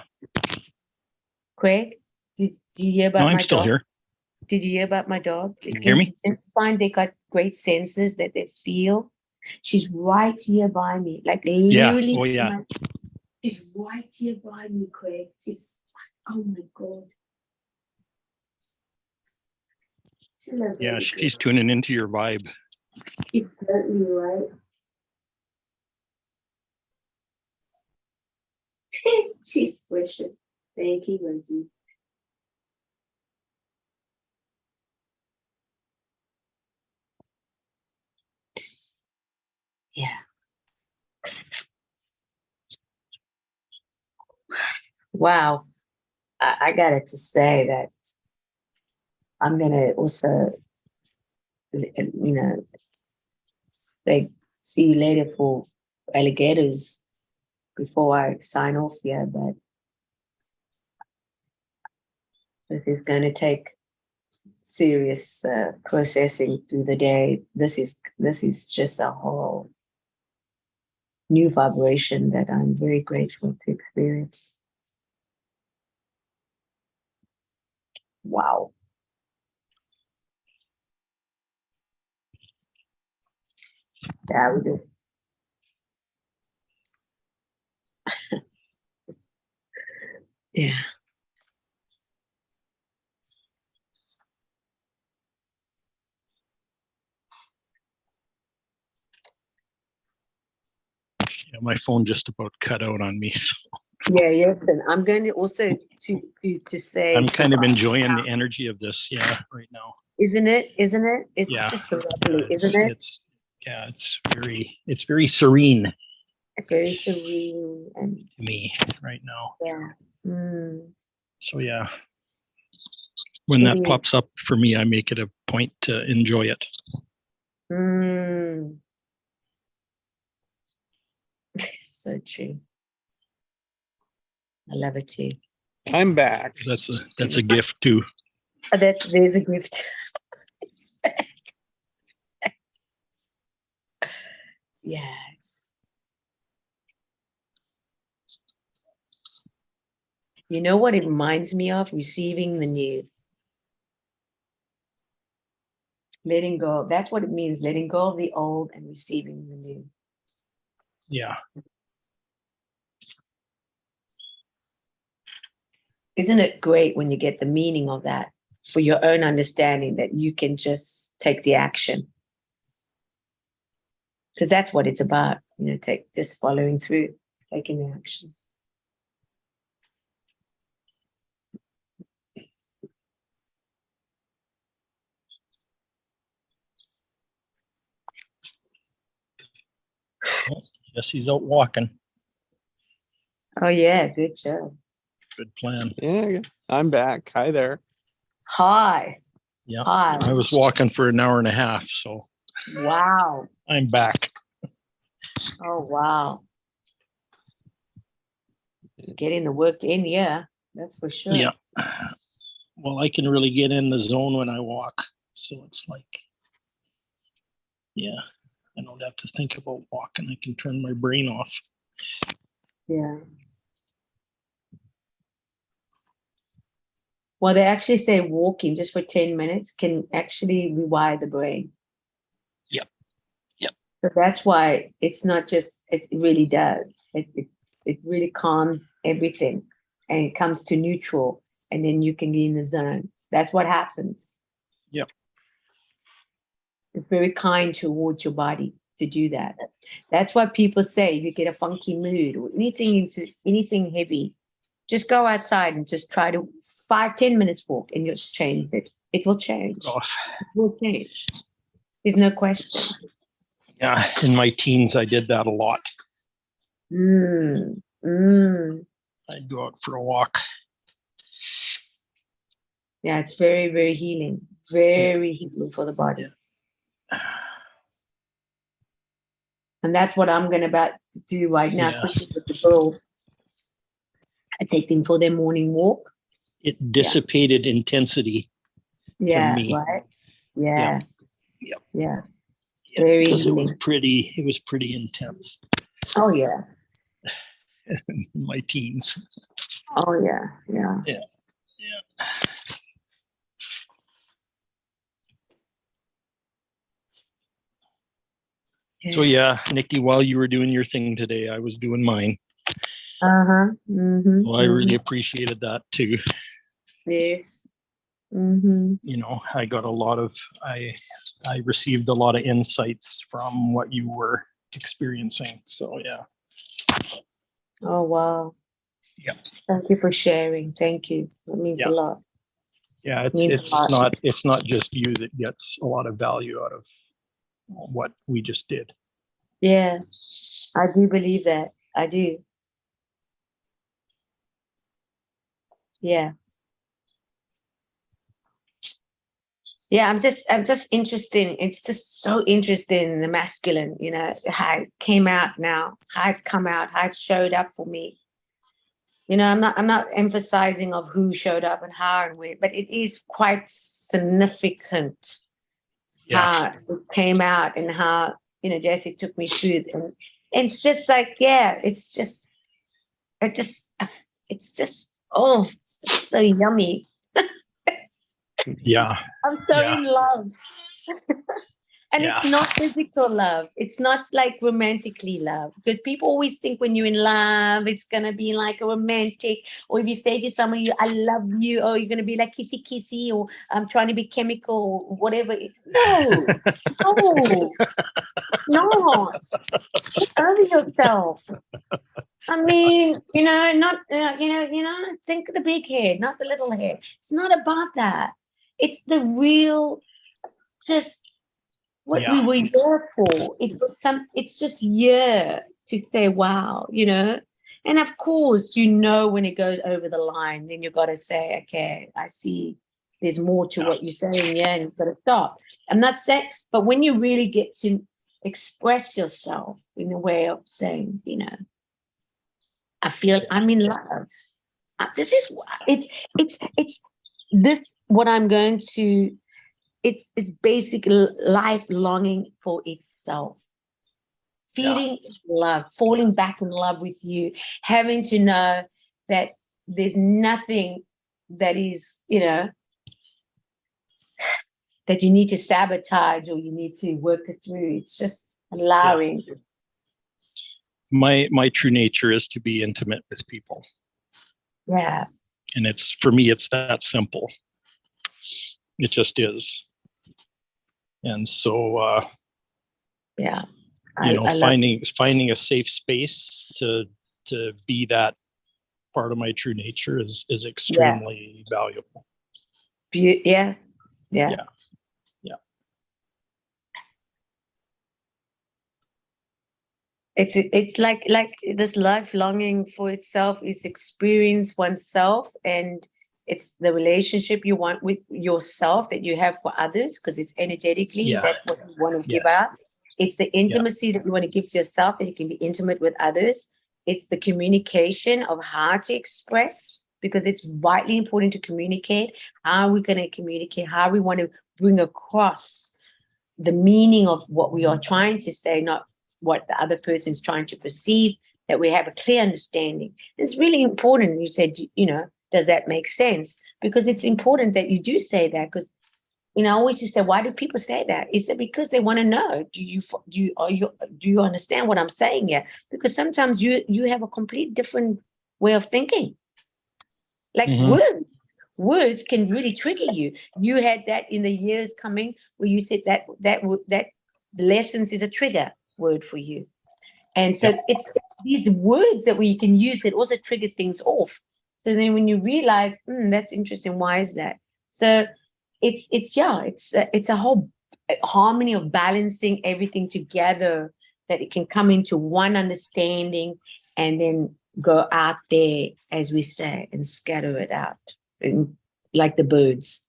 [SPEAKER 5] Craig, did you hear about
[SPEAKER 2] No,
[SPEAKER 5] my
[SPEAKER 2] I'm still
[SPEAKER 5] dog?
[SPEAKER 2] here.
[SPEAKER 5] Did you hear about my dog?
[SPEAKER 2] Can you hear me?
[SPEAKER 5] You find they got great senses that they feel. She's right here by me, like
[SPEAKER 2] Yeah.
[SPEAKER 5] literally.
[SPEAKER 2] Oh yeah.
[SPEAKER 5] She's right here by me, Craig. She's, oh my God. She's a
[SPEAKER 2] Yeah.
[SPEAKER 5] very
[SPEAKER 2] She's
[SPEAKER 5] good-
[SPEAKER 2] tuning into your vibe.
[SPEAKER 5] She's totally right. She's precious. Thank you, Rosie. Yeah. Wow. I got it to say that I'm going to also, say, see you later for alligators before I sign off here, but this is going to take serious processing through the day. This is just a whole new vibration that I'm very grateful to experience. Wow. Yeah, we do. Yeah.
[SPEAKER 2] Yeah, my phone just about cut out on me. So
[SPEAKER 5] Yeah, yes. And I'm going to also to say,
[SPEAKER 2] I'm kind of enjoying the energy of this. Yeah, right now.
[SPEAKER 5] isn't it? Isn't it? It's
[SPEAKER 2] Yeah.
[SPEAKER 5] just so lovely, isn't it?
[SPEAKER 2] It's very serene
[SPEAKER 5] Very serene and
[SPEAKER 2] to me right now.
[SPEAKER 5] yeah. Mm.
[SPEAKER 2] So yeah, when that
[SPEAKER 5] Really.
[SPEAKER 2] pops up for me, I make it a point to enjoy it.
[SPEAKER 5] Mm. So true. I love it too.
[SPEAKER 1] I'm back.
[SPEAKER 2] That's a gift too.
[SPEAKER 5] Oh, there's a gift. It's back. Yeah. You know what it reminds me of? Receiving the new. Letting go. That's what it means. Letting go of the old and receiving the new.
[SPEAKER 2] Yeah.
[SPEAKER 5] Isn't it great when you get the meaning of that for your own understanding that you can just take the action? Because that's what it's about, just following through, taking the action.
[SPEAKER 2] Yes, he's out walking.
[SPEAKER 5] Oh yeah, good job.
[SPEAKER 2] Good plan.
[SPEAKER 1] Yeah, I'm back. Hi there.
[SPEAKER 5] Hi.
[SPEAKER 2] Yeah.
[SPEAKER 5] Hi.
[SPEAKER 2] I was walking for an hour and a half, so
[SPEAKER 5] Wow.
[SPEAKER 2] I'm back.
[SPEAKER 5] Oh wow. Getting the work in, yeah, that's for sure.
[SPEAKER 2] Yeah. Well, I can really get in the zone when I walk. So it's like, yeah, I don't have to think about walking. I can turn my brain off.
[SPEAKER 5] Yeah. Well, they actually say walking just for 10 minutes can actually rewire the brain.
[SPEAKER 2] Yep. Yep.
[SPEAKER 5] So that's why it's not just, it really does. It really calms everything and it comes to neutral and then you can be in the zone. That's what happens.
[SPEAKER 2] Yep.
[SPEAKER 5] It's very kind towards your body to do that. That's why people say you get a funky mood or anything heavy. Just go outside and just try to 5-10 minutes walk and you'll change it. It will change.
[SPEAKER 2] Oh,
[SPEAKER 5] It will change. There's no question.
[SPEAKER 2] yeah. In my teens, I did that a lot.
[SPEAKER 5] Mm, mm.
[SPEAKER 2] I'd go out for a walk.
[SPEAKER 5] Yeah, it's very, very healing. Very healing for the body. And that's what I'm going about to do right now,
[SPEAKER 2] Yeah.
[SPEAKER 5] quickly with the girls. I take them for their morning walk.
[SPEAKER 2] It dissipated intensity.
[SPEAKER 5] Yeah,
[SPEAKER 2] me.
[SPEAKER 5] right. Yeah.
[SPEAKER 2] Yep.
[SPEAKER 5] Yeah. Very
[SPEAKER 2] Because it was
[SPEAKER 5] healing.
[SPEAKER 2] pretty intense
[SPEAKER 5] Oh yeah.
[SPEAKER 2] in my teens.
[SPEAKER 5] Oh yeah. Yeah.
[SPEAKER 2] Yeah. Yeah. So yeah, Nikki, while you were doing your thing today, I was doing mine.
[SPEAKER 5] Uh-huh. Mm-hmm.
[SPEAKER 2] So I really appreciated that too.
[SPEAKER 5] Yes. Mm-hmm.
[SPEAKER 2] You know, I got I received a lot of insights from what you were experiencing. So yeah.
[SPEAKER 5] Oh wow.
[SPEAKER 2] Yeah.
[SPEAKER 5] Thank you for sharing. Thank you. That means a lot.
[SPEAKER 2] Yeah,
[SPEAKER 5] Means a lot.
[SPEAKER 2] it's not just you that gets a lot of value out of what we just did.
[SPEAKER 5] Yeah. I do believe that. I do. Yeah. Yeah, I'm just interested. It's just so interesting in the masculine, how it came out now, how it's come out, how it showed up for me. I'm not emphasizing of who showed up and how and where, but it is quite significant
[SPEAKER 2] Yeah.
[SPEAKER 5] how it came out and how, Jesse took me through. And it's just like, yeah, it's just oh, it's just so yummy.
[SPEAKER 2] Yeah.
[SPEAKER 5] I'm so
[SPEAKER 2] Yeah.
[SPEAKER 5] in love. And
[SPEAKER 2] Yeah.
[SPEAKER 5] it's not physical love. It's not like romantically love, because people always think when you're in love, it's going to be like a romantic, or if you say to someone, I love you, or you're going to be like kissy kissy, or I'm trying to be chemical or whatever. No, no, not. Get over yourself. I mean, not, think of the big head, not the little head. It's not about that. It's the real, just what we
[SPEAKER 2] Yeah.
[SPEAKER 5] were here for. It's just here to say, wow, And of course, when it goes over the line, then you've got to say, okay, I see there's more to what you're saying, yeah, and you've got to stop. I'm not saying, but when you really get to express yourself in a way of saying, I feel I'm in love. This is it's this what I'm going to. It's basic life longing for itself, feeling love, falling back in love with you, having to know that there's nothing that is, that you need to sabotage or you need to work it through. It's just allowing.
[SPEAKER 2] My true nature is to be intimate with people.
[SPEAKER 5] Yeah.
[SPEAKER 2] And for me, it's that simple. It just is. And so, finding a safe space to be that part of my true nature is extremely valuable.
[SPEAKER 5] Yeah. It's like this life longing for itself is experience oneself, and it's the relationship you want with yourself that you have for others, because it's energetically, that's what you want to give out. It's the intimacy that you want to give to yourself, that you can be intimate with others. It's the communication of how to express, because it's vitally important to communicate. How are we going to communicate? How we want to bring across the meaning of what we are trying to say, not what the other person is trying to perceive, that we have a clear understanding. It's really important. You said, does that make sense? Because it's important that you do say that, because, I always just say, why do people say that? Is it because they want to know, do you understand what I'm saying here? Because sometimes you have a complete different way of thinking. Like words can really trigger you. You had that in the years coming where you said that lessons is a trigger word for you. And so it's these words that we can use that also trigger things off. So then when you realize, that's interesting, why is that? So it's a whole harmony of balancing everything together, that it can come into one understanding and then go out there, as we say, and scatter it out, and like the birds,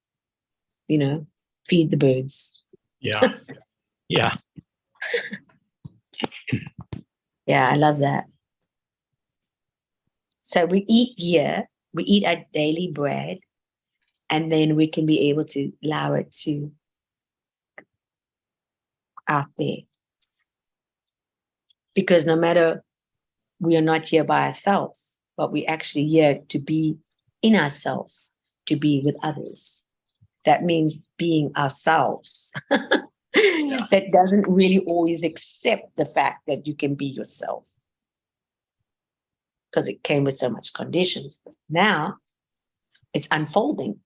[SPEAKER 5] feed the birds.
[SPEAKER 2] Yeah. Yeah.
[SPEAKER 5] Yeah, I love that. So we eat our daily bread, and then we can be able to allow it to out there. Because no matter, we are not here by ourselves, but we're actually here to be in ourselves, to be with others. That means being ourselves. That doesn't really always accept the fact that you can be yourself, because it came with so much conditions. But now it's unfolding,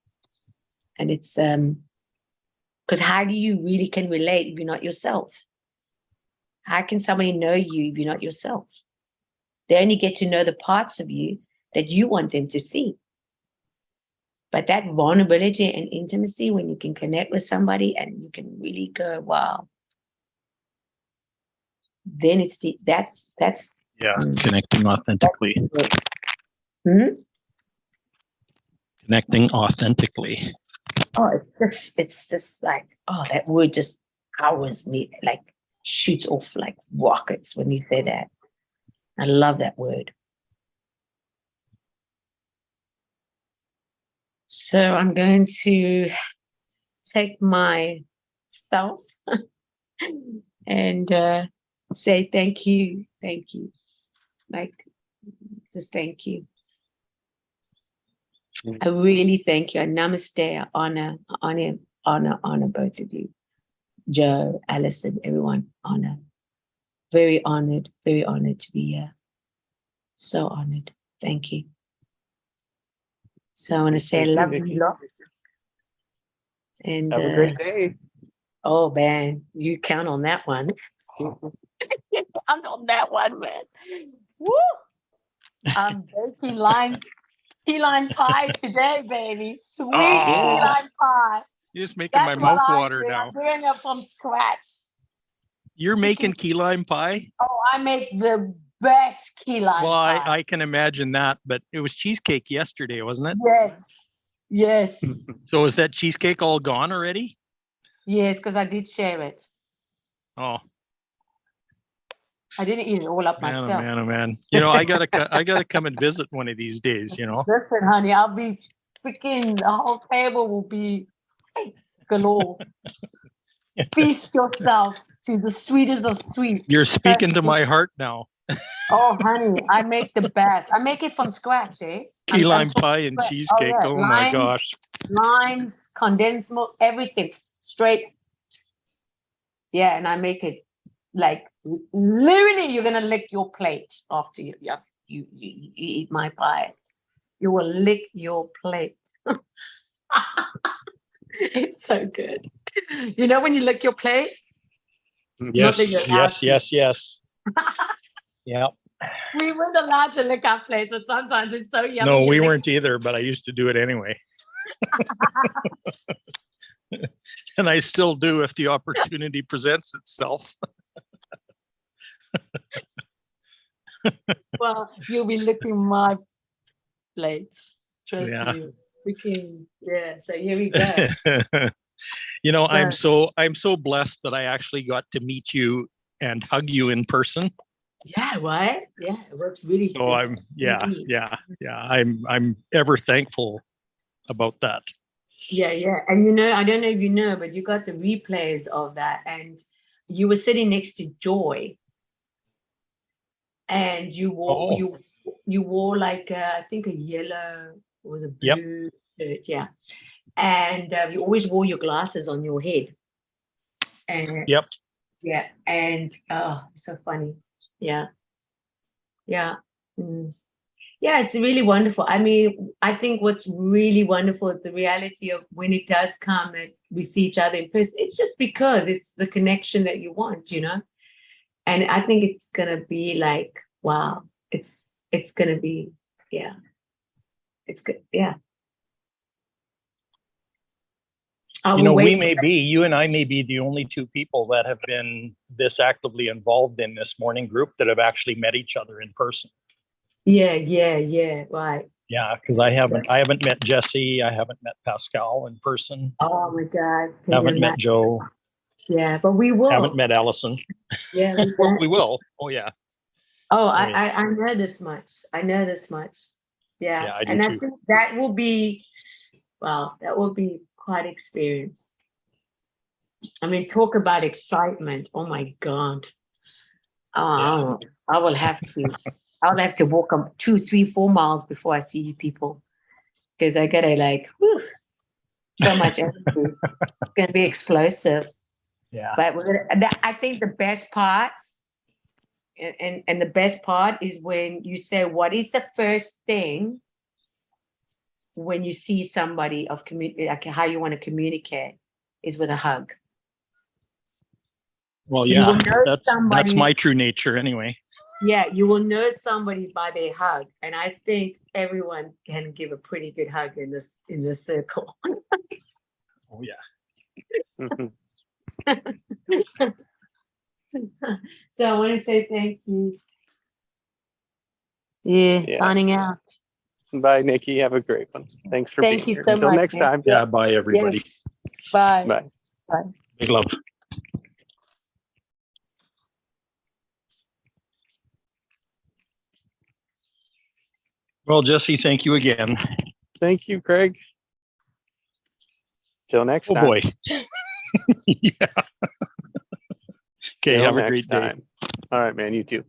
[SPEAKER 5] and it's because how do you really can relate if you're not yourself? How can somebody know you if you're not yourself? They only get to know the parts of you that you want them to see. But that vulnerability and intimacy, when you can connect with somebody and you can really go, wow, then it's that's
[SPEAKER 2] connecting authentically. Connecting authentically.
[SPEAKER 5] Oh, it's just like, oh, that word just powers me, like shoots off like rockets when you say that. I love that word. So I'm going to take myself and say thank you, like just thank you. I really thank you. Namaste. I honor both of you, Joe, Alison, everyone. Honor. Very honored to be here. So honored. Thank you. So I want to say I
[SPEAKER 1] Thank you,
[SPEAKER 5] love
[SPEAKER 1] Nikki.
[SPEAKER 5] you lot. And
[SPEAKER 1] Have a great day.
[SPEAKER 5] oh man, you count on that one. I'm on that one, man. Woo! I'm baking key lime pie today, baby. Sweet key
[SPEAKER 2] Oh.
[SPEAKER 5] lime pie.
[SPEAKER 2] You're just making my
[SPEAKER 5] That's
[SPEAKER 2] mouth
[SPEAKER 5] what I'm
[SPEAKER 2] water
[SPEAKER 5] doing.
[SPEAKER 2] now.
[SPEAKER 5] I'm doing it from scratch.
[SPEAKER 2] You're making key lime pie?
[SPEAKER 5] Oh, I make the best key lime
[SPEAKER 2] Well,
[SPEAKER 5] pie.
[SPEAKER 2] I can imagine that, but it was cheesecake yesterday, wasn't it?
[SPEAKER 5] Yes.
[SPEAKER 2] So is that cheesecake all gone already?
[SPEAKER 5] Yes, because I did share it.
[SPEAKER 2] Oh,
[SPEAKER 5] I didn't eat it all up
[SPEAKER 2] man, oh
[SPEAKER 5] myself.
[SPEAKER 2] man, oh man. You know, I gotta come and visit one of these days, you know.
[SPEAKER 5] Listen, honey, I'll be freaking, the whole table will be galore. Feast yourself to the sweetest of sweet.
[SPEAKER 2] You're speaking to my heart now.
[SPEAKER 5] Oh, honey, I make the best. I make it from scratch, eh?
[SPEAKER 2] Key lime
[SPEAKER 5] talking
[SPEAKER 2] pie and
[SPEAKER 5] scratch.
[SPEAKER 2] cheesecake.
[SPEAKER 5] yeah.
[SPEAKER 2] Oh my gosh.
[SPEAKER 5] Limes, condensed milk, everything straight. Yeah, and I make it like literally you're gonna lick your plate after you eat my pie. You will lick your plate. It's so good. You know when you lick your plate?
[SPEAKER 2] Yes,
[SPEAKER 5] that you're allowed
[SPEAKER 2] yes,
[SPEAKER 5] to.
[SPEAKER 2] yes. Yeah.
[SPEAKER 5] We weren't allowed to lick our plates, but sometimes it's so yummy.
[SPEAKER 2] No,
[SPEAKER 5] you
[SPEAKER 2] we
[SPEAKER 5] lick-
[SPEAKER 2] weren't either, but I used to do it anyway. And I still do if the opportunity presents itself.
[SPEAKER 5] Well, you'll be licking my plates. Trust
[SPEAKER 2] Yeah.
[SPEAKER 5] me. Freaking yeah. So here we go.
[SPEAKER 2] You know,
[SPEAKER 5] Yeah.
[SPEAKER 2] I'm so blessed that I actually got to meet you and hug you in person.
[SPEAKER 5] Yeah, right? Yeah, it works really
[SPEAKER 2] So I'm
[SPEAKER 5] indeed.
[SPEAKER 2] I'm ever thankful about that.
[SPEAKER 5] Yeah. And you know, I don't know if you know, but you got the replays of that, and you were sitting next to Joy, and you wore
[SPEAKER 2] Oh.
[SPEAKER 5] you wore like I think a yellow or was a
[SPEAKER 2] Yep.
[SPEAKER 5] blue shirt, yeah. And you always wore your glasses on your head. And
[SPEAKER 2] Yep.
[SPEAKER 5] yeah, and oh, so funny. Yeah. Mm. Yeah, it's really wonderful. I mean, I think what's really wonderful is the reality of when it does come that we see each other in person. It's just because it's the connection that you want, you know. And I think it's gonna be like, wow, it's gonna be, yeah, it's good, yeah. I
[SPEAKER 2] You know,
[SPEAKER 5] will
[SPEAKER 2] we
[SPEAKER 5] wait
[SPEAKER 2] may
[SPEAKER 5] for-
[SPEAKER 2] be, you and I may be the only two people that have been this actively involved in this morning group that have actually met each other in person.
[SPEAKER 5] Yeah, right.
[SPEAKER 2] Yeah, because I haven't met Jesse, I haven't met Pascal in person,
[SPEAKER 5] Oh my God. can you
[SPEAKER 2] haven't met
[SPEAKER 5] imagine?
[SPEAKER 2] Joe,
[SPEAKER 5] Yeah, but we will.
[SPEAKER 2] haven't met Allison.
[SPEAKER 5] Yeah, we
[SPEAKER 2] Well,
[SPEAKER 5] will.
[SPEAKER 2] we will. Oh yeah.
[SPEAKER 5] Oh,
[SPEAKER 2] yeah.
[SPEAKER 5] I know this much. Yeah.
[SPEAKER 2] Yeah, I do
[SPEAKER 5] And I
[SPEAKER 2] too.
[SPEAKER 5] think that will be, wow, that will be quite experience. I mean, talk about excitement. Oh my God. Oh, I will have to walk 2, 3, 4 miles before I see you people. Because I gotta like, whew, so much energy. It's gonna be explosive.
[SPEAKER 2] Yeah.
[SPEAKER 5] But I think the best parts, and the best part is when you say, what is the first thing when you see somebody of like how you want to communicate is with a hug.
[SPEAKER 2] Well,
[SPEAKER 5] You
[SPEAKER 2] yeah,
[SPEAKER 5] will know
[SPEAKER 2] that's
[SPEAKER 5] somebody-
[SPEAKER 2] my true nature anyway.
[SPEAKER 5] Yeah, you will know somebody by their hug. And I think everyone can give a pretty good hug in this circle.
[SPEAKER 2] Oh yeah.
[SPEAKER 5] So I want to say thank you. Yeah,
[SPEAKER 1] Yeah.
[SPEAKER 5] signing out.
[SPEAKER 1] Bye, Nikki. Have a great one. Thanks for
[SPEAKER 5] Thank
[SPEAKER 1] being
[SPEAKER 5] you
[SPEAKER 1] here.
[SPEAKER 5] so
[SPEAKER 1] Until
[SPEAKER 5] much,
[SPEAKER 1] next
[SPEAKER 5] Nick.
[SPEAKER 1] time.
[SPEAKER 2] Yeah, bye everybody.
[SPEAKER 5] Bye.
[SPEAKER 1] Bye.
[SPEAKER 2] Big love. Well, Jesse, thank you again.
[SPEAKER 1] Thank you, Craig.
[SPEAKER 8] Till next
[SPEAKER 2] Oh,
[SPEAKER 8] time.
[SPEAKER 2] boy. Yeah. Okay,
[SPEAKER 8] Till
[SPEAKER 2] have a
[SPEAKER 8] next
[SPEAKER 2] great day.
[SPEAKER 8] time. All right, man. You too.